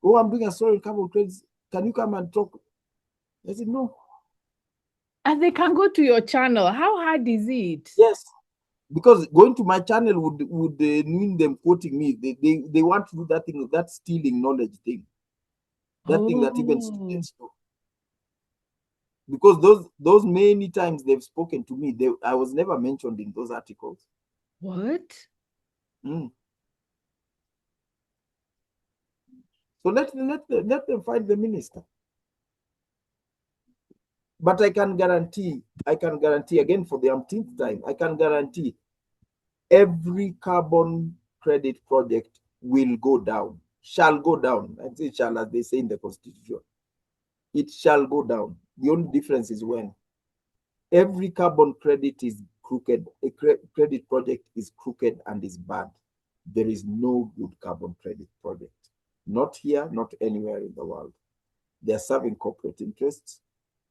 Oh, I'm doing a story on carbon credits. Can you come and talk? I said, no. And they can go to your channel. How hard is it? Yes, because going to my channel would mean them quoting me. They want to do that thing, that stealing knowledge thing. That thing that even students do. Because those many times they've spoken to me, I was never mentioned in those articles. What? So let them find the minister. But I can guarantee again, for the umpteenth time, I can guarantee every carbon credit project will go down, shall go down. I say shall, as they say in the Constitution. It shall go down. The only difference is when. Every carbon credit is crooked. A credit project is crooked and is bad. There is no good carbon credit project. Not here, not anywhere in the world. They're serving corporate interests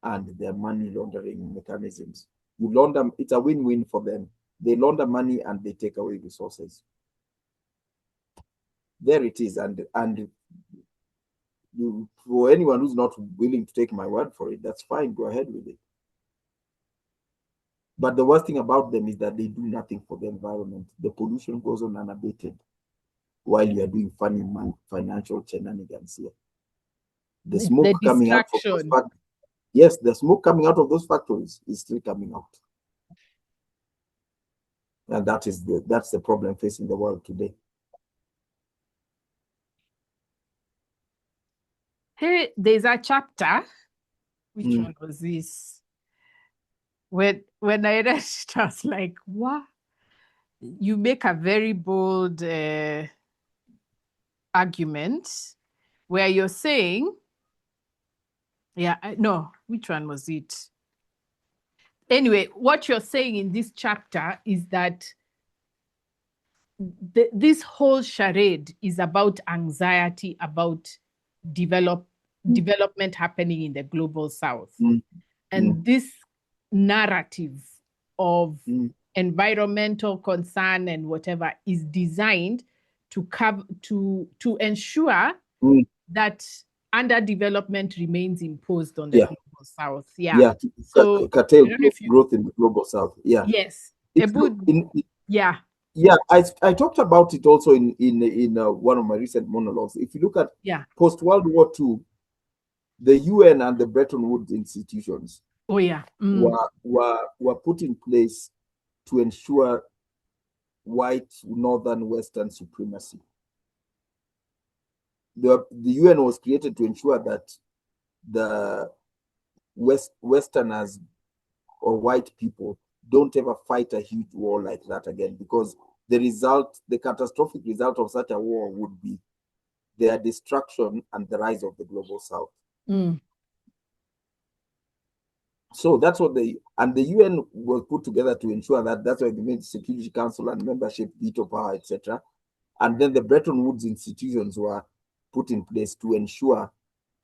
and their money laundering mechanisms. You launder, it's a win-win for them. They launder money and they take away resources. There it is. And for anyone who's not willing to take my word for it, that's fine. Go ahead with it. But the worst thing about them is that they do nothing for the environment. The pollution goes on unabated while you are doing funny financial shenanigans here. The smoke coming out from those factories, yes, the smoke coming out of those factories is still coming out. And that's the problem facing the world today. Hey, there's a chapter. Which one was this? When I read it, I was like, what? You make a very bold argument where you're saying, which one was it? Anyway, what you're saying in this chapter is that this whole charade is about anxiety about development happening in the global south. And this narrative of environmental concern and whatever is designed to ensure that underdevelopment remains imposed on the global south. So curtail growth in the global south. Yes. I talked about it also in one of my recent monologues. If you look at post World War II, the UN and the Bretton Woods institutions were put in place to ensure white northern western supremacy. The UN was created to ensure that the Westerners or white people don't ever fight a huge war like that again, because the catastrophic result of such a war would be their destruction and the rise of the global south. So that's what the UN was put together to ensure that. That's why they made Security Council and membership, veto power, etc. And then the Bretton Woods institutions were put in place to ensure,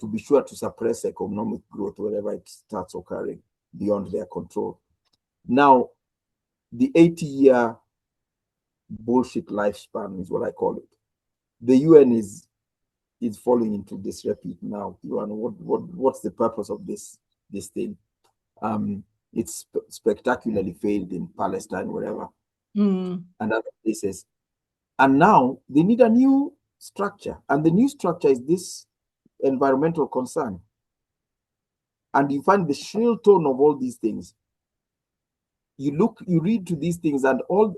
to be sure to suppress economic growth wherever it starts occurring beyond their control. Now, the 80-year bullshit lifespan is what I call it. The UN is falling into disrepute now. What's the purpose of this thing? It's spectacularly failed in Palestine, wherever, and other places. And now they need a new structure, and the new structure is this environmental concern. And you find the shrill tone of all these things. You read to these things, and all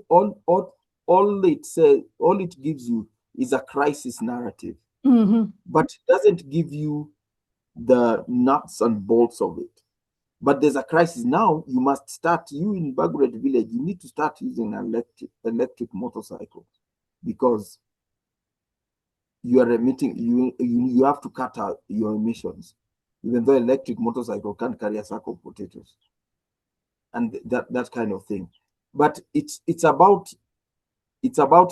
it says, all it gives you is a crisis narrative, but it doesn't give you the nuts and bolts of it. But there's a crisis now. You must start. You in Baguret village, you need to start using an electric motorcycle, because you are emitting. You have to cut out your emissions, even though electric motorcycle can't carry a sack of potatoes, and that kind of thing. But it's about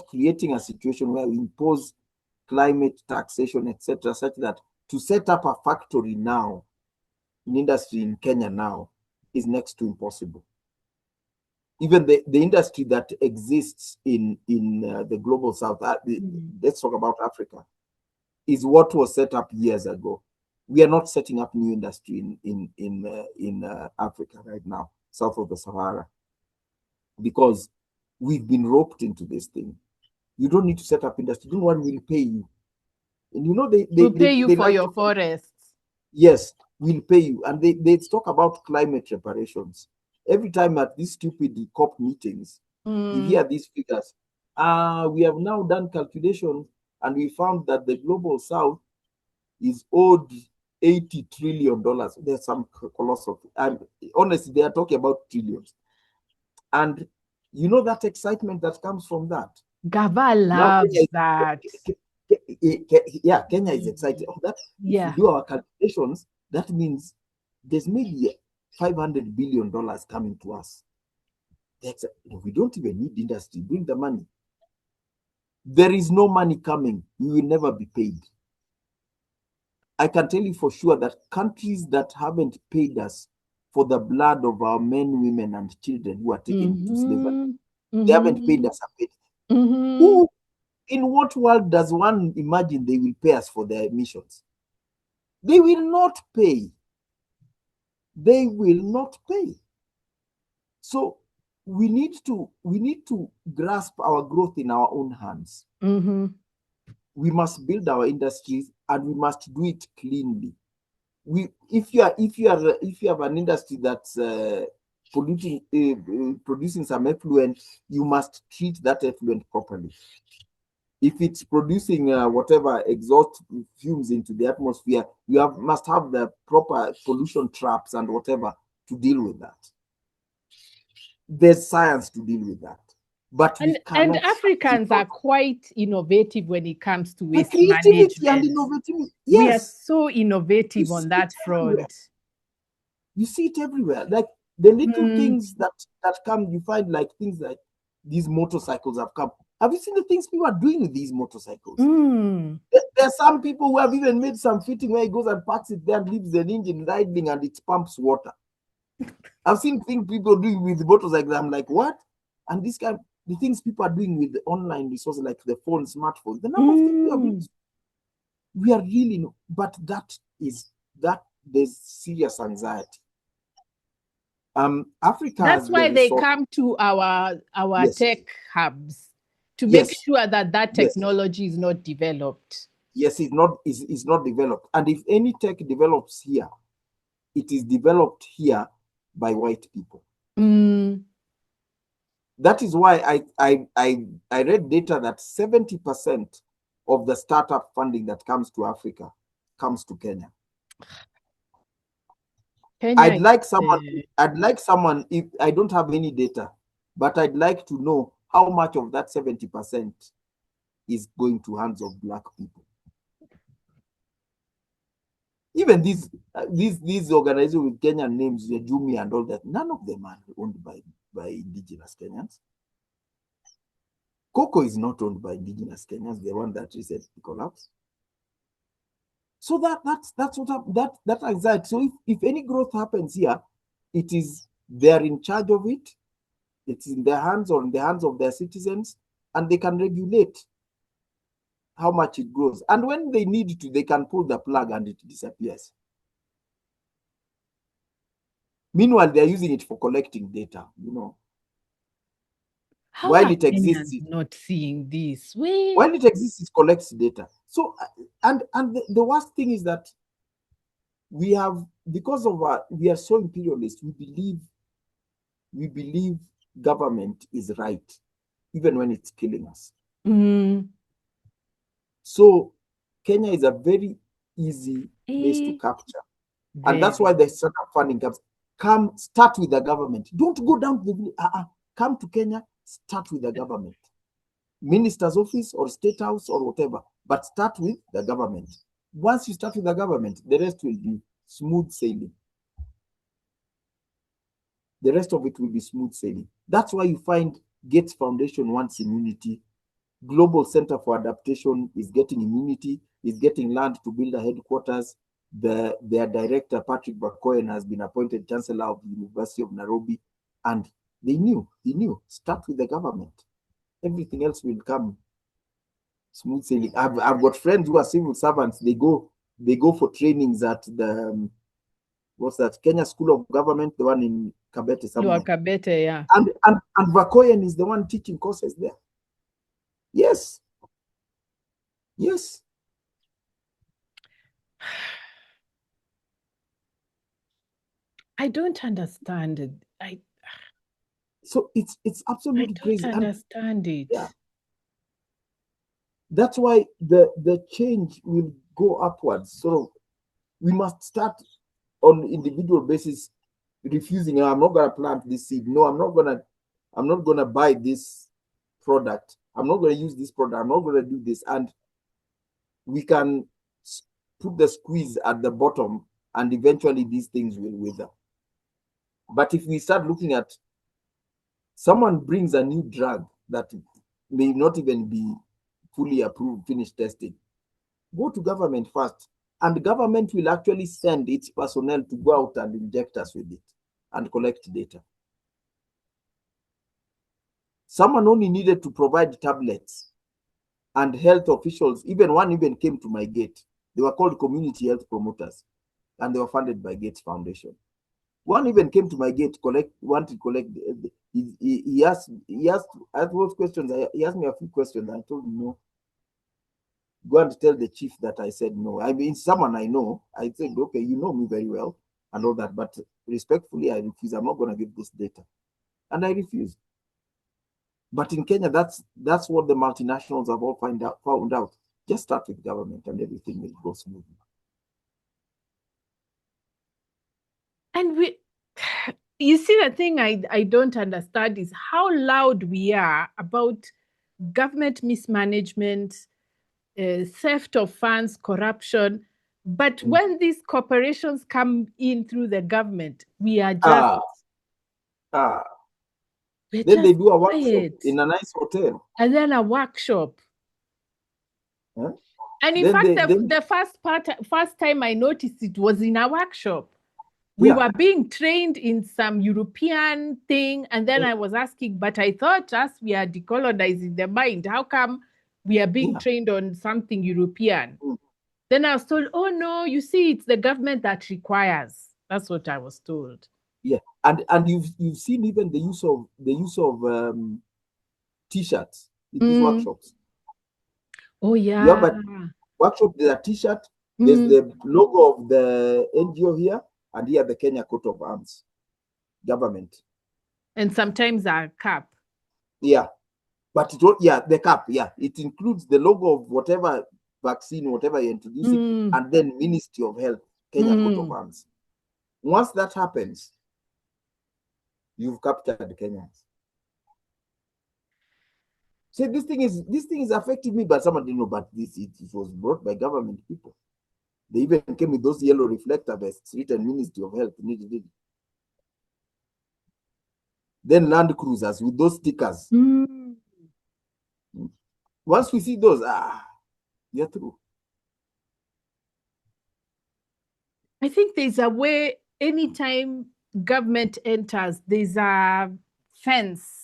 creating a situation where we impose climate taxation, etc., such that to set up a factory now, in industry in Kenya now, is next to impossible. Even the industry that exists in the global south, let's talk about Africa, is what was set up years ago. We are not setting up new industry in Africa right now, south of the Sahara, because we've been roped into this thing. You don't need to set up industry. No one will pay you. And you know, they pay you for your forests. Yes, we'll pay you. And they talk about climate reparations. Every time at these stupid COP meetings, you hear these figures. We have now done calculations, and we found that the global south is owed $80 trillion. There's some colossal, and honestly, they are talking about trillions. And you know that excitement that comes from that. Gava loves that. Yeah, Kenya is excited. Oh, that if we do our calculations, that means there's maybe $500 billion coming to us. We don't even need industry. Bring the money. There is no money coming. We will never be paid. I can tell you for sure that countries that haven't paid us for the blood of our men, women, and children who are taken into slavery, they haven't paid us a penny. Who, in what world does one imagine they will pay us for their emissions? They will not pay. They will not pay. So we need to grasp our growth in our own hands. We must build our industries, and we must do it cleanly. If you have an industry that's producing some effluent, you must treat that effluent properly. If it's producing whatever exhaust fumes into the atmosphere, you must have the proper pollution traps and whatever to deal with that. There's science to deal with that. But and Africans are quite innovative when it comes to waste management. And innovative. Yes. We are so innovative on that front. You see it everywhere. Like the little things that come, you find, like things like these motorcycles have come. Have you seen the things people are doing with these motorcycles? There are some people who have even made some fitting where he goes and parks it there and leaves an engine riding and it pumps water. I've seen things people doing with motorcycles. I'm like, what? And the things people are doing with the online resources like the phone, smartphones, the number of things we are really, but there's serious anxiety. Africa. That's why they come to our tech hubs to make sure that technology is not developed. Yes, it's not developed. And if any tech develops here, it is developed here by white people. That is why I read data that 70% of the startup funding that comes to Africa comes to Kenya. I'd like someone, if I don't have any data, but I'd like to know how much of that 70% is going to hands of black people. Even these organizations with Kenyan names, the Jumi and all that, none of them are owned by indigenous Kenyans. Cocoa is not owned by indigenous Kenyans, the one that recently collapsed. So that's what that anxiety. So if any growth happens here, it is they're in charge of it. It's in their hands or in the hands of their citizens, and they can regulate how much it grows. And when they need to, they can pull the plug and it disappears. Meanwhile, they're using it for collecting data, How while are it exists, Kenyans not seeing this? while it exists, it collects data. So, and the worst thing is that we have, because of we are so imperialist, we believe government is right, even when it's killing us. So Kenya is a very easy place to capture. And that's why the startup funding comes. Come, start with the government. Don't go down to the village. Come to Kenya, start with the government. Minister's office or state house or whatever, but start with the government. Once you start with the government, the rest will be smooth sailing. The rest of it will be smooth sailing. That's why you find Gates Foundation wants immunity. Global Center for Adaptation is getting immunity, is getting land to build a headquarters. Their director, Patrick Bakoyen, has been appointed Chancellor of the University of Nairobi. And he knew, start with the government. Everything else will come smooth sailing. I've got friends who are civil servants. They go for trainings at the, what's that, Kenya School of Government, the one in Kabete somewhere. Kabete, yeah. And Bakoyen is the one teaching courses there. Yes. Yes. I don't understand it. So it's absolutely crazy. I don't understand it. Yeah. That's why the change will go upwards. So we must start on individual basis, refusing. I'm not gonna plant this seed. No, I'm not gonna buy this product. I'm not gonna use this product. I'm not gonna do this. And we can put the squeeze at the bottom, and eventually these things will wither. But if we start looking at, someone brings a new drug that may not even be fully approved, finished testing, go to government first, and the government will actually send its personnel to go out and inject us with it and collect data. Someone only needed to provide tablets, and health officials, one even came to my gate. They were called community health promoters, and they were funded by Gates Foundation. One even came to my gate, wanted to collect. He asked those questions. He asked me a few questions. I told him no. Go and tell the chief that I said no. I mean, someone I know. I said, okay, you know me very well and all that, but respectfully, I refuse. I'm not going to give this data, and I refuse. But in Kenya, that's what the multinationals have all found out. Just start with government, and everything will go smoothly. And you see, the thing I don't understand is how loud we are about government mismanagement, theft of funds, corruption. But when these corporations come in through the government, we are just... Then they do a workshop in a nice hotel. And then a workshop. Huh? And in fact, the first time I noticed it was in a workshop. We were being trained in some European thing. And then I was asking, but I thought as we are decolonizing the mind, how come we are being trained on something European? Then I was told, oh no, you see, it's the government that requires. That's what I was told. Yeah, and you've seen even the use of t-shirts in these workshops. Oh yeah. You have a workshop, there's a t-shirt, there's the logo of the NGO here, and here the Kenya coat of arms, government. And sometimes a cap. Yeah, but the cap, it includes the logo of whatever vaccine, whatever you're introducing, and then Ministry of Health, Kenya coat of arms. Once that happens, you've captured Kenyans. So this thing is affecting me, but someone didn't know. But it was brought by government people. They even came with those yellow reflector vests written Ministry of Health. Then Land Cruisers with those stickers. Once we see those, you're through. I think there's a way, anytime government enters, there's a fence.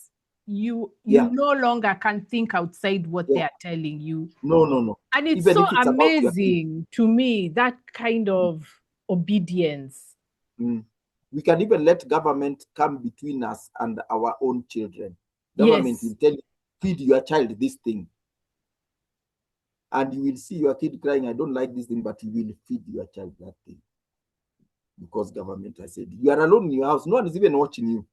You no longer can think outside what they are telling you. No. And it's Even so if it's amazing to me, that kind of obedience. We can even let government come between us and our own children. Government will tell you, feed your child this thing. And you will see your kid crying, I don't like this thing, but you will feed your child that thing. Because government has said, you are alone in your house. No one is even watching you.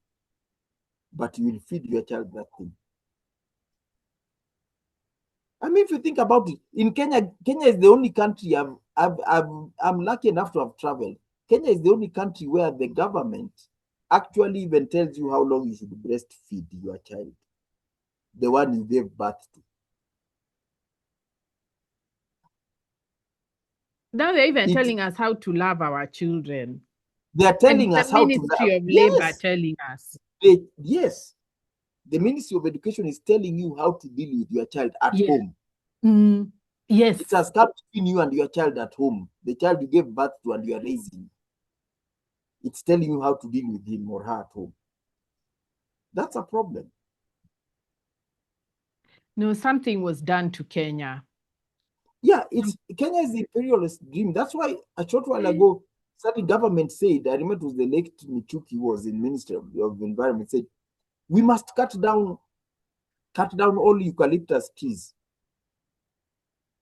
But you will feed your child that thing. I mean, if you think about it, in Kenya is the only country I'm lucky enough to have traveled. Kenya is the only country where the government actually even tells you how long you should breastfeed your child, the one you gave birth to. Now they're even telling us how to love our children. They are telling us how to love. Ministry of Labor telling us. Yes. The Ministry of Education is telling you how to deal with your child at home. Yes. It has come between you and your child at home, the child you gave birth to and you are raising. It's telling you how to deal with him or her at home. That's a problem. No, something was done to Kenya. Yeah, Kenya is the imperialist dream. That's why a short while ago, certain government said, I remember it was the late Michuki was in Ministry of Environment, said, we must cut down all eucalyptus trees.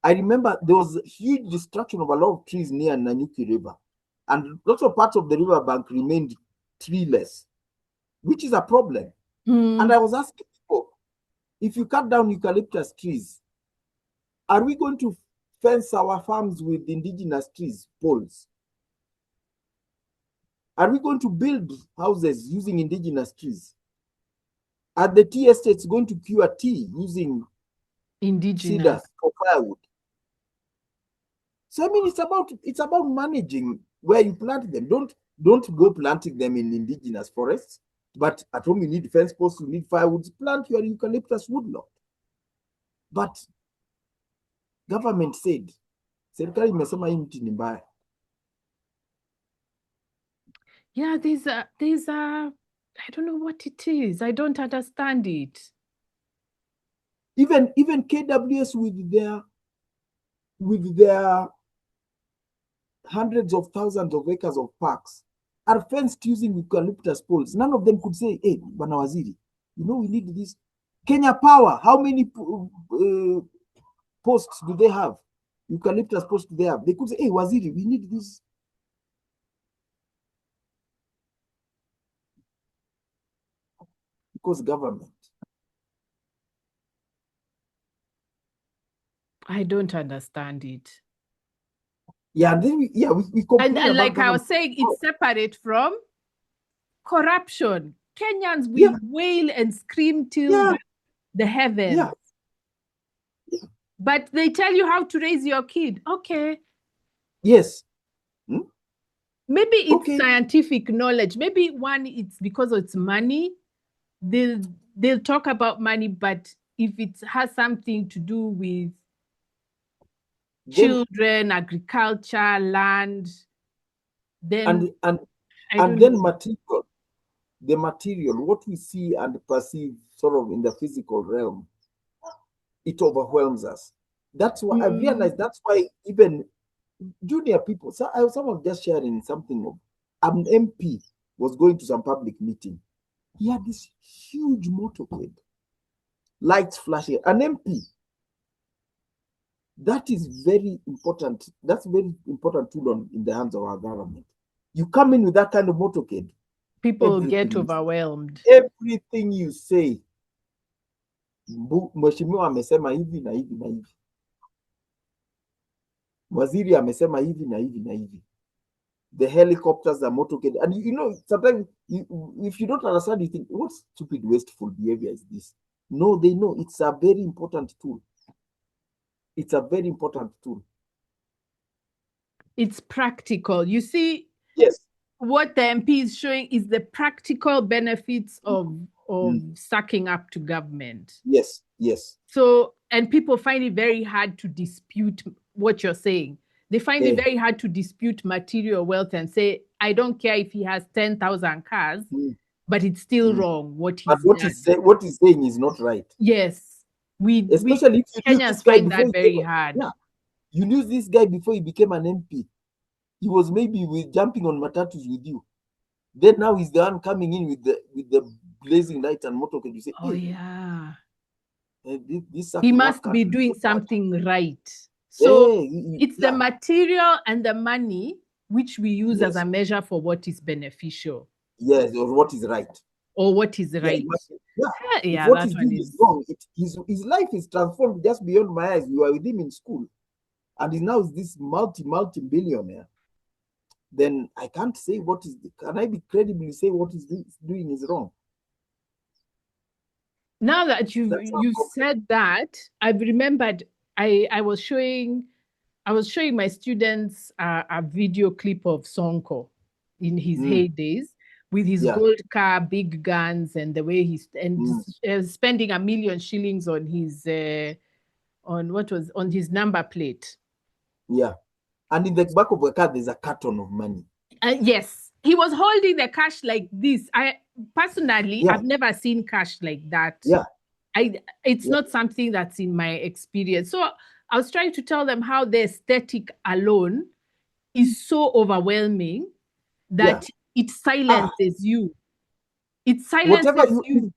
I remember there was a huge destruction of a lot of trees near Nanyuki River. And lots of parts of the river bank remained treeless, which is a problem. And I was asking people, if you cut down eucalyptus trees, are we going to fence our farms with indigenous trees, poles? Are we going to build houses using indigenous trees? Are the tea estates going to cure tea using cedar for firewood? So I mean, it's about managing where you plant them. Don't go planting them in indigenous forests. But at home you need fence posts, you need firewood. Plant your eucalyptus woodlot. But government said, serikali imesema hii mti ni mbaya. Yeah, there's a I don't know what it is. I don't understand it. Even KWS with their hundreds of thousands of acres of parks are fenced using eucalyptus poles. None of them could say, hey, Bwana Waziri, we need this. Kenya Power, how many posts do they have? Eucalyptus posts do they have? They could say, hey, Waziri, we need this. Because government. I don't understand it. Yeah, and then we complain and like government. I was saying, it's separate from corruption. Kenyans will wail and scream till the heavens. Yeah. But they tell you how to raise your kid. Okay. Yes. Maybe it's scientific knowledge. Maybe it's because it's money. They'll talk about money, but if it has something to do with children, agriculture, land, then material, the material, what we see and perceive sort of in the physical realm, it overwhelms us. That's why I've realized, that's why even junior people, so someone just sharing something of an MP was going to some public meeting. He had this huge motorcade, lights flashing, an MP. That is very important. That's a very important tool in the hands of our government. You come in with that kind of motorcade, people get overwhelmed. Everything you say, mheshimiwa amesema hivi na hivi na hivi, waziri amesema hivi na hivi na hivi. The helicopters are motorcade, and sometimes if you don't understand, you think, what stupid wasteful behavior is this? No, they know it's a very important tool. It's a very important tool. It's practical. You see, Yes. what the MP is showing is the practical benefits of sucking up to government. Yes. Yes. So, and people find it very hard to dispute what you're saying. They find it very hard to dispute material wealth and say, I don't care if he has 10,000 cars, but it's still wrong what he's done. What he's saying is not right. Yes. Especially if you use this Kenyans guy find before that very hard. Yeah. You use this guy before he became an MP. He was maybe jumping on matatus with you. Then now he's the one coming in with the blazing light and motorcade. You say, oh yeah, this he must be doing something right. So it's the material and the money which we use as a measure for what is beneficial. Yes, or what is right. Or what is right. If what he's doing is wrong, his life is transformed just beyond my eyes. We were with him in school, and he now is this multi-billionaire. Then I can't say can I be credibly say what he's doing is wrong? Now that you said that, I've remembered I was showing my students a video clip of Sonko in his heydays with his gold car, big guns, and the way he's spending 1 million shillings on his on his number plate. Yeah, and in the back of the car there's a carton of money. Yes, he was holding the cash like this. I personally, I've never seen cash like that. Yeah, it's not something that's in my experience. So I was trying to tell them how the aesthetic alone is so overwhelming that it silences you. It silences you.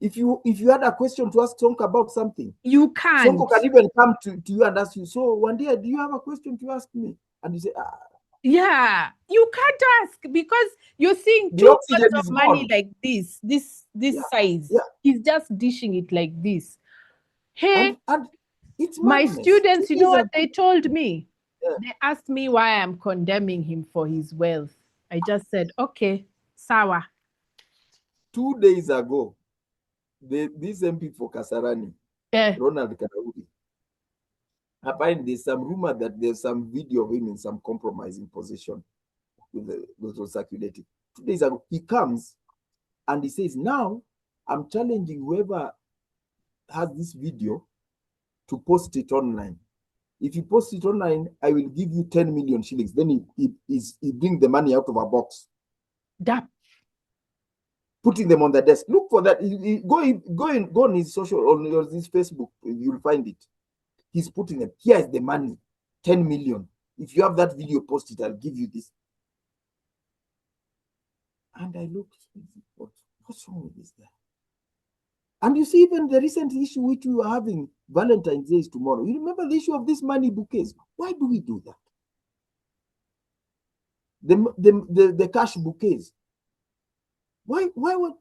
If you had a question to ask Sonko about something, you can't. Sonko can even come to you and ask you, so one day, do you have a question to ask me? And you say, yeah, you can't ask because you're seeing 2 pots of money like this size. Yeah. He's just dishing it like this. Hey, and it's my students, you know what they told me? They asked me why I'm condemning him for his wealth. I just said, okay, sawa. 2 days ago, this MP for Kasarani, Ronald Kadauri, apparently there's some rumor that there's some video of him in some compromising position that was circulating. 2 days ago, he comes and he says, now I'm challenging whoever has this video to post it online. If you post it online, I will give you 10 million shillings. Then he brings the money out of a box. Putting them on the desk. Look for that. Go on his on his Facebook. You'll find it. He's putting them. Here's the money, 10 million. If you have that video, post it. I'll give you this. And I looked. What's wrong with this guy? And you see, even the recent issue which we were having, Valentine's Day is tomorrow. You remember the issue of these money bouquets? Why do we do that? The cash bouquets. Why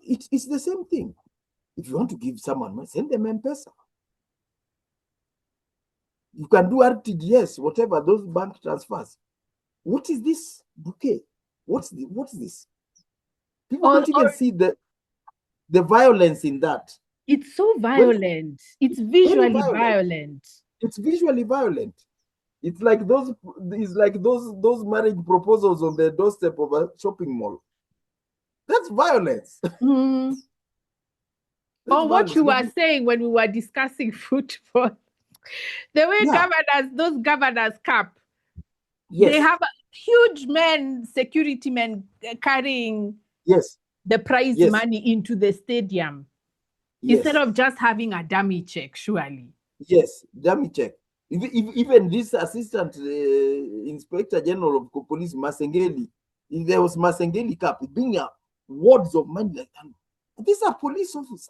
it's the same thing. If you want to give someone money, send them M-Pesa. You can do RTGS, whatever, those bank transfers. What is this bouquet? What's this? People don't even see the violence in that. It's so violent. It's visually violent. It's visually violent. It's like those marriage proposals on the doorstep of a shopping mall. That's violence. Or what you were saying when we were discussing football. The way those governors cap. They have huge security men carrying the prize money into the stadium. Instead of just having a dummy check, surely. Yes, dummy check. Even this assistant inspector general of police, Masengeli, if there was Masengeli cap, bring up wads of money like that. These are police officers.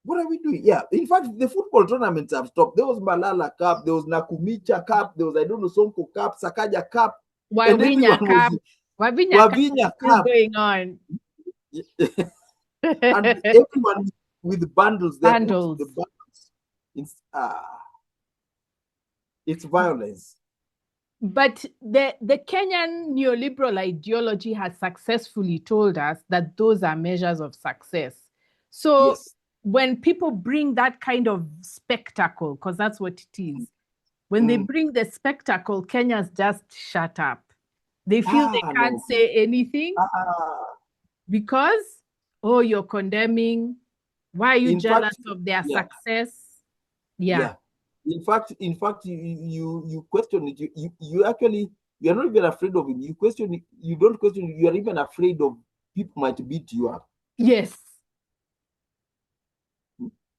What are we doing? Yeah, in fact, the football tournaments have stopped. There was Malala Cup, there was Nakumicha Cup, there was, I don't know, Sonko Cup, Sakaja Cup. Wavinya Cup. Wavinya Cup going on. And everyone with bundles. Bundles. The bundles. It's violence. But the Kenyan neoliberal ideology has successfully told us that those are measures of success. So when people bring that kind of spectacle, because that's what it is, when they bring the spectacle, Kenyans just shut up. They feel they can't No. say anything because, oh, you're condemning. Why are you In jealous fact, of their yeah, success? yeah. In fact, you question it. You actually, you're not even afraid of it. You question it. You don't question it. You are even afraid of people might beat you up. Yes.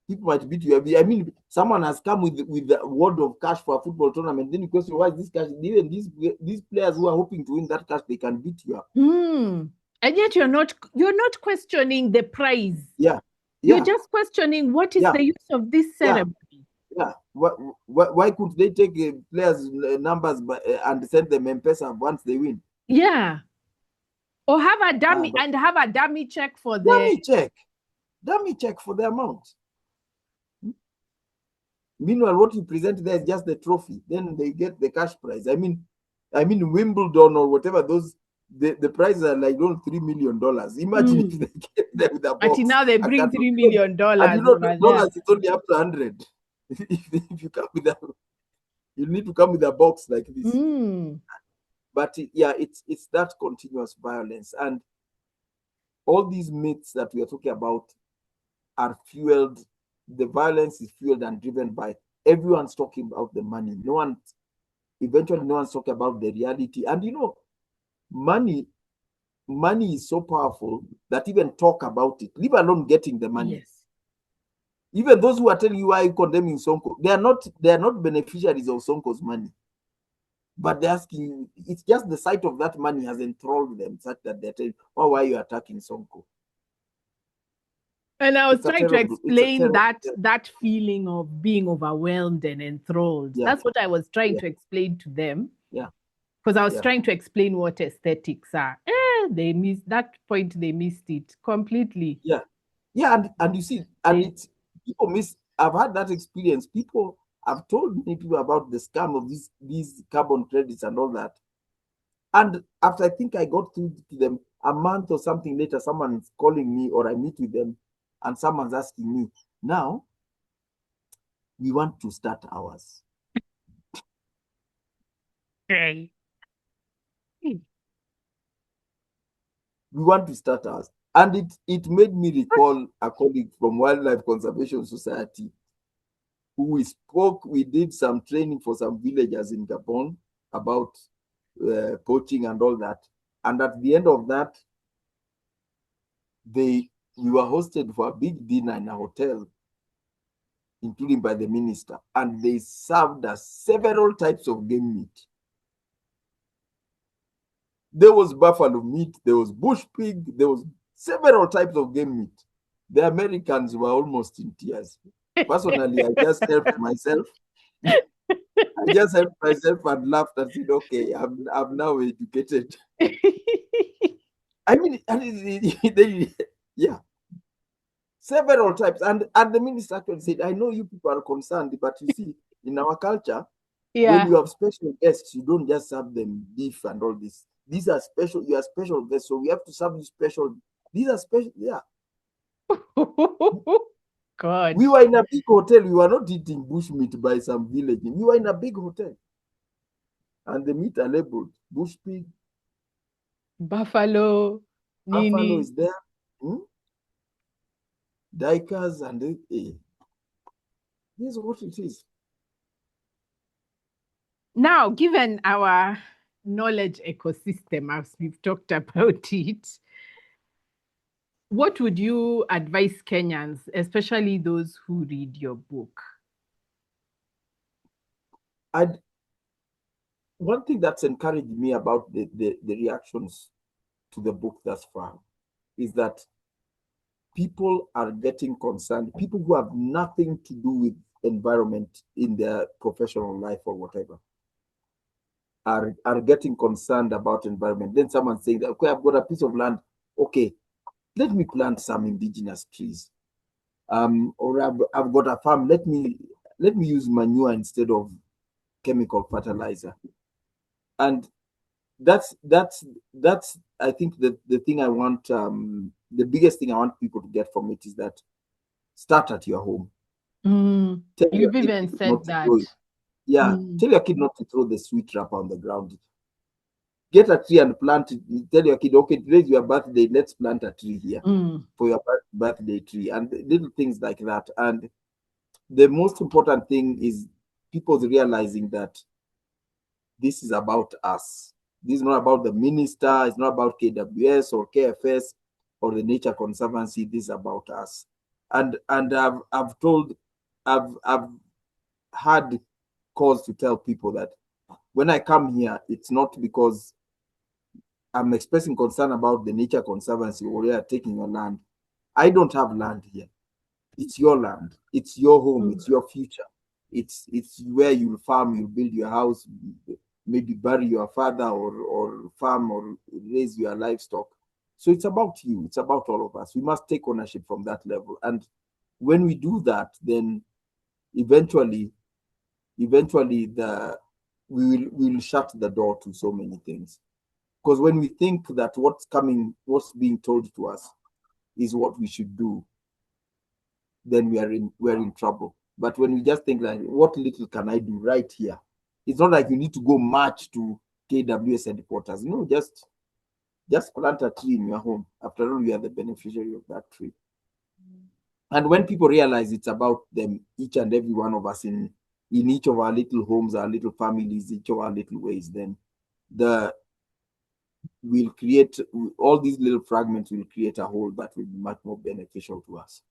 People might beat you up. I mean, someone has come with the word of cash for a football tournament. Then you question, why is this cash? Even these players who are hoping to win that cash, they can beat you up. And yet you're not questioning the prize. Yeah. You're just questioning what is the use of this ceremony. Yeah. Why could they take players' numbers and send them M-Pesa once they win? Yeah. Or have a dummy check for the dummy check for the amount. Meanwhile, what you present there is just the trophy. Then they get the cash prize. I mean, Wimbledon or whatever, those the prizes are like $3 million. Imagine if they get there with a box. But now they bring $3 million. And dollars is only up to 100. If you come with that, you need to come with a box like this. But yeah, it's that continuous violence, and all these myths that we are talking about are fueled. The violence is fueled and driven by everyone's talking about the money. Eventually no one's talking about the reality. And money is so powerful that even talk about it, leave alone getting the money. Yes. Even those who are telling you why are you condemning Sonko, they are not beneficiaries of Sonko's money. But they're asking, it's just the sight of that money has enthralled them such that they're telling, oh, why are you attacking Sonko? And I was trying to explain that feeling of being overwhelmed and enthralled. Yeah. That's what I was trying to explain to them. Yeah. Because I was trying to explain what aesthetics are. They missed that point. They missed it completely. Yeah. Yeah. And you see, and people miss. I've had that experience. People have told me about the scam of these carbon credits and all that. And after I think I got through to them a month or something later, someone is calling me or I meet with them and someone's asking me, now we want to start ours. Okay. We want to start ours. And it made me recall a colleague from Wildlife Conservation Society who we did some training for some villagers in Gabon about poaching and all that. And at the end of that, we were hosted for a big dinner in a hotel, including by the minister, and they served us several types of game meat. There was buffalo meat, there was bush pig, there was several types of game meat. The Americans were almost in tears. Personally, I just helped myself. I just helped myself and laughed and said, okay, I'm now educated. I mean, yeah, several types. And the minister actually said, I know you people are concerned, but you see, in our culture, when you have special guests, you don't just serve them beef and all this. These are special, you are special guests, so we have to serve you special. These are special, yeah. God. We were in a big hotel. We were not eating bushmeat by some village. We were in a big hotel. And the meat are labeled bush pig. Buffalo. Buffalo is there. Dikers and this is what it is. Now, given our knowledge ecosystem, as we've talked about it, what would you advise Kenyans, especially those who read your book? One thing that's encouraged me about the reactions to the book thus far is that people are getting concerned. People who have nothing to do with environment in their professional life or whatever are getting concerned about environment. Then someone saying that, okay, I've got a piece of land. Okay, let me plant some indigenous trees. Or I've got a farm. Let me use manure instead of chemical fertilizer. And that's I think the thing I want, the biggest thing I want people to get from it is that start at your home. Mm. Tell your You've kid even not said to that. throw it. Yeah, Mm. tell your kid not to throw the sweet wrapper on the ground. Get a tree and plant it. Tell your kid, okay, today's your birthday, let's plant a tree here Mm. for your birthday tree, and little things like that. And the most important thing is people's realizing that this is about us. This is not about the minister, it's not about KWS or KFS or the Nature Conservancy. This is about us. And I've had cause to tell people that when I come here, it's not because I'm expressing concern about the Nature Conservancy or they are taking your land. I don't have land here. It's your land. It's your home. Mm. It's your future. It's where you'll farm, you'll build your house, maybe bury your father or farm or raise your livestock. So it's about you. It's about all of us. We must take ownership from that level. And when we do that, then eventually the we will shut the door to so many things. Because when we think that what's being told to us is what we should do, then we're in trouble. But when we just think like, what little can I do right here? It's not like you need to go march to KWS headquarters. No, just plant a tree in your home. After all, you are the beneficiary of that tree. And when people realize it's about them, each and every one of us in each of our little homes, our little families, each of our little ways, then the will create all these little fragments will create a whole that will be much more beneficial to us.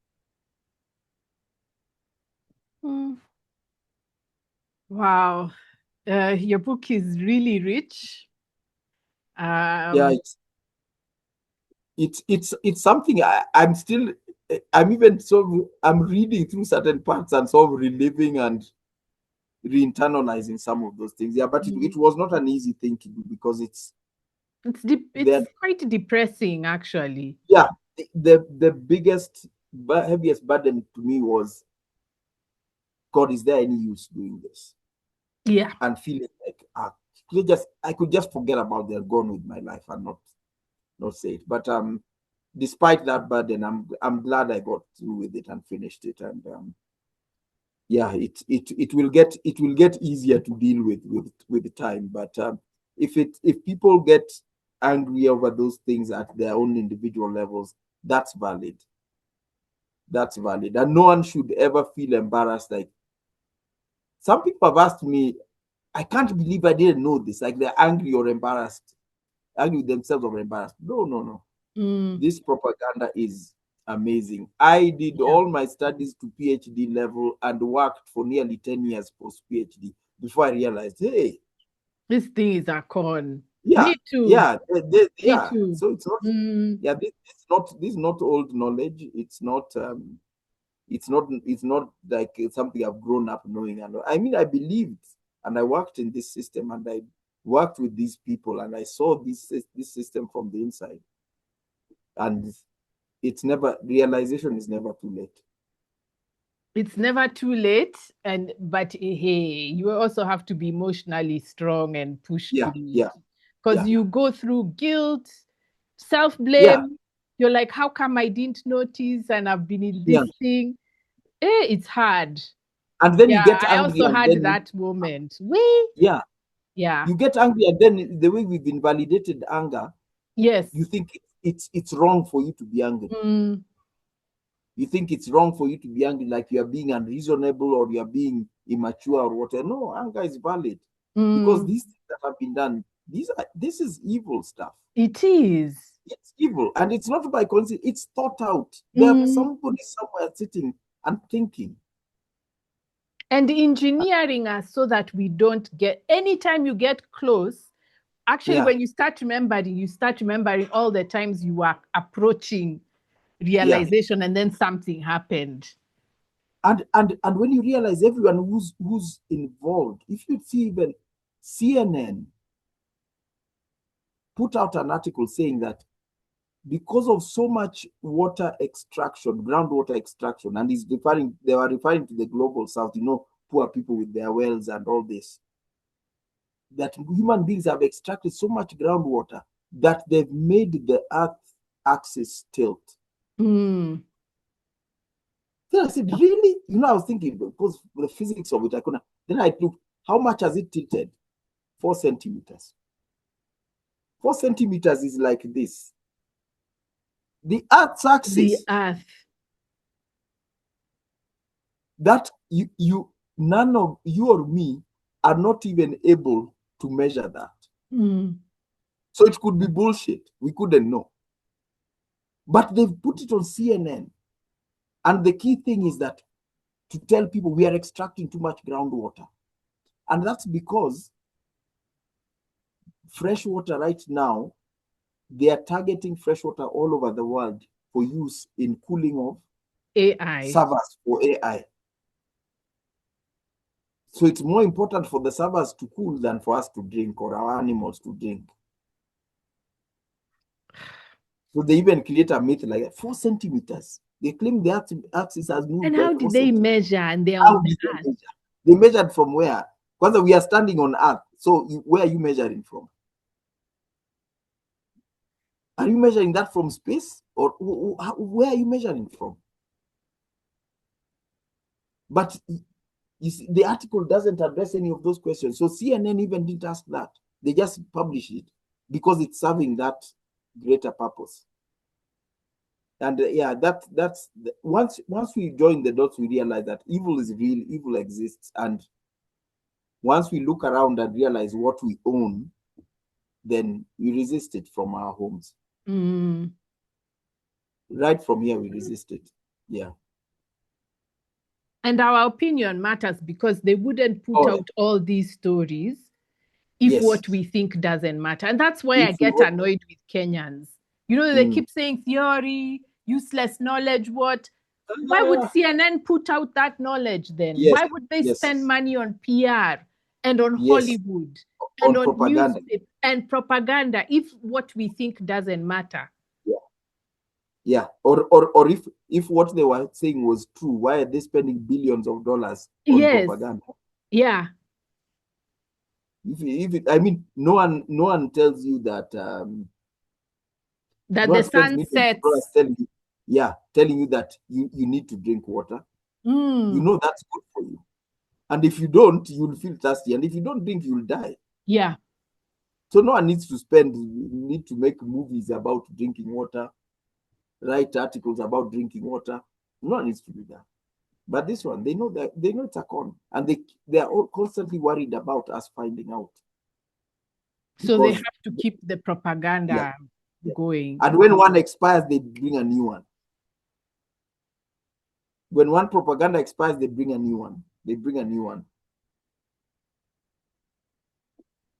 Mm. Wow. Your book is really rich. Yeah, it's something I'm still I'm even so I'm reading through certain parts and sort of reliving and re-internalizing some of those things. Yeah, but it was not an easy thing to do because it's it's quite depressing, actually. yeah, the biggest heaviest burden to me was, God, is there any use doing this? Yeah. And feeling like I could just forget about it, gone with my life and not say it. But despite that burden, I'm glad I got through with it and finished it. And yeah, it will get easier to deal with the time. But if people get angry over those things at their own individual levels, that's valid. That's valid, and no one should ever feel embarrassed. Like some people have asked me, I can't believe I didn't know this. Like they're angry or embarrassed, angry with themselves or embarrassed. No, no, no. Mm. This propaganda is amazing. I did Yeah. all my studies to PhD level and worked for nearly 10 years post PhD before I realized, hey, This thing is a con. yeah, Me too. yeah, Me yeah. too. So it's not, Mm. yeah, this is not old knowledge. It's not like it's something I've grown up knowing. And I mean, I believed and I worked in this system and I worked with these people and I saw this system from the inside. And it's never realization is never too late. It's never too late, but hey, you also have to be emotionally strong and push Yeah, through it, yeah, because yeah, you go through guilt, yeah, self-blame. You're like, how come I didn't notice and I've been in yeah. this thing? It's hard. And then you Yeah, get I angry also and had then that moment. We, yeah, yeah, you get angry and then the way we've invalidated anger, you yes. think it's wrong for you to be angry. Mm, You think it's wrong for you to be angry, like you are being unreasonable or you are being immature or whatever. No, anger is valid because mm, these things that have been done, this is evil stuff. it is. It's evil, and it's not by coincidence. It's thought out. There's Mm. somebody somewhere sitting and thinking. And engineering us so that we don't get, anytime you get close, actually, Yeah, when you start remembering all the times you were approaching yeah. realization and then something happened. And when you realize everyone who's involved, if you see even CNN put out an article saying that because of so much water extraction, groundwater extraction, and they were referring to the global south, poor people with their wells and all this, that human beings have extracted so much groundwater that they've made the earth axis tilt. Mm. Then I said, really? You know, I was thinking, because the physics of it, I couldn't. Then I looked, how much has it tilted? 4 centimeters. 4 centimeters is like this. The Earth's axis. The Earth. That none of you or me are not even able to measure that. So it could be bullshit. We couldn't know. But they've put it on CNN. And the key thing is that to tell people we are extracting too much groundwater. And that's because fresh water right now, they are targeting fresh water all over the world for use in cooling of AI. servers for AI. So it's more important for the servers to cool than for us to drink or our animals to drink. So they even create a myth like that. 4 centimeters. They claim the Earth's axis has moved. And how did they measure? And they are how on did the they Earth. measure? They measured from where? Because we are standing on Earth. So where are you measuring from? Are you measuring that from space? Or where are you measuring from? But you see, the article doesn't address any of those questions. So CNN even didn't ask that. They just published it because it's serving that greater purpose. And yeah, that's once we join the dots, we realize that evil is real, evil exists. And once we look around and realize what we own, then we resist it from our homes. Right from here, we resist it. Yeah. And our opinion matters because they wouldn't put out all these stories if what we think doesn't matter. And that's why I get annoyed with Kenyans. You know, they keep saying theory, useless knowledge, what? Why would CNN put out that knowledge then? Yes. Why would they spend money on PR and on Hollywood and on propaganda newspaper and propaganda if what we think doesn't matter? Yeah. Or if what they were saying was true, why are they spending billions of dollars on propaganda? Yeah. I mean, no one tells you that that the sun sets. Telling you that you need to drink water. You know that's good for you. And if you don't, you'll feel thirsty. And if you don't drink, you'll die. Yeah. So no one needs to need to make movies about drinking water, write articles about drinking water. No one needs to do that. But this one, they know it's a con. And they are all constantly worried about us finding out. So they have to keep the propaganda going. And when one expires, they bring a new one. When one propaganda expires, they bring a new one.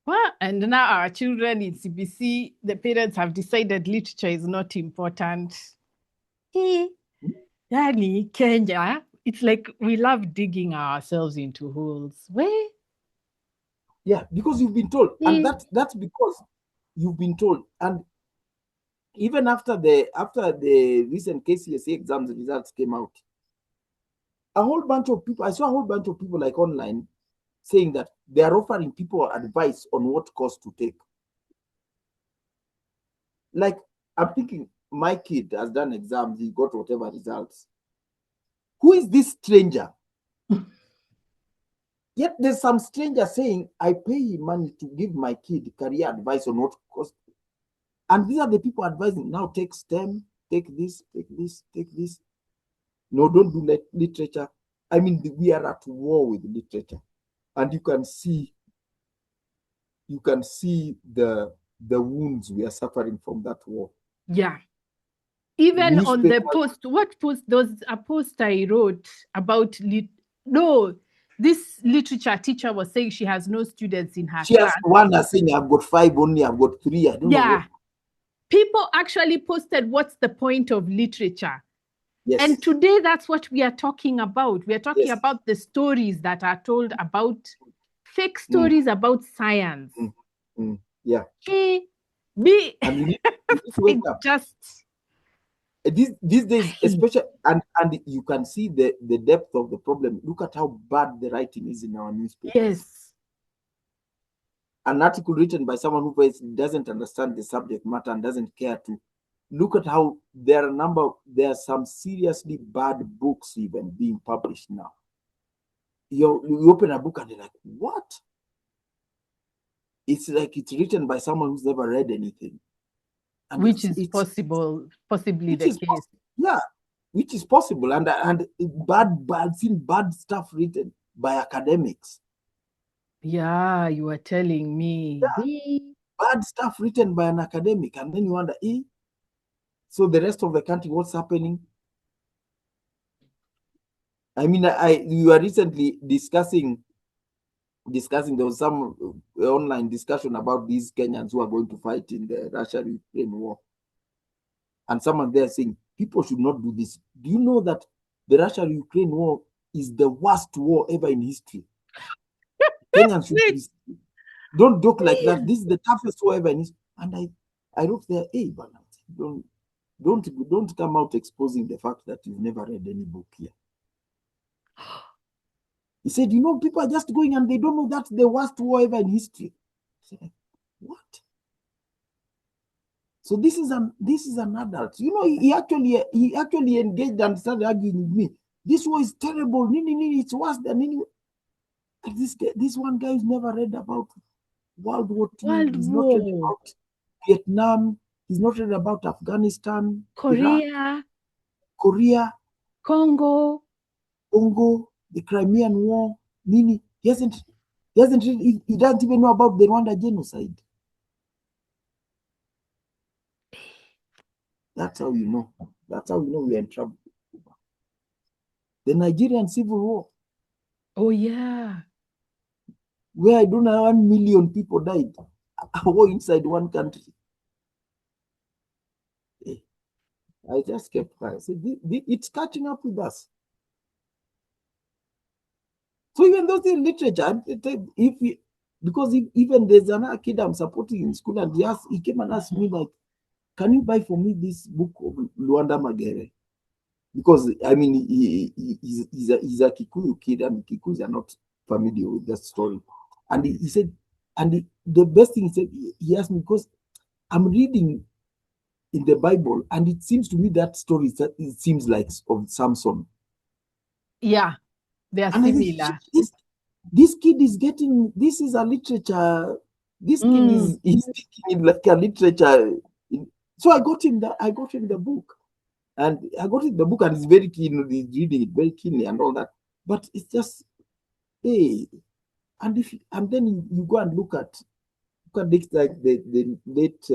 Well, and now our children in CBC, the parents have decided literature is not important. Yani, Kenya, it's like we love digging ourselves into holes. Where? Yeah, because you've been told. And that's because you've been told. And even after the recent KCSE exams results came out, I saw a whole bunch of people like online saying that they are offering people advice on what course to take. Like, I'm thinking, my kid has done exams, he got whatever results. Who is this stranger? Yet there's some stranger saying, I pay him money to give my kid career advice on what course. And these are the people advising, now take STEM, take this. No, don't do literature. I mean, we are at war with literature. And you can see the wounds we are suffering from that war. Yeah. Even on the post, what post? There was a post I wrote about this literature teacher was saying she has no students in her class. She has one saying, I've got 5 only, I've got 3. I don't know. Yeah. People actually posted, what's the point of literature? Yes. And today, that's what we are talking about. We are talking about the stories that are told about fake stories about science. Yeah. Hey, and you need to wake up. These days, especially, and you can see the depth of the problem. Look at how bad the writing is in our newspapers. Yes. An article written by someone who doesn't understand the subject matter and doesn't care to look at how there are some seriously bad books even being published now. You open a book and you're like, what? It's like it's written by someone who's never read anything. And which is possibly the case. Yeah, which is possible. And seen bad stuff written by academics. Yeah, you were telling me. Yeah, bad stuff written by an academic. And then you wonder, so the rest of the country, what's happening? I mean, we were recently discussing, there was some online discussion about these Kenyans who are going to fight in the Russia-Ukraine war. And someone there saying, people should not do this. Do you know that the Russia-Ukraine war is the worst war ever in history? Kenyans should don't joke like that. This is the toughest war ever in history. And I wrote there, hey, but don't come out exposing the fact that you've never read any book here. He said, people are just going and they don't know that's the worst war ever in history. I said, what? So this is an adult. He actually engaged and started arguing with me. This war is terrible. It's worse than any. This one guy who's never read about World War II. He's not read about Vietnam. He's not read about Afghanistan, Iraq, Korea, Congo, the Crimean War. He doesn't even know about the Rwanda genocide. That's how you know. That's how you know we're in trouble. The Nigerian Civil War. Oh, yeah. Where I don't know 1 million people died. A war inside one country. I just kept quiet. I said, it's catching up with us. So even those in literature, because even there's another kid I'm supporting in school, and he came and asked me, like, can you buy for me this book of Luanda Magere? Because, I mean, he's a Kikuyu kid, and Kikuyus are not familiar with that story. And he said, and the best thing he said, he asked me, because I'm reading in the Bible, and it seems to me that story, it seems like of Samson. Yeah, they are similar. This kid is getting, this is a literature, this kid is thinking like a literature. So I got him the book. And I got him the book, and he's very keen, he's reading it very keenly and all that. But it's just, hey, and then you go and look at this, like the late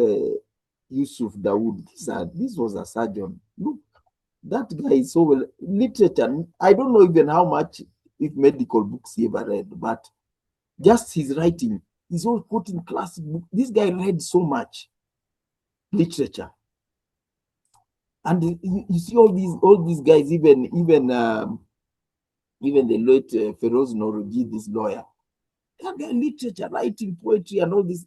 Yusuf Dawood. This was a surgeon. Look, that guy is so well. Literature, I don't know even how much, if medical books he ever read, but just his writing, he's all quoting classic books. This guy read so much literature. And you see all these guys, even the late Feroz Norouji, this lawyer, that guy, literature, writing poetry and all this.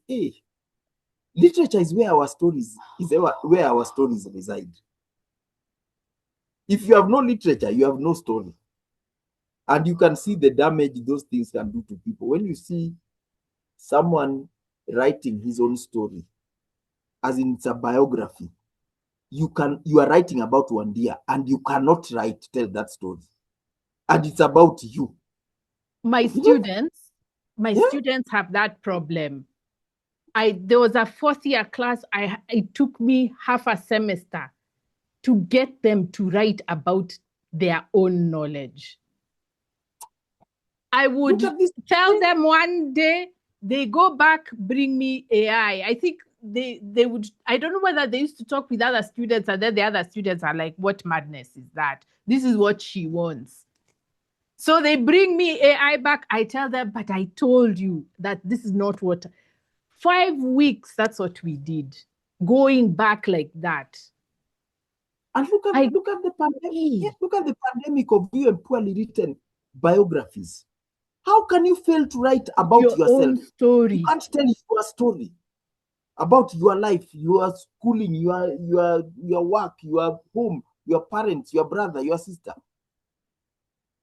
Literature is where our stories reside. If you have no literature, you have no story. And you can see the damage those things can do to people. When you see someone writing his own story, as in it's a biography, you are writing about Wandia, and you cannot tell that story. And it's about you. My students have that problem. There was a 4th year class. It took me half a semester to get them to write about their own knowledge. I would tell them one day, they go back, bring me AI. I think they would, I don't know whether they used to talk with other students, and then the other students are like, what madness is that? This is what she wants. So they bring me AI back. I tell them, but I told you that this is not what. 5 weeks, that's what we did. Going back like that. And look at the pandemic. Look at the pandemic of you and poorly written biographies. How can you fail to write about your yourself? Own story. You can't tell your story about your life, your schooling, your work, your home, your parents, your brother, your sister.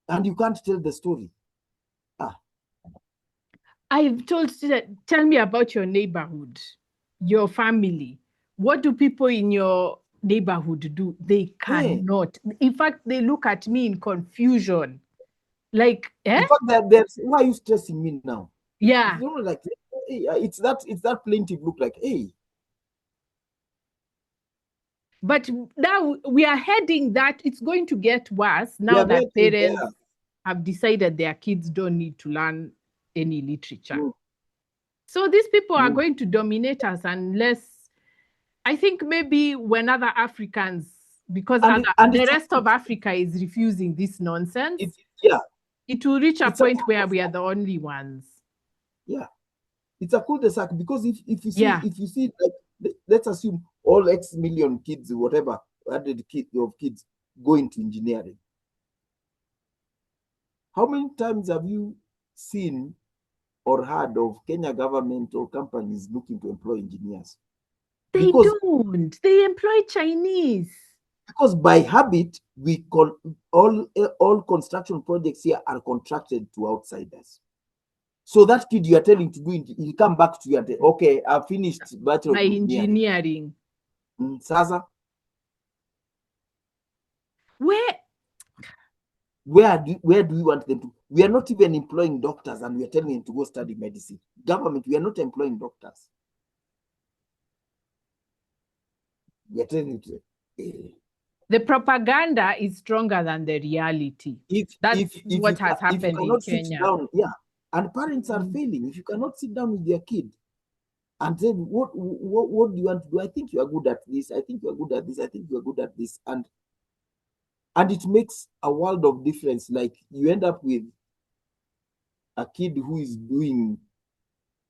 And you can't tell the story. I've told students, tell me about your neighborhood, your family. What do people in your neighborhood do. They cannot. In fact, they look at me in confusion. Like, In fact, why are you stressing me now? Yeah. You know, like, hey, it's that plaintive look like, hey. But now we are heading that it's going to get worse now that parents have decided their kids don't need to learn any literature. So these people are going to dominate us unless, I think maybe when other Africans, because the rest of Africa is refusing this nonsense, it will reach a point where we are the only ones. Yeah, it's a cul-de-sac, because if you see, like, let's assume all X million kids, whatever, 100 of kids go into engineering. How many times have you seen or heard of Kenya government or companies looking to employ engineers? They don't. They employ Chinese. Because by habit, all construction projects here are contracted to outsiders. So that kid you are telling to do it, he'll come back to you and say, okay, I've finished Bachelor of Engineering. Sasa, where do we want them to? We are not even employing doctors, and we are telling them to go study medicine. Government, we are not employing doctors. We are telling them to, the propaganda is stronger than the reality. That's what has happened in Kenya. And parents are failing. If you cannot sit down with their kid and say, what do you want to do? I think you are good at this. I think you are good at this. I think you are good at this. And it makes a world of difference. Like, you end up with a kid who is doing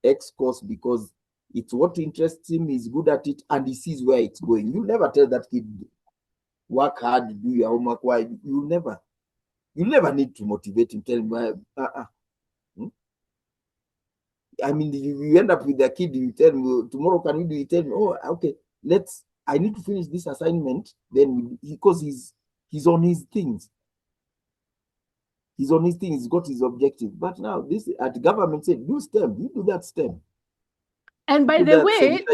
X course because it's what interests him, he's good at it, and he sees where it's going. You never tell that kid, work hard, do your homework. Why? You never need to motivate him, tell him, I mean, you end up with a kid, you tell him, tomorrow can you do it? You tell him, oh, okay, I need to finish this assignment. Then, because he's on his things. He's on his thing, he's got his objective. But now, this at government said, do STEM, you do that STEM. And by the way,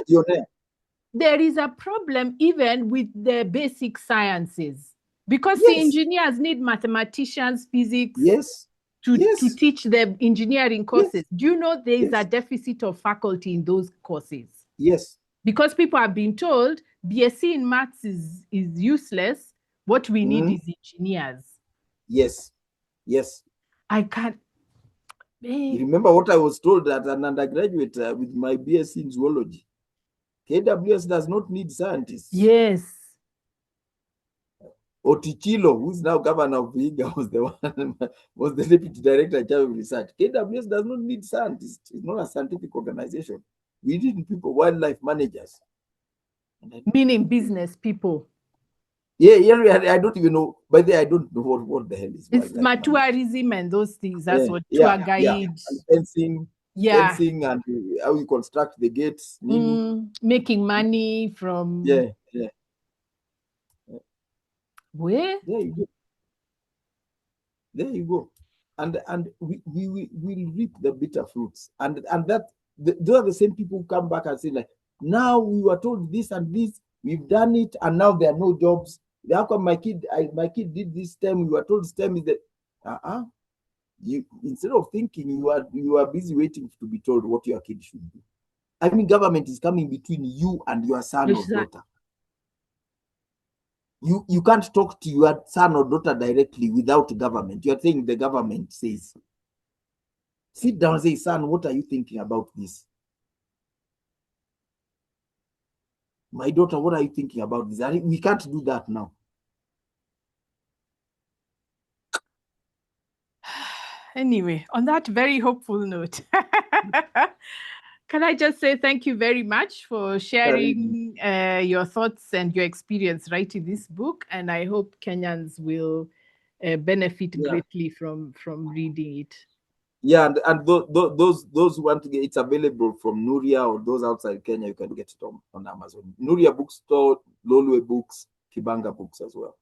there is a problem even with the basic sciences, because the engineers need mathematicians, physics, to teach the engineering courses. Do you know there is a deficit of faculty in those courses? Yes. Because people have been told BSc in maths is useless. What we need is engineers. Yes. Yes. I can't. You remember what I was told as an undergraduate with my BSc in zoology? KWS does not need scientists. Yes. Otichilo, who's now governor of Vihiga, was the deputy director in charge of research. KWS does not need scientists. It's not a scientific organization. We need people, wildlife managers. Meaning business people. Yeah, I don't even know. By the way, I don't know what the hell is. It's tourism and those things. That's what tour guide. Yeah. Fencing, and how you construct the gates. Making money from. Yeah. Where? There you go. And we will reap the bitter fruits. And that those are the same people who come back and say, like, now we were told this and this, we've done it, and now there are no jobs. How come my kid did this STEM? We were told STEM is that you, instead of thinking, you are busy waiting to be told what your kid should do. I mean, government is coming between you and your son or daughter. You can't talk to your son or daughter directly without government. You're saying the government says. Sit down and say, son, what are you thinking about this? My daughter, what are you thinking about this? We can't do that now. Anyway, on that very hopeful note, can I just say thank you very much for sharing your thoughts and your experience writing this book, and I hope Kenyans will benefit greatly from reading it. Yeah, and those who want to get it's available from Nuria, or those outside Kenya, you can get it on Amazon. Nuria Bookstore, Lolwe Books, Kibanga Books as well.